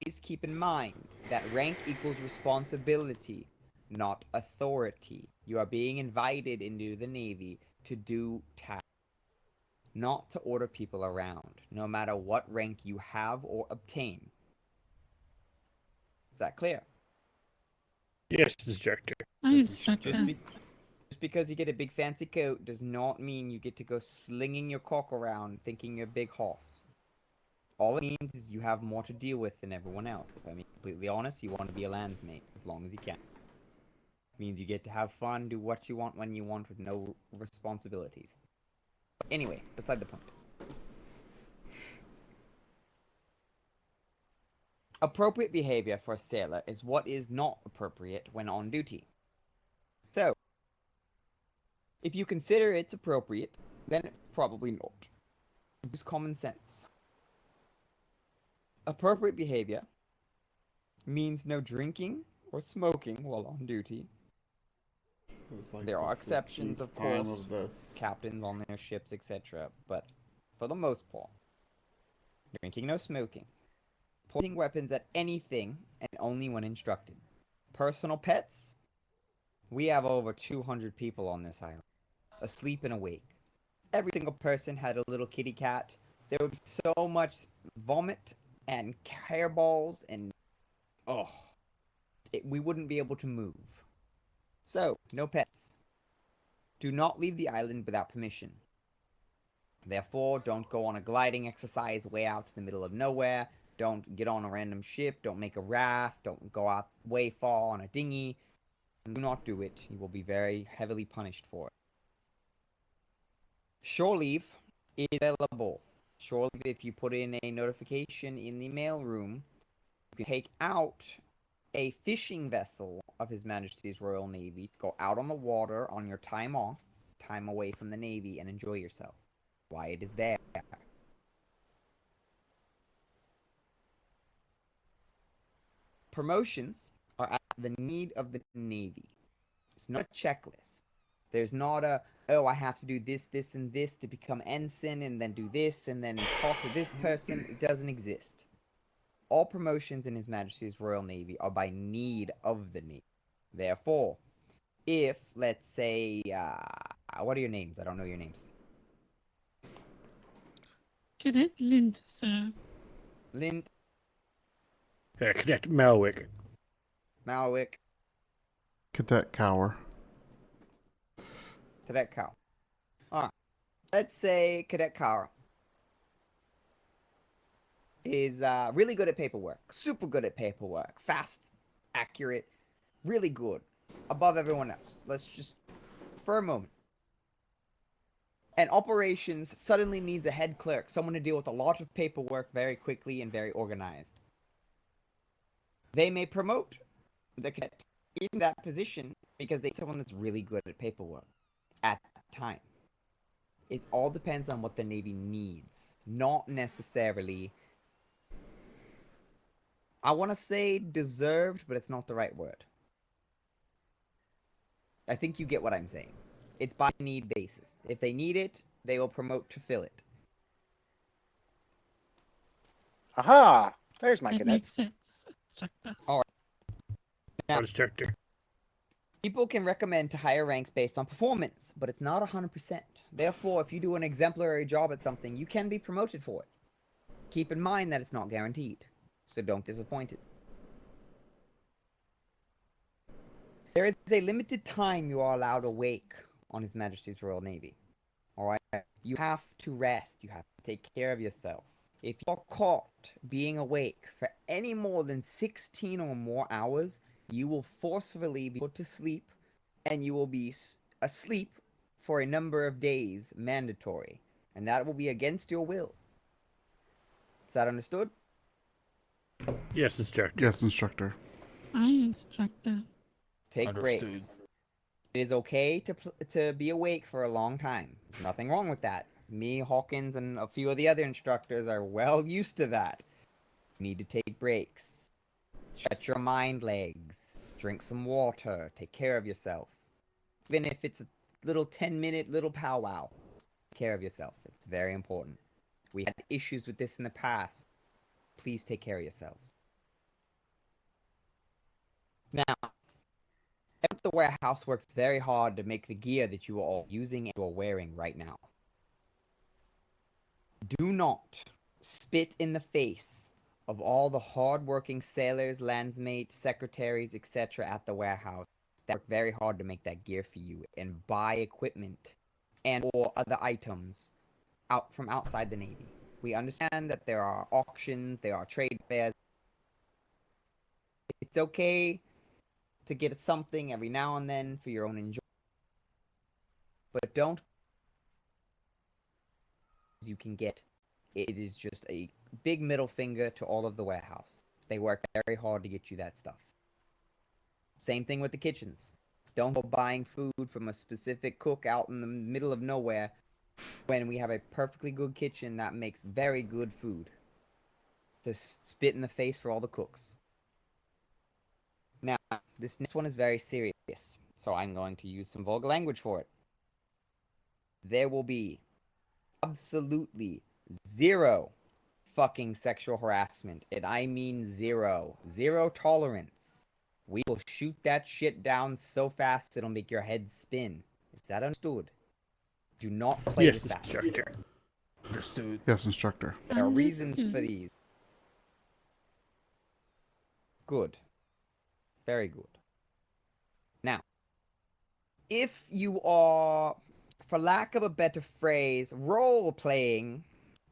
Please keep in mind that rank equals responsibility, not authority. You are being invited into the Navy to do tasks, not to order people around, no matter what rank you have or obtain. Is that clear? Yes, instructor. I instructor. Just because you get a big fancy coat does not mean you get to go slinging your cock around thinking you're a big hoss. All it means is you have more to deal with than everyone else. If I'm being completely honest, you want to be a landsmate as long as you can. It means you get to have fun, do what you want when you want with no responsibilities. Anyway, beside the point. Appropriate behavior for a sailor is what is not appropriate when on duty. So, if you consider it's appropriate, then it's probably not. Use common sense. Appropriate behavior means no drinking or smoking while on duty. It's like There the are exceptions, 15th of time course, of this. captains on their ships, etc. But for the most part, drinking, no smoking. Pointing weapons at anything and only when instructed. Personal pets? We have over 200 people on this island, asleep and awake. Every single person had a little kitty cat. There would be so much vomit and hairballs and we wouldn't be able to move. So, no pets. Do not leave the island without permission. Therefore, don't go on a gliding exercise way out to the middle of nowhere. Don't get on a random ship. Don't make a raft. Don't go out way far on a dinghy. Do not do it. You will be very heavily punished for it. Shore leave is available. Shore leave, if you put in a notification in the mailroom, you can take out a fishing vessel of His Majesty's Royal Navy, go out on the water on your time off, time away from the Navy, and enjoy yourself. Why it is there. Promotions are at the need of the Navy. It's not a checklist. There's not a, oh, I have to do this, this, and this to become ensign, and then do this, and then talk to this person. It doesn't exist. All promotions in His Majesty's Royal Navy are by need of the Navy. Therefore, if, let's say, what are your names? I don't know your names. Cadet Lind, sir. Lind. Cadet Malwick. Malwick. Cadet Kaur. Cadet Kaur. Alright. Let's say Cadet Kaur is really good at paperwork. Super good at paperwork. Fast, accurate, really good. Above everyone else. Let's just, for a moment. And operations suddenly needs a head clerk, someone to deal with a lot of paperwork very quickly and very organized. They may promote the cadet in that position because they need someone that's really good at paperwork at that time. It all depends on what the Navy needs, not necessarily, I want to say deserved, but it's not the right word. I think you get what I'm saying. It's by need basis. If they need it, they will promote to fill it. Aha! There's my That cadet. makes sense. Alright. Now, Instructor. people can recommend to higher ranks based on performance, but it's not 100%. Therefore, if you do an exemplary job at something, you can be promoted for it. Keep in mind that it's not guaranteed, so don't disappoint it. There is a limited time you are allowed awake on His Majesty's Royal Navy. Alright? You have to rest. You have to take care of yourself. If you're caught being awake for any more than 16 or more hours, you will forcefully be put to sleep, and you will be asleep for a number of days, mandatory. And that will be against your will. Is that understood? Yes, instructor. Yes, instructor. I instructor. Take Understood. breaks. It is okay to be awake for a long time. There's nothing wrong with that. Me, Hawkins, and a few of the other instructors are well used to that. You need to take breaks. Stretch your mind legs. Drink some water. Take care of yourself. Even if it's a little 10-minute little powwow. Take care of yourself. It's very important. We had issues with this in the past. Please take care of yourselves. Now, the warehouse works very hard to make the gear that you are all using and are wearing right now. Do not spit in the face of all the hard-working sailors, landsmates, secretaries, etc. at the warehouse that work very hard to make that gear for you and buy equipment and or other items out from outside the Navy. We understand that there are auctions, there are trade fairs. It's okay to get something every now and then for your own enjoyment, but don't you can get. It is just a big middle finger to all of the warehouse. They work very hard to get you that stuff. Same thing with the kitchens. Don't go buying food from a specific cook out in the middle of nowhere when we have a perfectly good kitchen that makes very good food. Just spit in the face for all the cooks. Now, this next one is very serious, so I'm going to use some vulgar language for it. There will be absolutely zero fucking sexual harassment, and I mean zero. Zero tolerance. We will shoot that shit down so fast it'll make your head spin. Is that understood? Do not play Yes, with that. instructor. Understood. Yes, instructor. There are reasons for these. Good. Very good. Now, if you are, for lack of a better phrase, role-playing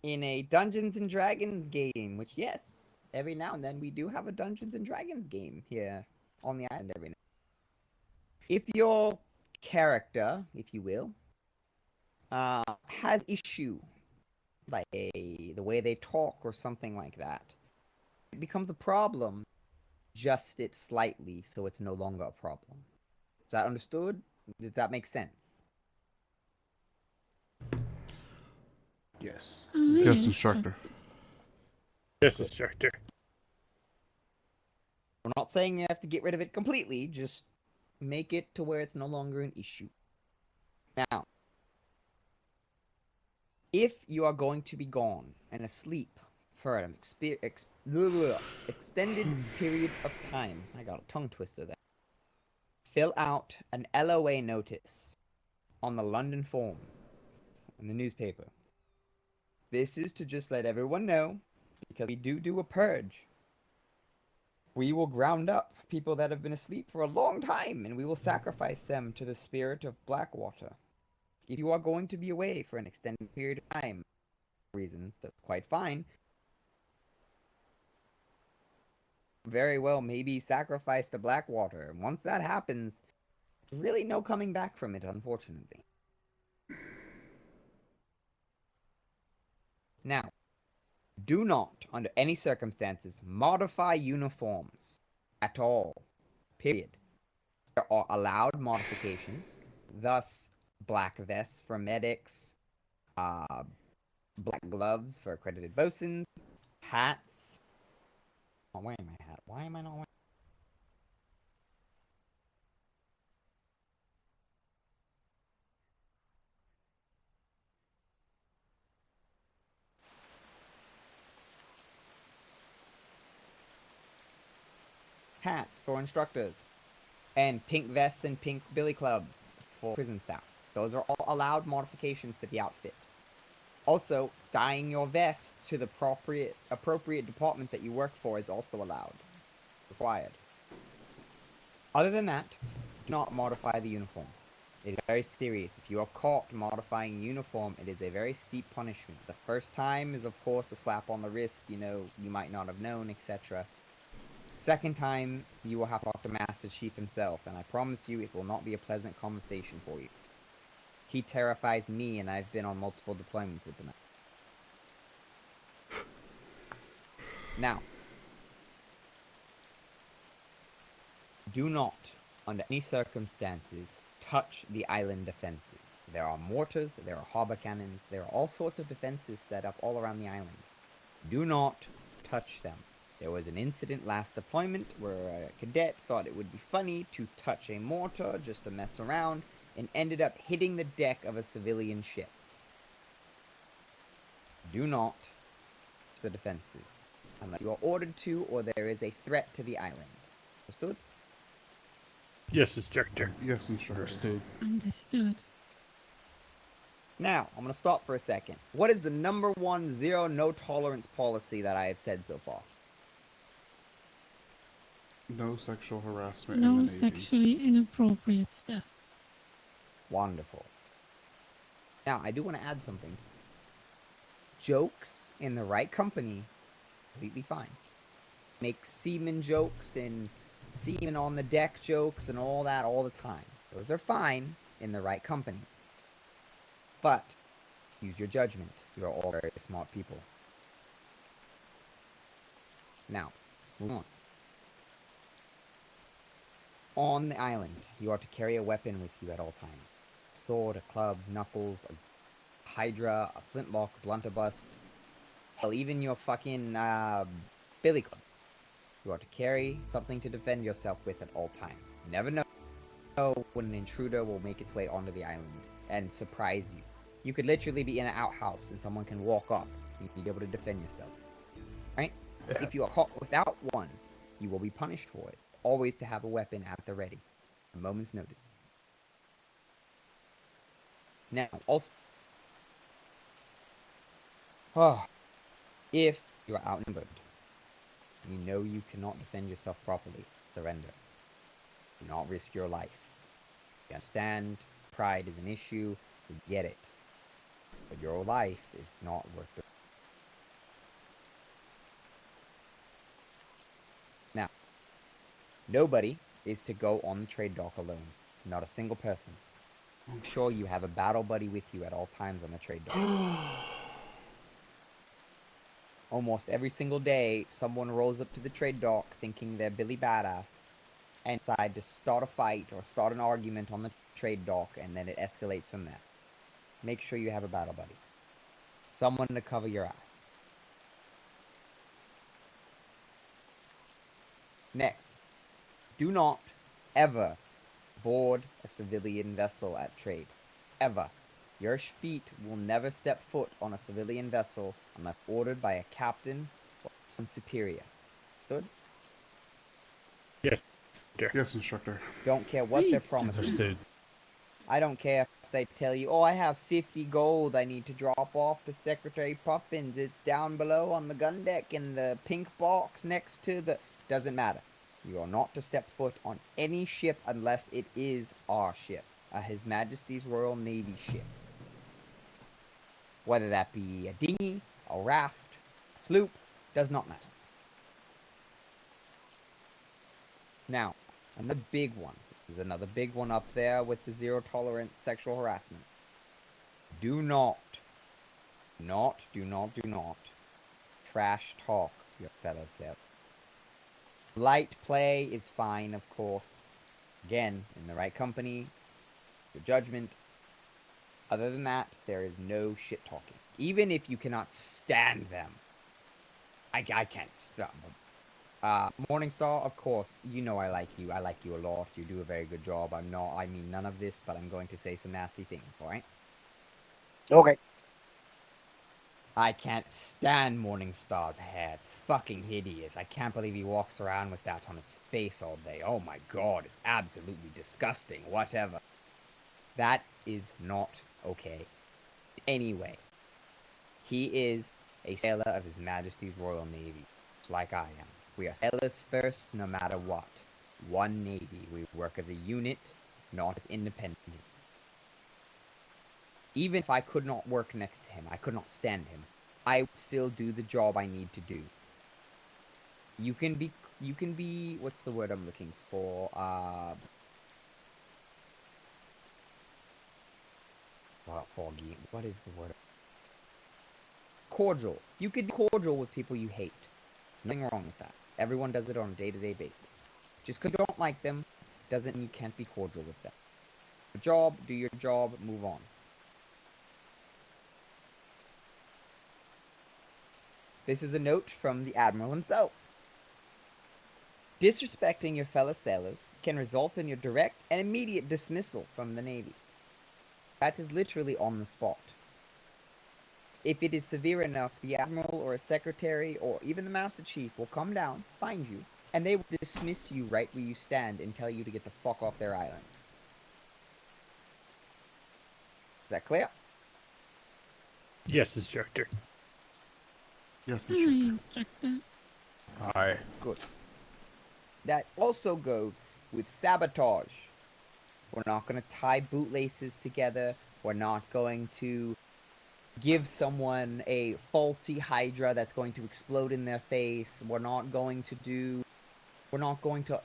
in a Dungeons and Dragons game, which, yes, every now and then we do have a Dungeons and Dragons game here on the island every now and then. If your character, if you will, has issue, like the way they talk or something like that, it becomes a problem. Adjust it slightly so it's no longer a problem. Is that understood? Does that make sense? Yes. Yes, instructor. Yes, instructor. I'm not saying you have to get rid of it completely, just make it to where it's no longer an issue. Now, if you are going to be gone and asleep for an extended period of time, I got a tongue twister there, fill out an LOA notice on the London Forum in the newspaper. This is to just let everyone know, because we do a purge. We will ground up people that have been asleep for a long time, and we will sacrifice them to the spirit of Blackwater. If you are going to be away for an extended period of time, reasons, that's quite fine. Very well, maybe sacrifice to Blackwater. And once that happens, there's really no coming back from it, unfortunately. Now, do not, under any circumstances, modify uniforms at all. Period. There are allowed modifications, thus black vests for medics, black gloves for accredited bosuns, hats. I'm wearing my hat. Why am I not wearing? Hats for instructors, and pink vests and pink billy clubs for prison staff. Those are all allowed modifications to the outfit. Also, dyeing your vest to the appropriate department that you work for is also allowed. Required. Other than that, do not modify the uniform. It is very serious. If you are caught modifying a uniform, it is a very steep punishment. The first time is, of course, a slap on the wrist, you know, you might not have known, etc. Second time, you will have to talk to Master Chief himself, and I promise you it will not be a pleasant conversation for you. He terrifies me, and I've been on multiple deployments with him. Now, do not, under any circumstances, touch the island defenses. There are mortars, there are harbor cannons, there are all sorts of defenses set up all around the island. Do not touch them. There was an incident last deployment where a cadet thought it would be funny to touch a mortar just to mess around, and ended up hitting the deck of a civilian ship. Do not touch the defenses, unless you are ordered to or there is a threat to the island. Understood? Yes, instructor. Yes, instructor. Understood. Understood. Now, I'm going to stop for a second. What is the number one zero no tolerance policy that I have said so far? No sexual harassment in No the Navy. sexually inappropriate stuff. Wonderful. Now, I do want to add something. Jokes in the right company, completely fine. Make seaman jokes and seaman on the deck jokes and all that all the time. Those are fine in the right company. But, use your judgment. You're all very smart people. Now, Moving on. On the island, you are to carry a weapon with you at all times. A sword, a club, knuckles, a hydra, a flintlock, blunderbuss, hell, even your fucking billy club. You are to carry something to defend yourself with at all times. You never know when an intruder will make its way onto the island and surprise you. You could literally be in an outhouse and someone can walk up. You need to be able to defend yourself. Right? Yeah. If you are caught without one, you will be punished for it. Always to have a weapon at the ready. A moment's notice. Now, also, if you are outnumbered, you know you cannot defend yourself properly, surrender. Do not risk your life. You understand, pride is an issue, we get it. But your life is not worth it. Now, nobody is to go on the trade dock alone. Not a single person. I'm sure you have a battle buddy with you at all times on the trade dock. Almost every single day, someone rolls up to the trade dock thinking they're Billy Badass and decide to start a fight or start an argument on the trade dock, and then it escalates from there. Make sure you have a battle buddy. Someone to cover your ass. Next, do not ever board a civilian vessel at trade. Ever. Your feet will never step foot on a civilian vessel unless ordered by a captain or some superior. Understood? Yes. Yes, instructor. Don't care what they're promising. Understood. I don't care if they tell you, oh, I have 50 gold I need to drop off to Secretary Puffins. It's down below on the gun deck in the pink box next to the... Doesn't matter. You are not to step foot on any ship unless it is our ship. His Majesty's Royal Navy ship. Whether that be a dinghy, a raft, a sloop, does not matter. Now, another big one. There's another big one up there with the zero tolerance sexual harassment. Do not trash talk your fellow sailors. Slight play is fine, of course. Again, in the right company, your judgment. Other than that, there is no shit talking. Even if you cannot stand them. I can't stop them. Morningstar, of course, you know I like you. I like you a lot. You do a very good job. I mean none of this, but I'm going to say some nasty things, alright? Okay. I can't stand Morningstar's hair. It's fucking hideous. I can't believe he walks around with that on his face all day. Oh my god, it's absolutely disgusting. Whatever. That is not okay. Anyway, he is a sailor of His Majesty's Royal Navy, like I am. We are sailors first, no matter what. One Navy. We work as a unit, not as independents. Even if I could not work next to him, I could not stand him, I would still do the job I need to do. You can be, what's the word I'm looking for? Foggy. What is the word? Cordial. You could be cordial with people you hate. Nothing wrong with that. Everyone does it on a day-to-day basis. Just because you don't like them, doesn't mean you can't be cordial with them. Your job, do your job, move on. This is a note from the Admiral himself. Disrespecting your fellow sailors can result in your direct and immediate dismissal from the Navy. That is literally on the spot. If it is severe enough, the Admiral or a Secretary or even the Master Chief will come down, find you, and they will dismiss you right where you stand and tell you to get the fuck off their island. Is that clear? Yes, instructor. Yes, instructor. Aye. Good. That also goes with sabotage. We're not going to tie bootlaces together. We're not going to give someone a faulty hydra that's going to explode in their face. We're not going to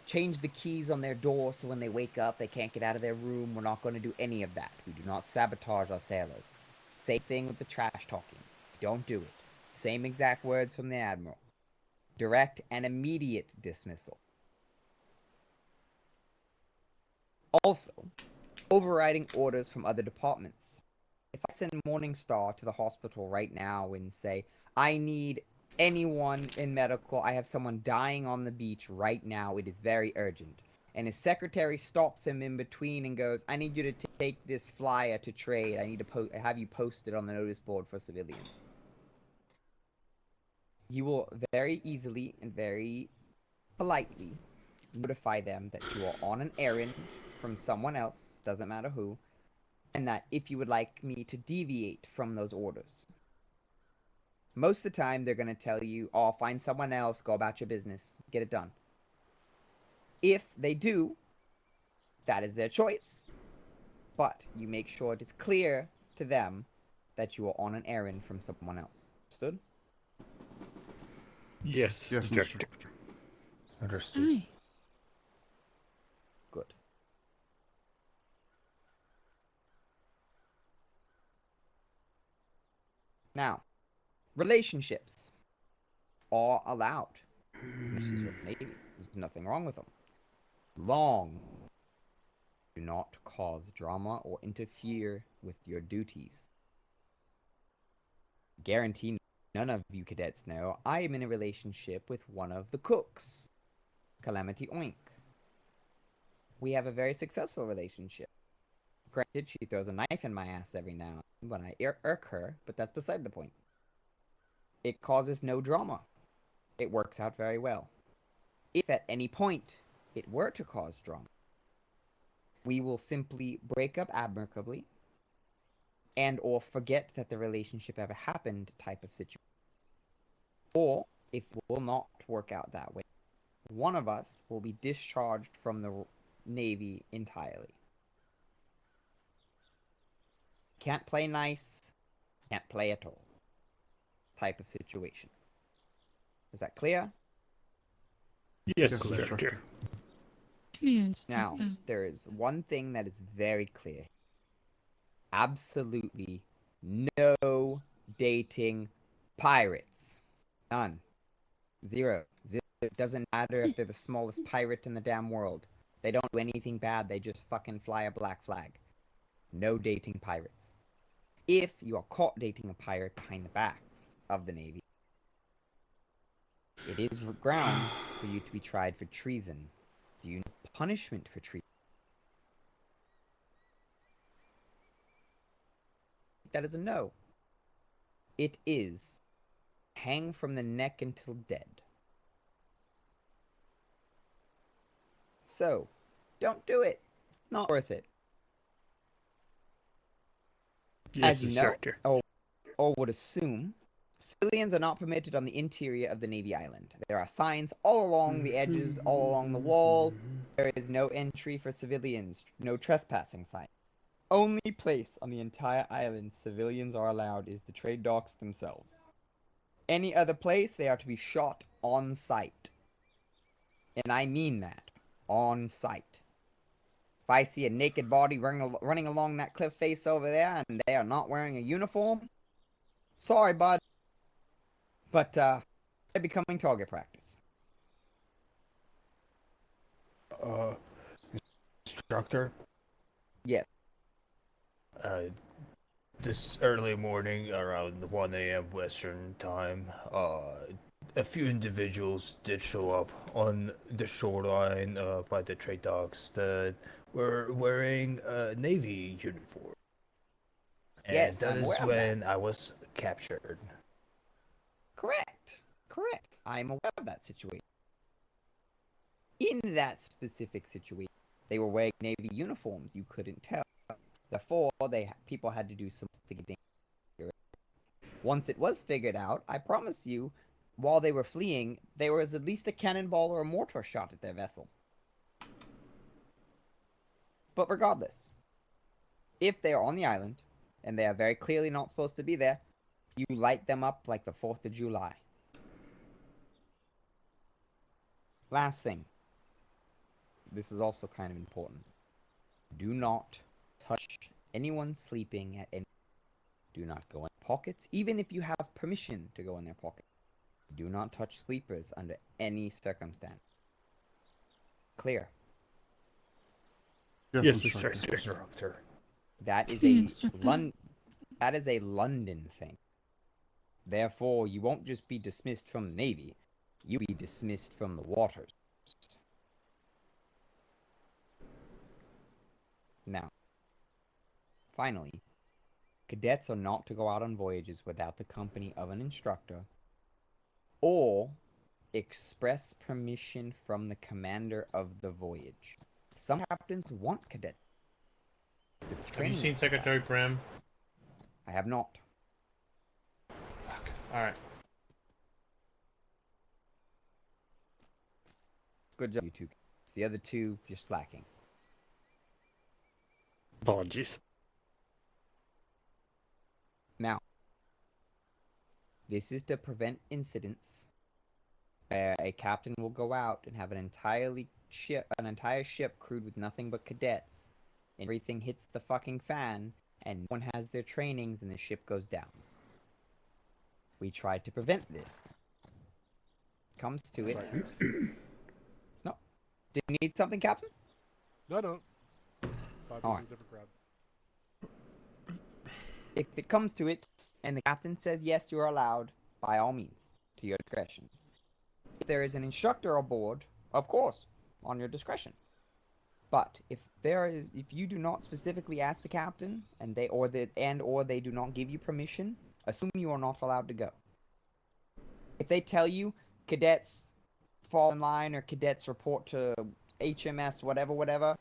change the keys on their door so when they wake up they can't get out of their room. We're not going to do any of that. We do not sabotage our sailors. Same thing with the trash talking. Don't do it. Same exact words from the Admiral. direct and immediate dismissal. Also, overriding orders from other departments. If I send Morningstar to the hospital right now and say, I need anyone in medical, I have someone dying on the beach right now, it is very urgent. And his secretary stops him in between and goes, I need you to take this flyer to trade. I need to have you posted on the notice board for civilians. You will very easily and very politely notify them that you are on an errand from someone else, doesn't matter who, and that if you would like me to deviate from those orders. Most of the time, they're going to tell you, oh, find someone else, go about your business, get it done. If they do, that is their choice. But you make sure it is clear to them that you are on an errand from someone else. Understood? Yes, Yes, Mr. Instructor. Doctor. Understood. Aye. Good. Now, relationships are allowed. Especially with the Navy. There's nothing wrong with them. Long. Do not cause drama or interfere with your duties. Guarantee none of you cadets know I am in a relationship with one of the cooks, Calamity Oink. We have a very successful relationship. Granted, she throws a knife in my ass every now and then when I irk her, but that's beside the point. It causes no drama. It works out very well. If at any point it were to cause drama, we will simply break up amicably and or forget that the relationship ever happened type of situation. Or, if it will not work out that way, one of us will be discharged from the Navy entirely. Can't play nice, can't play at all. Type of situation. Is that clear? Yes, Yes, Instructor. Instructor. Clear, Now, Instructor. there is one thing that is very clear. Absolutely no dating pirates. None. Zero. It doesn't matter if they're the smallest pirate in the damn world. They don't do anything bad, they just fucking fly a black flag. No dating pirates. If you are caught dating a pirate behind the backs of the Navy, it is grounds for you to be tried for treason. Do you know punishment for treason? That is a no. It is hang from the neck until dead. So, don't do it. Not worth it. Yes, As you Instructor. know, or would assume, civilians are not permitted on the interior of the Navy island. There are signs all along the edges, all along the walls. There is no entry for civilians, no trespassing sign. Only place on the entire island civilians are allowed is the trade docks themselves. Any other place, they are to be shot on sight. And I mean that. On sight. If I see a naked body running along that cliff face over there and they are not wearing a uniform, sorry, bud. But, they're becoming target practice. Instructor? Yes. This early morning, around 1 a.m. Western time, a few individuals did show up on the shoreline by the trade docks that were wearing a Navy uniform. And Yes, that I'm is aware of when I was captured. Correct. Correct. I'm aware of that situation. In that specific situation, they were wearing Navy uniforms. You couldn't tell. Therefore, people had to do some investigating. Once it was figured out, I promise you, while they were fleeing, there was at least a cannonball or a mortar shot at their vessel. But regardless, if they are on the island, and they are very clearly not supposed to be there, you light them up like the 4th of July. Last thing. This is also kind of important. Do not touch anyone sleeping at any. Do not go in pockets, even if you have permission to go in their pocket. Do not touch sleepers under any circumstance. Clear. Yes, instructor. That is Clear, a instructor. that is a London thing. Therefore, you won't just be dismissed from the Navy, you'll be dismissed from the waters. Now, finally, cadets are not to go out on voyages without the company of an instructor or express permission from the commander of the voyage. Some captains want cadets. Have you seen Secretary Prim? I have not. Alright. Good job, you two. The other two, you're slacking. Apologies. Now, this is to prevent incidents where a captain will go out and have an entire ship crewed with nothing but cadets, and everything hits the fucking fan, and no one has their trainings, and the ship goes down. We tried to prevent this. Comes to it. No. Did you need something, Captain? No, no. Thought All this right. was a different crowd. If it comes to it, and the captain says yes, you are allowed, by all means, to your discretion. If there is an instructor aboard, of course, on your discretion. But if you do not specifically ask the captain, and they do not give you permission, assume you are not allowed to go. If they tell you cadets fall in line or cadets report to HMS, whatever,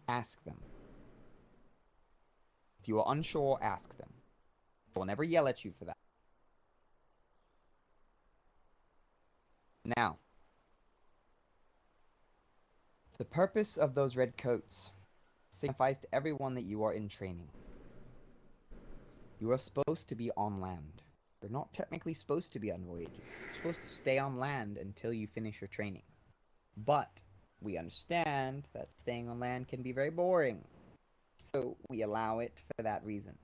ask them. If you are unsure, ask them. They'll never yell at you for that. Now, the purpose of those red coats signifies to everyone that you are in training. You are supposed to be on land. You're not technically supposed to be on voyages. You're supposed to stay on land until you finish your trainings. But we understand that staying on land can be very boring. So we allow it for that reason.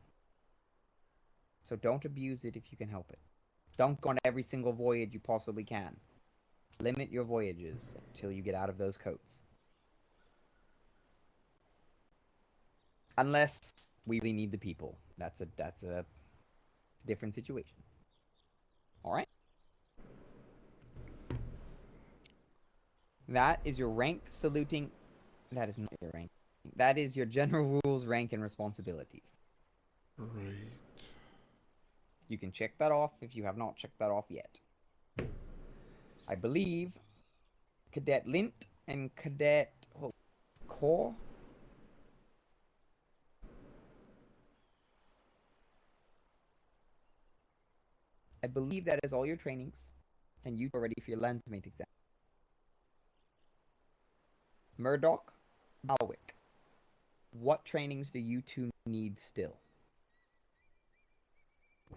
So don't abuse it if you can help it. Don't go on every single voyage you possibly can. Limit your voyages until you get out of those coats. Unless we really need the people. That's a different situation. Alright? That is your rank saluting. That is not your rank. That is your general rules, rank, and responsibilities. Right. You can check that off if you have not checked that off yet. I believe Cadet Lint and Cadet Kaur. I believe that is all your trainings, and you are ready for your landsmate exam. Murdoch, Malwick, what trainings do you two need still?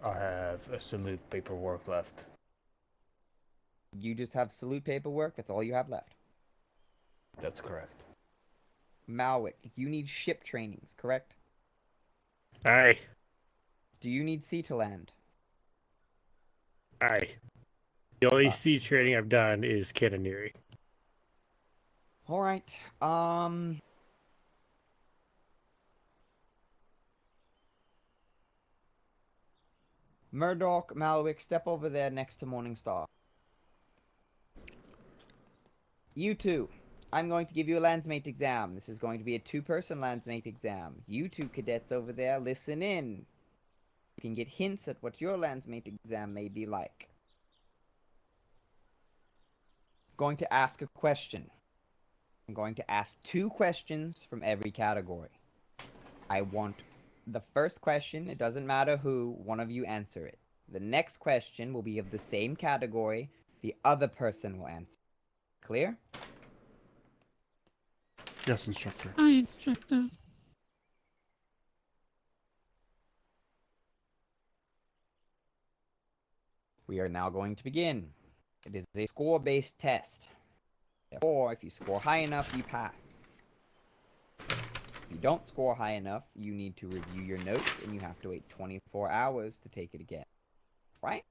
I have a salute paperwork left. You just have salute paperwork? That's all you have left? That's correct. Malwick, you need ship trainings, correct? Aye. Do you need sea to land? Aye. The only sea training I've done is cannoneering. Alright, Murdoch, Malwick, step over there next to Morningstar. You two, I'm going to give you a landsmate exam. This is going to be a two-person landsmate exam. You two cadets over there, listen in. You can get hints at what your landsmate exam may be like. I'm going to ask a question. I'm going to ask 2 questions from every category. I want the first question, it doesn't matter who, one of you answer it. The next question will be of the same category, the other person will answer. Clear? Yes, instructor. Aye, instructor. We are now going to begin. It is a score-based test. Therefore, if you score high enough, you pass. If you don't score high enough, you need to review your notes, and you have to wait 24 hours to take it again. Right?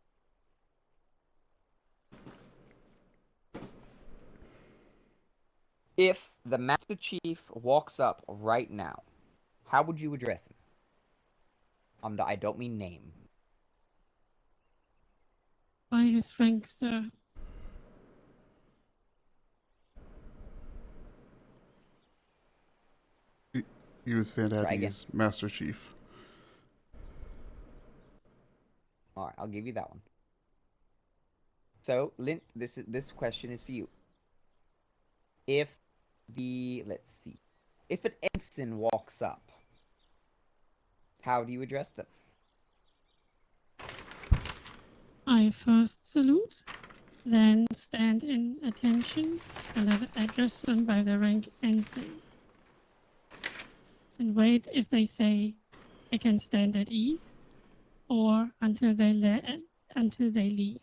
If the Master Chief walks up right now, how would you address him? I don't mean name. By his rank, sir. You would stand at Try again. his Master Chief. All right, I'll give you that one. So, Lint, this question is for you. If let's see, if an ensign walks up, how do you address them? I first salute, then stand in attention, and then address them by their rank ensign. And wait if they say I can stand at ease, or until they leave.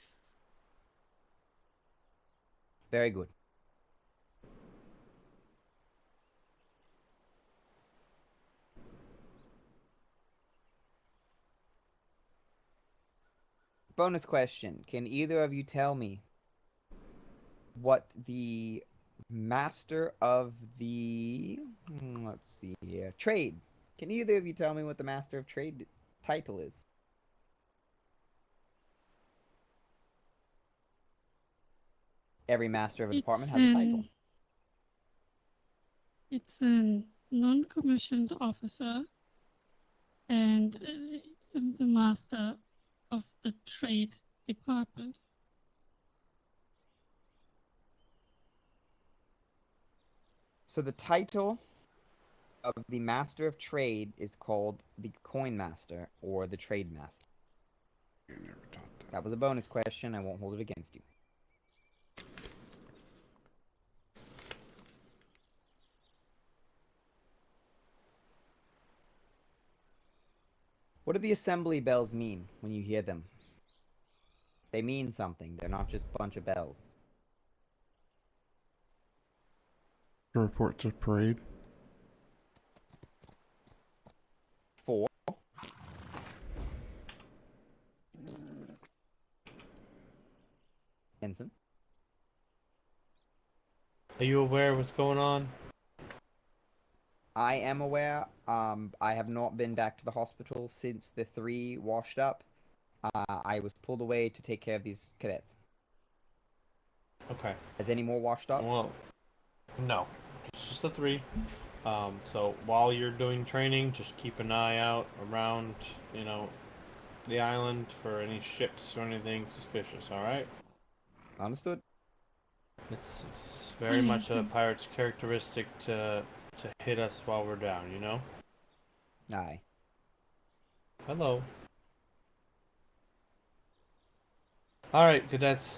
Very good. Bonus question. Can either of you tell me what the master of the... let's see here. Trade. Can either of you tell me what the master of trade title is? Every master of a department has a title. It's a non-commissioned officer and the master of the trade department. So the title of the master of trade is called the coin master or the trade master. That was a bonus question. I won't hold it against you. What do the assembly bells mean when you hear them? They mean something. They're not just a bunch of bells. To report to parade. 4. Ensign. Are you aware of what's going on? I am aware. I have not been back to the hospital since the 3 washed up. I was pulled away to take care of these cadets. Okay. Has any more washed up? Well, no. It's just the 3. So while you're doing training, just keep an eye out around, the island for any ships or anything suspicious, alright? Understood. It's very much a pirate's characteristic to hit us while we're down, you know? Aye. Hello. Alright, cadets.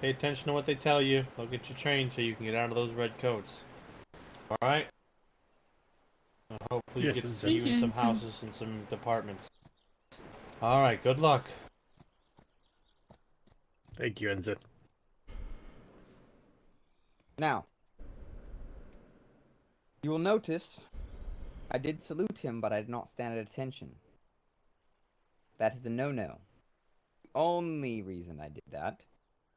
Pay attention to what they tell you. They'll get you trained so you can get out of those red coats. Alright? Hopefully you get to see you in some houses and some departments. Alright, good luck. Thank you, Ensign. Now, you will notice I did salute him, but I did not stand at attention. That is a no-no. The only reason I did that,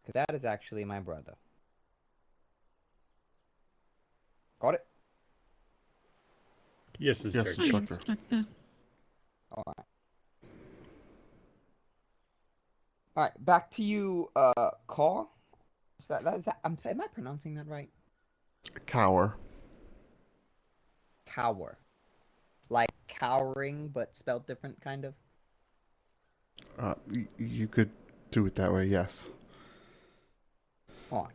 because that is actually my brother. Got it? Yes, Instructor. Alright. Alright, back to you, Kaur. Am I pronouncing that right? Kaur. Kaur. Like cowering, but spelled different, kind of? You could do it that way, yes. On.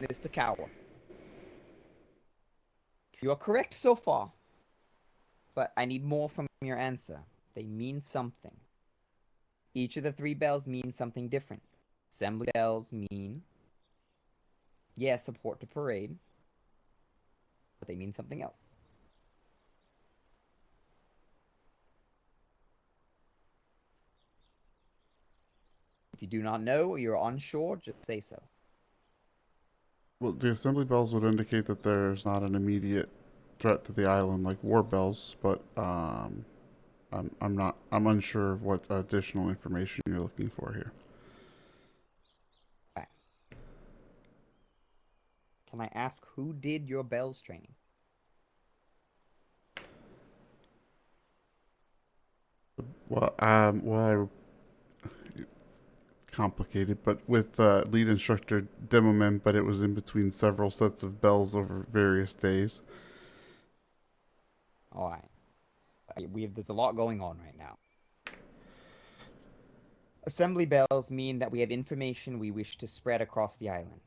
Mr. Kaur. You are correct so far, but I need more from your answer. They mean something. Each of the 3 bells means something different. Assembly bells mean, support to parade, but they mean something else. If you do not know or you're unsure, just say so. Well, the assembly bells would indicate that there's not an immediate threat to the island like war bells, but I'm unsure of what additional information you're looking for here. Can I ask who did your bells training? Well, it's complicated, but with lead instructor Demoman, but it was in between several sets of bells over various days. All right. There's a lot going on right now. Assembly bells mean that we have information we wish to spread across the island.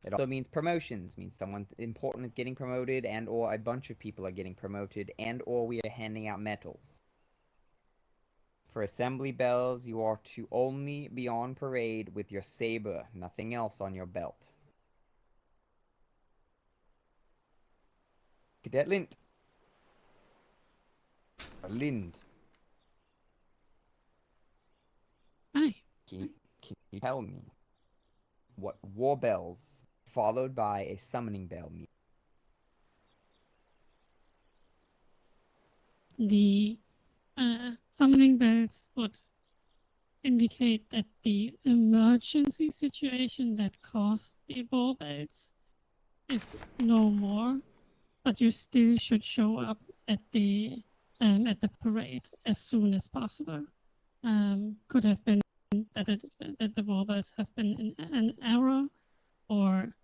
It also means promotions, means someone important is getting promoted and or a bunch of people are getting promoted and or we are handing out medals. For assembly bells, you are to only be on parade with your saber, nothing else on your belt. Cadet Lind. Or Lind. Hi. Can you tell me what war bells followed by a summoning bell mean? The summoning bells would indicate that the emergency situation that caused the war bells is no more, but you still should show up at the parade as soon as possible. Could have been that the war bells have been an error, or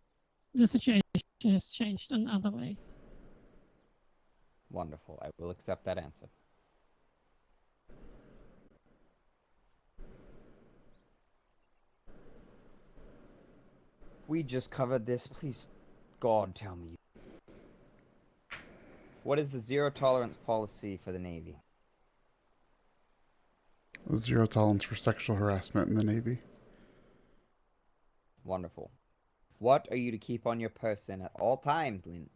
the situation has changed in other ways. Wonderful. I will accept that answer. We just covered this. Please, God, tell me. What is the zero tolerance policy for the Navy? Zero tolerance for sexual harassment in the Navy. Wonderful. What are you to keep on your person at all times, Lynn?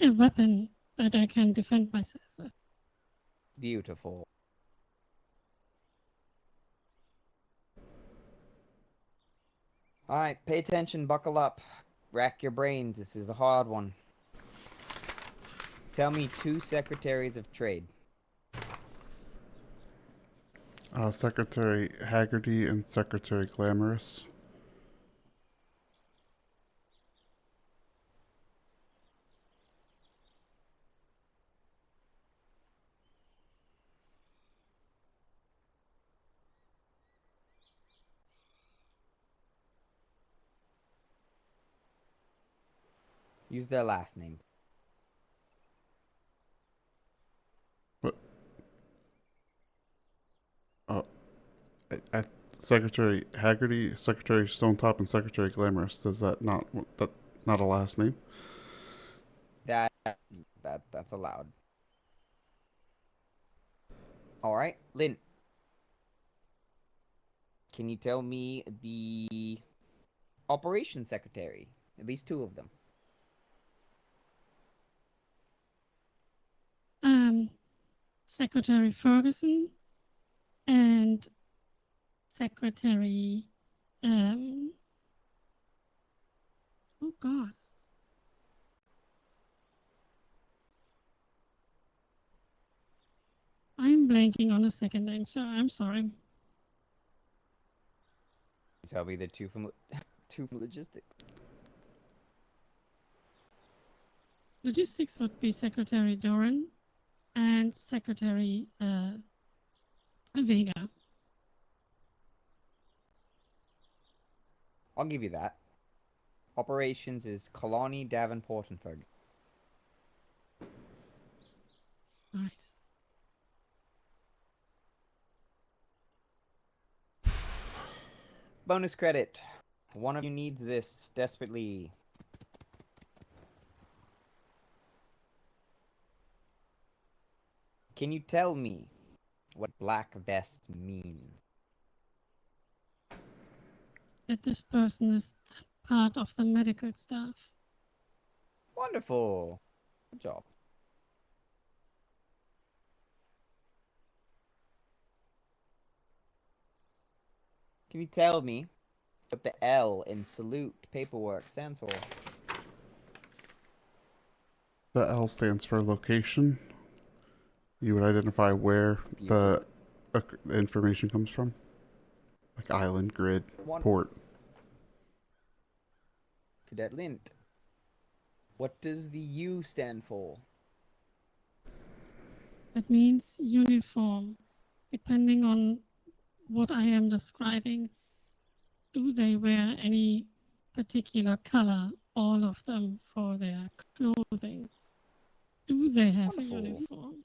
A weapon that I can defend myself with. Beautiful. Alright, pay attention, buckle up. Rack your brains, this is a hard one. Tell me 2 secretaries of trade. Secretary Haggerty and Secretary Glamorous. Use their last name. What? Oh, Secretary Haggerty, Secretary Stonetop, and Secretary Glamorous. Does that not a last name? That's allowed. All right, Lynn. Can you tell me the operations secretary? At least 2 of them. Secretary Ferguson and Secretary oh God. I'm blanking on a second name, so I'm sorry. Tell me the 2 from logistics. Logistics would be Secretary Doran and Secretary Vega. I'll give you that. Operations is Kalani, Davenport, and Ferguson. Right. Bonus credit. One of you needs this desperately. Can you tell me what black vest means? That this person is part of the medical staff. Wonderful. Good job. Can you tell me what the L in salute paperwork stands for? The L stands for location. You would identify where the information comes from. like island, grid, One. port. Cadet Lint. What does the U stand for? That means uniform. Depending on what I am describing, do they wear any particular color, all of them, for their clothing? Do they have Wonderful. a uniform?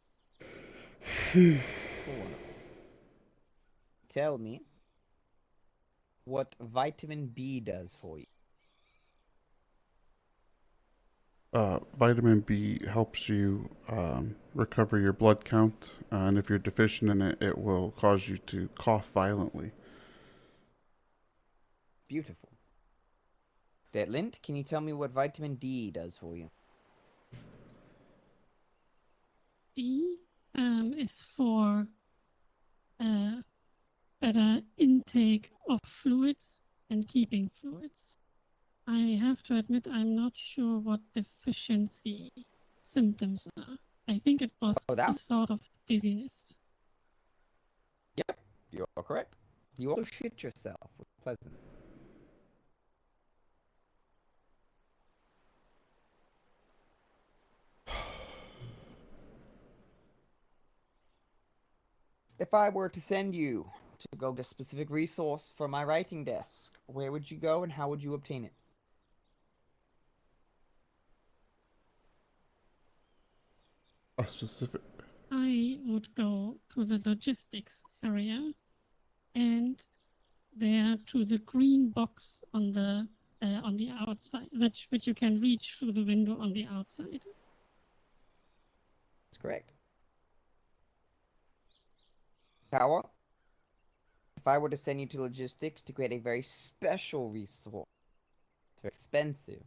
Wonderful. Tell me what vitamin B does for you. Vitamin B helps you recover your blood count, and if you're deficient in it, it will cause you to cough violently. Beautiful. Cadet Lint, can you tell me what vitamin D does for you? D is for better intake of fluids and keeping fluids. I have to admit I'm not sure what deficiency symptoms are. I think it was a sort of dizziness. Yep, you're correct. You also shit yourself, which is pleasant. If I were to send you to go to a specific resource for my writing desk, where would you go and how would you obtain it? A specific. I would go to the logistics area and there to the green box on the outside, which you can reach through the window on the outside. That's correct. Kaur, if I were to send you to logistics to create a very special resource, it's very expensive,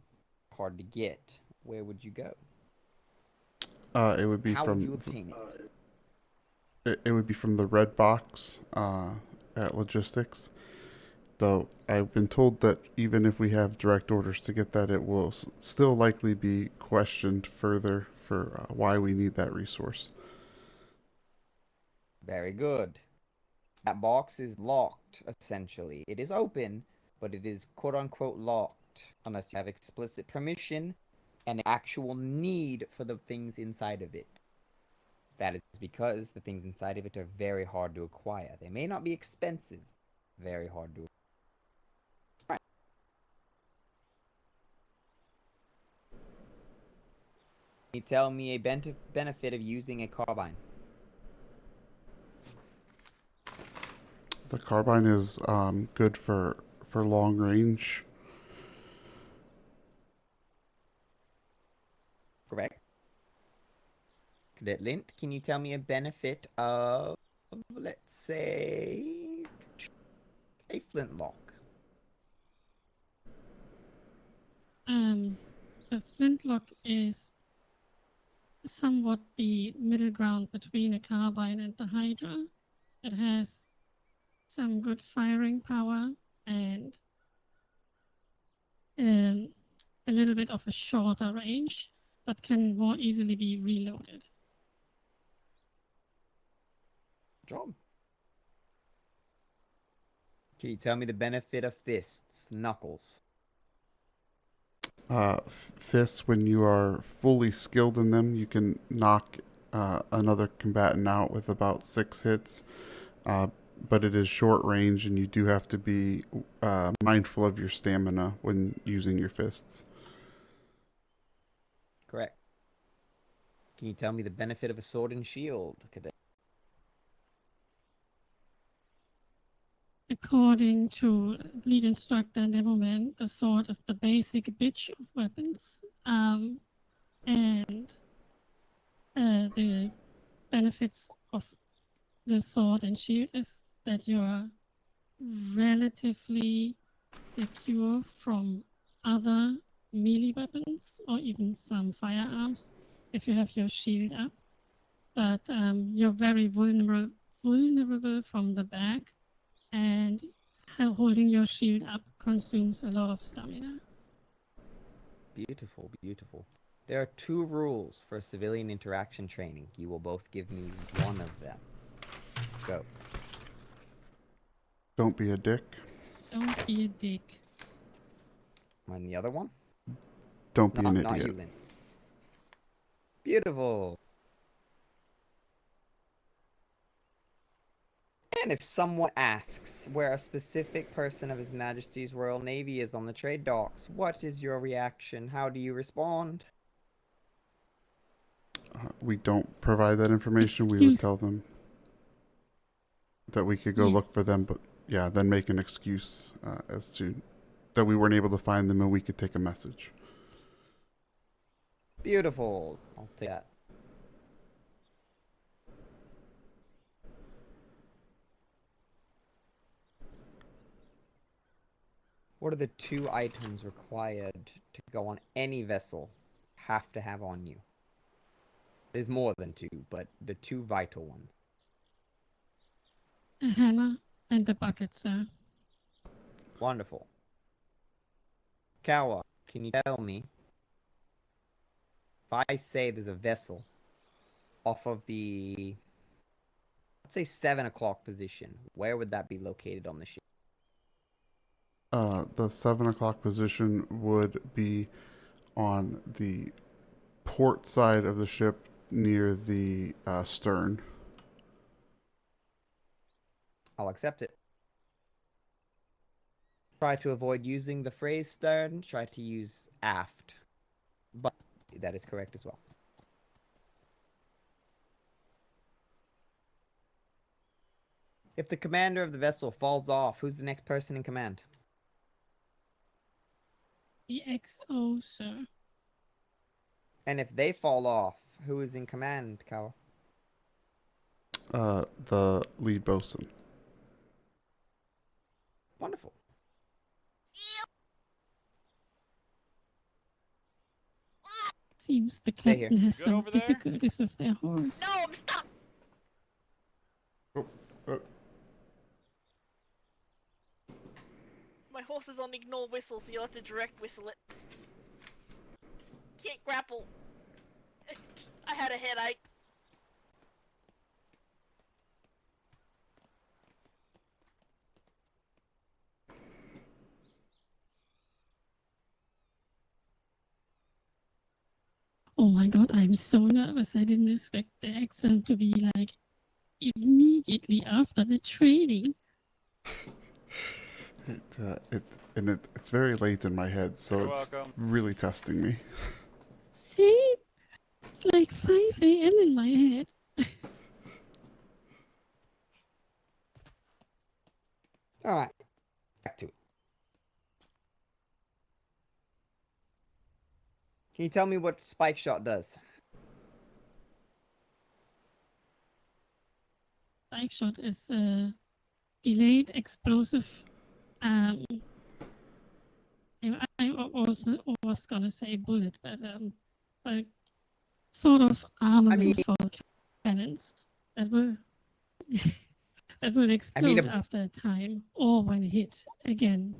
hard to get, where would you go? It would be How from. would you obtain it? It would be from the red box at logistics. Though I've been told that even if we have direct orders to get that, it will still likely be questioned further for why we need that resource. Very good. That box is locked, essentially. It is open, but it is quote-unquote locked, unless you have explicit permission and actual need for the things inside of it. That is because the things inside of it are very hard to acquire. They may not be expensive, very hard to acquire. Can you tell me a benefit of using a carbine? The carbine is good for long range. Correct. Cadet Lint, can you tell me a benefit of, let's say, a flintlock? The flintlock is somewhat the middle ground between a carbine and the Hydra. It has some good firing power and a little bit of a shorter range, but can more easily be reloaded. Job. Can you tell me the benefit of fists, knuckles? Fists, when you are fully skilled in them, you can knock another combatant out with about 6 hits. But it is short range, and you do have to be mindful of your stamina when using your fists. Correct. Can you tell me the benefit of a sword and shield, Cadet? According to lead instructor Demoman, the sword is the basic bitch of weapons. And the benefits of the sword and shield is that you are relatively secure from other melee weapons or even some firearms if you have your shield up. But you're very vulnerable from the back, and holding your shield up consumes a lot of stamina. Beautiful, beautiful. There are 2 rules for civilian interaction training. You will both give me one of them. Go. Don't be a dick. Don't be a dick. And the other one? Don't be an Not idiot. you, Lynn. Beautiful. And if someone asks where a specific person of His Majesty's Royal Navy is on the trade docks, what is your reaction? How do you respond? We don't provide that information. We would Excuse- tell them that we could go Yeah. look for them, but yeah, then make an excuse as to that we weren't able to find them and we could take a message. Beautiful. I'll take that. What are the 2 items required to go on any vessel have to have on you? There's more than 2, but the 2 vital ones. A hammer and a bucket, sir. Wonderful. Kaur, can you tell me if I say there's a vessel off of the, let's say 7 o'clock position, where would that be located on the ship? The 7 o'clock position would be on the port side of the ship near the stern. I'll accept it. Try to avoid using the phrase stern, try to use aft. But that is correct as well. If the commander of the vessel falls off, who's the next person in command? The XO, sir. And if they fall off, who is in command, Kaur? The lead bosun. Wonderful. Seems the Stay here. captain has Good some over there? difficulties with their horse. No, I'm stuck. My horse is on ignore whistle, so you'll have to direct whistle it. Can't grapple. I had a headache. Oh my god, I'm so nervous. I didn't expect the accent to be like immediately after the training. It's very late in my head, so You're it's welcome. really testing me. See? It's like 5 a.m. in my head. Alright. Back to it. Can you tell me what spike shot does? Spike shot is a delayed explosive. I was gonna say bullet, but a sort of armament for cannons that will that will explode after a time or when hit again.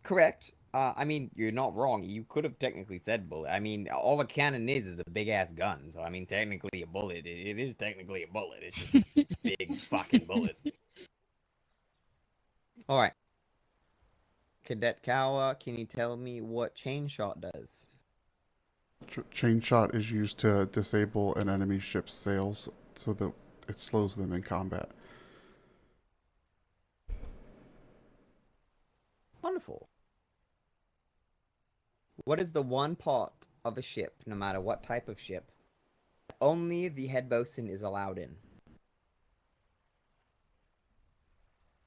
Correct. I mean, you're not wrong. You could have technically said bullet. I mean, all a cannon is a big-ass gun. So, I mean, technically a bullet. It is technically a bullet. It's just a big fucking bullet. Alright. Cadet Kaur, can you tell me what chain shot does? Chain shot is used to disable an enemy ship's sails so that it slows them in combat. Wonderful. What is the one part of a ship, no matter what type of ship, only the head bosun is allowed in?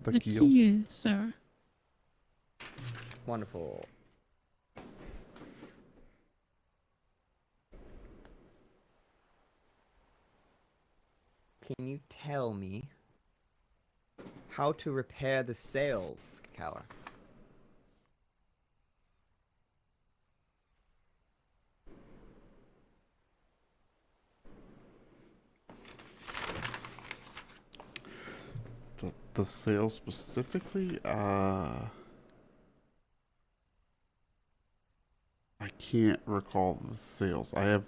The keel, sir. Wonderful. Can you tell me how to repair the sails, Kaur? The sail specifically, I can't recall the sails. I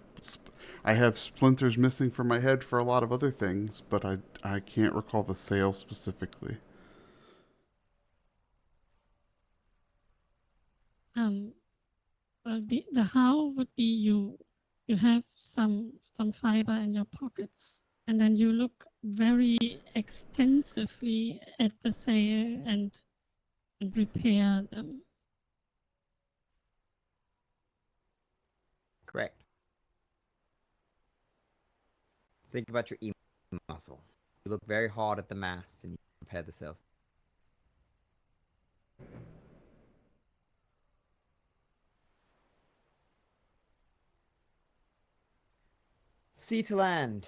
have splinters missing from my head for a lot of other things, but I can't recall the sail specifically. Well, the how would be you have some fiber in your pockets, and then you look very extensively at the sail and repair them. Correct. Think about your E muscle. You look very hard at the mast and you repair the sails. Sea to land.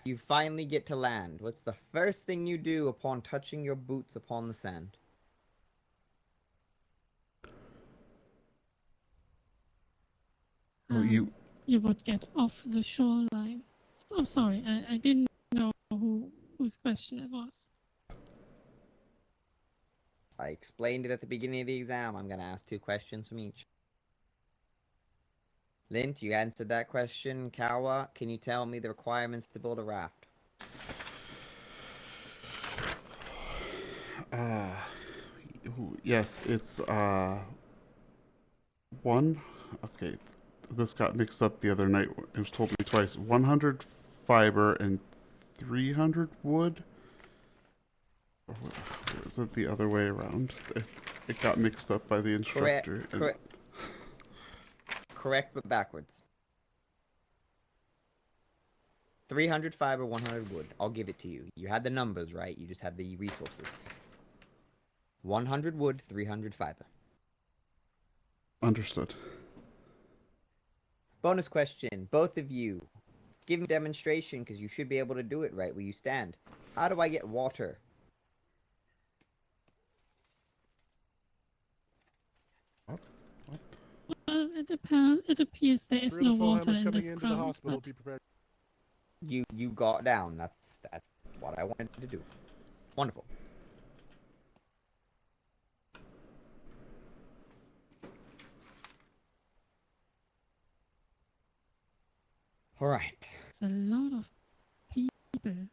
You finally get to land. What's the first thing you do upon touching your boots upon the sand? You You would get off the shoreline. Oh, sorry, I didn't know whose question it was. I explained it at the beginning of the exam. I'm going to ask 2 questions from each. Lint, you answered that question. Kawa, can you tell me the requirements to build a raft? Yes, it's one. Okay, this got mixed up the other night. It was told me twice. 100 fiber and 300 wood. Or is it the other way around? It got mixed up by the instructor. Correct, but backwards. 300 fiber, 100 wood. I'll give it to you. You had the numbers right. You just had the resources. 100 wood, 300 fiber. Understood. Bonus question. Both of you, give me a demonstration because you should be able to do it right where you stand. How do I get water? Well, it appears there is no water in this into the ground, hospital. but Be prepared. You got down. That's what I wanted to do. Wonderful. All right. it's a lot of people. There's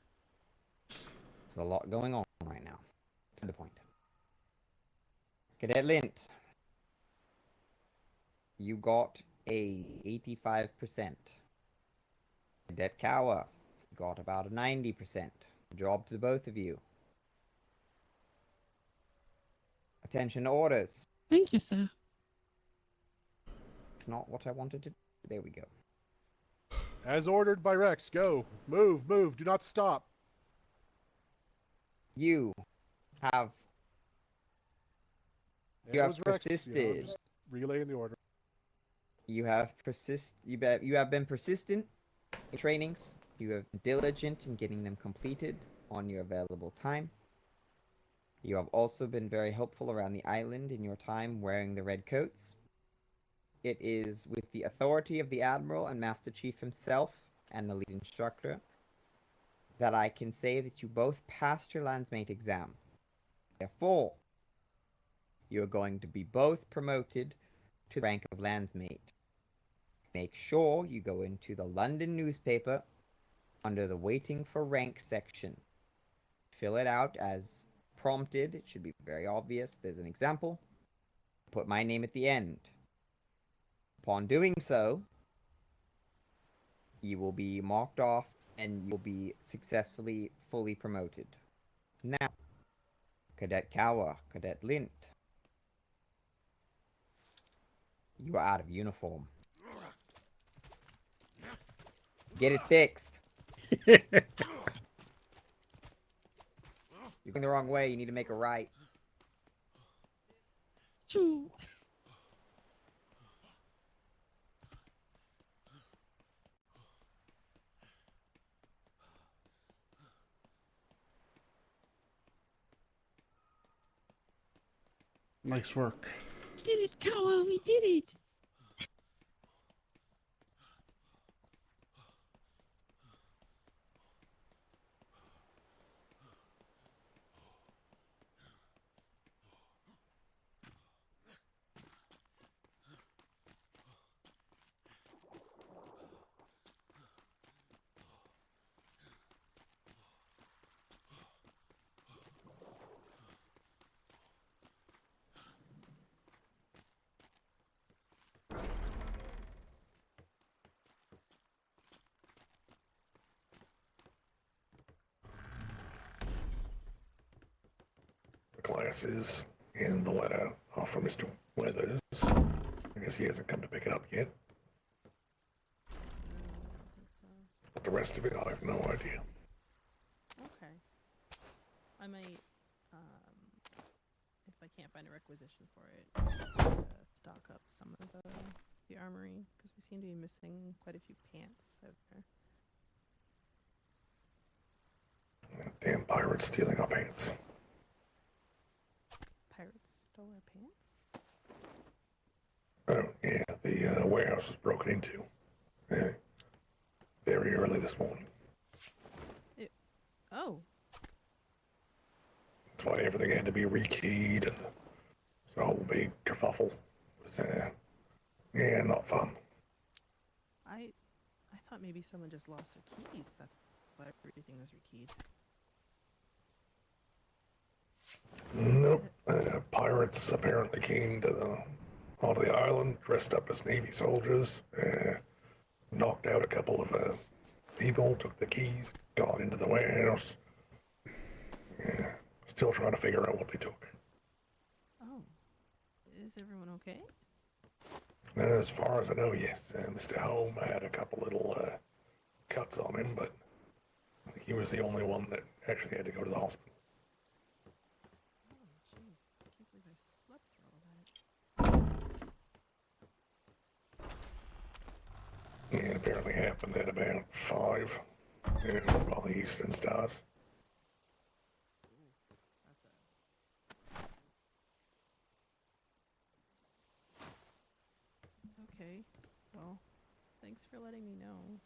a lot going on right now. That's the point. Cadet Lint, you got a 85%. Cadet Kawa got about a 90%. Job to both of you. Attention to orders. Thank you, sir. It's not what I wanted to do. There we go. As ordered by Rex, go. Move, move. Do not stop. You have It was Rex, persisted. just relaying the order. You have been persistent in trainings. You have been diligent in getting them completed on your available time. You have also been very helpful around the island in your time wearing the red coats. It is with the authority of the Admiral and Master Chief himself and the lead instructor that I can say that you both passed your landsmate exam. Therefore, you are going to be both promoted to the rank of landsmate. Make sure you go into the London newspaper under the waiting for rank section. Fill it out as prompted. It should be very obvious. There's an example. Put my name at the end. Upon doing so, you will be marked off and you will be successfully fully promoted. Now, Cadet Kaur, Cadet Lint, you are out of uniform. Get it fixed. You're going the wrong way. You need to make a right. True. Nice work. We did it, Kawa. We did it. addresses in the letter are from Mr. Weathers. I guess he hasn't come to pick it up yet. But the rest of it, I have no idea. Okay. I might, if I can't find a requisition for it, stock up some of the armory, because we seem to be missing quite a few pants out there. Damn pirates stealing our pants. Pirates stole our pants? Oh, yeah, the warehouse was broken into. Very early this morning. Oh. That's why everything had to be rekeyed, and it's a whole big kerfuffle. It was, yeah, not fun. I thought maybe someone just lost their keys. That's why everything was rekeyed. Nope. Pirates apparently came onto the island, dressed up as Navy soldiers, knocked out a couple of people, took the keys, got into the warehouse. Yeah, still trying to figure out what they took. Oh. Is everyone okay? As far as I know, yes. Mr. Home had a couple little cuts on him, but I think he was the only one that actually had to go to the hospital. Yeah, it apparently happened at about 5 while the Eastern Stars. Okay. Well, thanks for letting me know.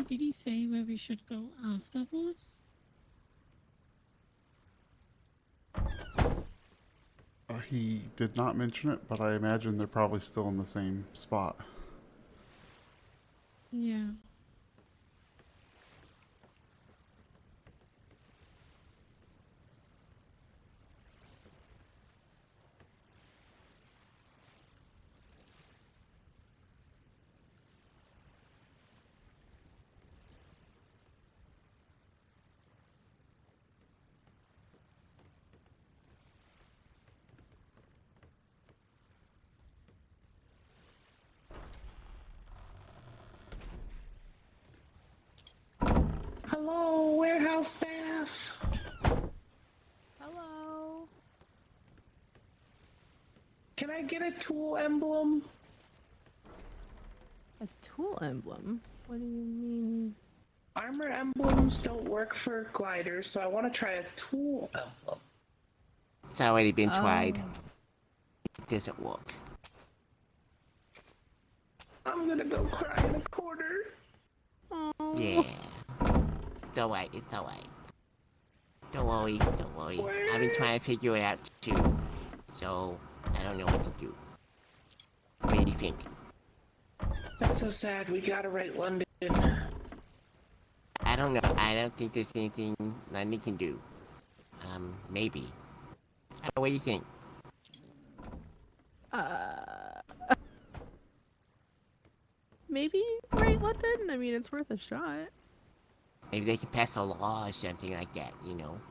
Did he say where we should go afterwards? He did not mention it, but I imagine they're probably still in the same spot. Yeah. Hello, warehouse staff. Hello. Can I get a tool emblem? A tool emblem? What do you mean? Armor emblems don't work for gliders, so I want to try a tool emblem. It's already been tried. It doesn't work. I'm gonna go cry in a corner. Yeah. It's alright, it's alright. Don't worry, don't worry. I've been trying to figure it out too. So, I don't know what to do. What do you think? That's so sad. We gotta write London. I don't know. I don't think there's anything London can do. Maybe. What do you think? Maybe right, London? I mean, it's worth a shot. Maybe they can pass a law or something like that, you know?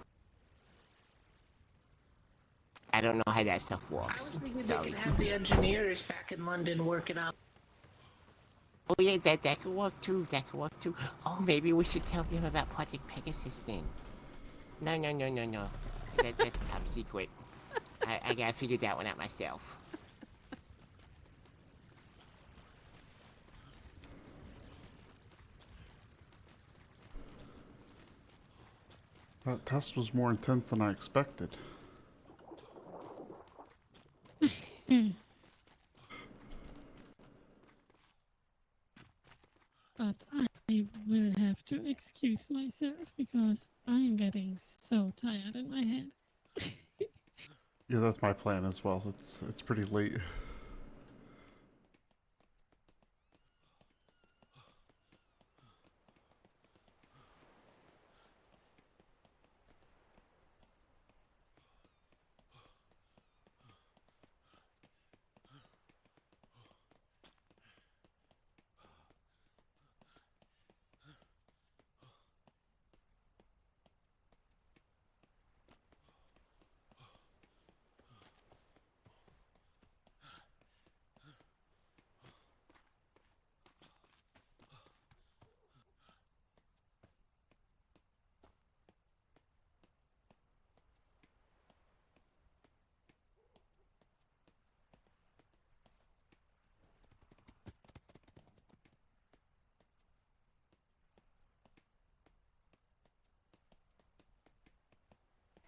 I don't know how that stuff I works. was thinking they Sorry. could have the engineers back in London work it out. Oh yeah, that could work too. That could work too. Oh, maybe we should tell them about Project Pegasus then. No. That's top secret. I gotta figure that one out myself. That test was more intense than I expected. But I will have to excuse myself because I'm getting so tired in my head. Yeah, that's my plan as well. It's pretty late.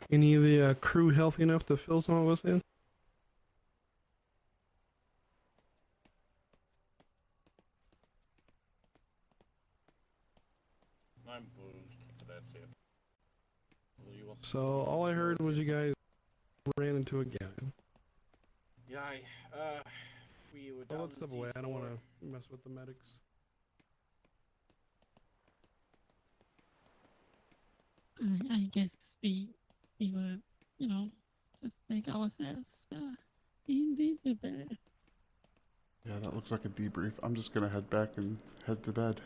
Any of the crew healthy enough to fill some of us in? I'm bruised, but that's it. So all I heard was you guys ran into a guy. Yeah, we were Well, down let's to step away. I don't want C4. to mess with the medics. I guess we were, just make ourselves invisible. Yeah, that looks like a debrief. I'm just gonna head back and head to bed.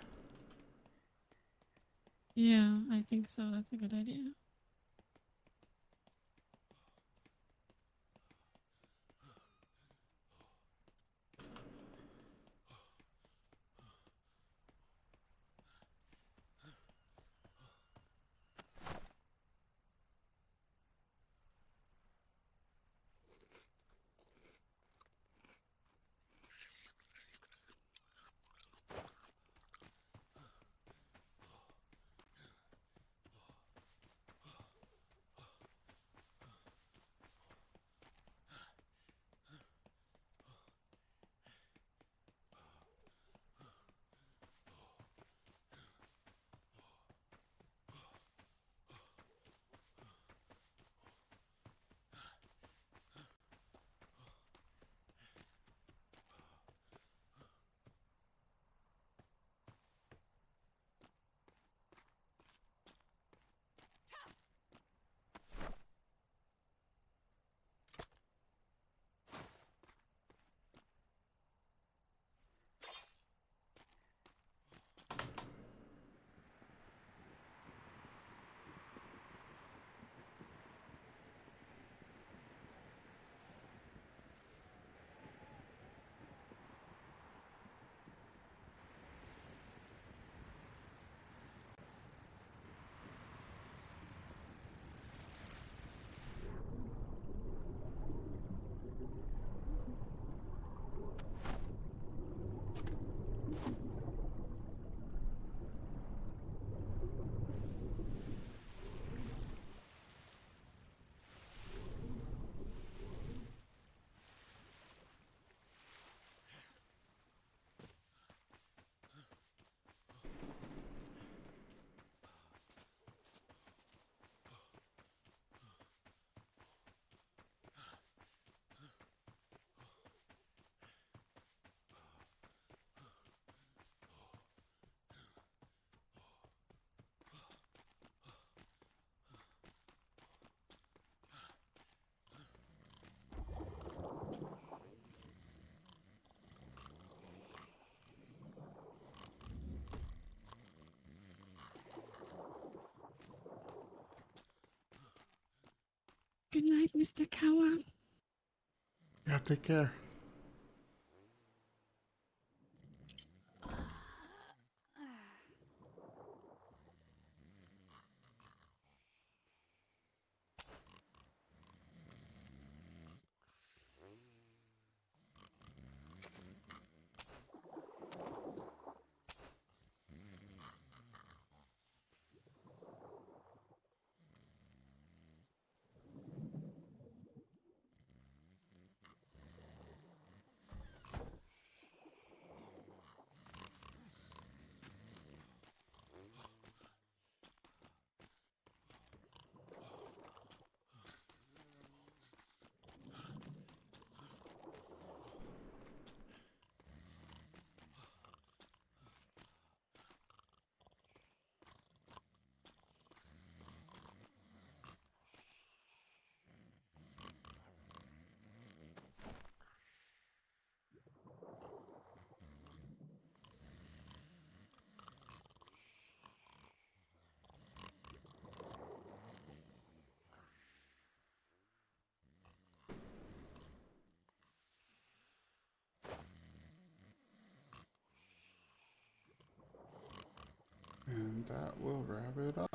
Yeah, I think so. That's a good idea. Mr. Kaur. Yeah, take care. And that will wrap it up.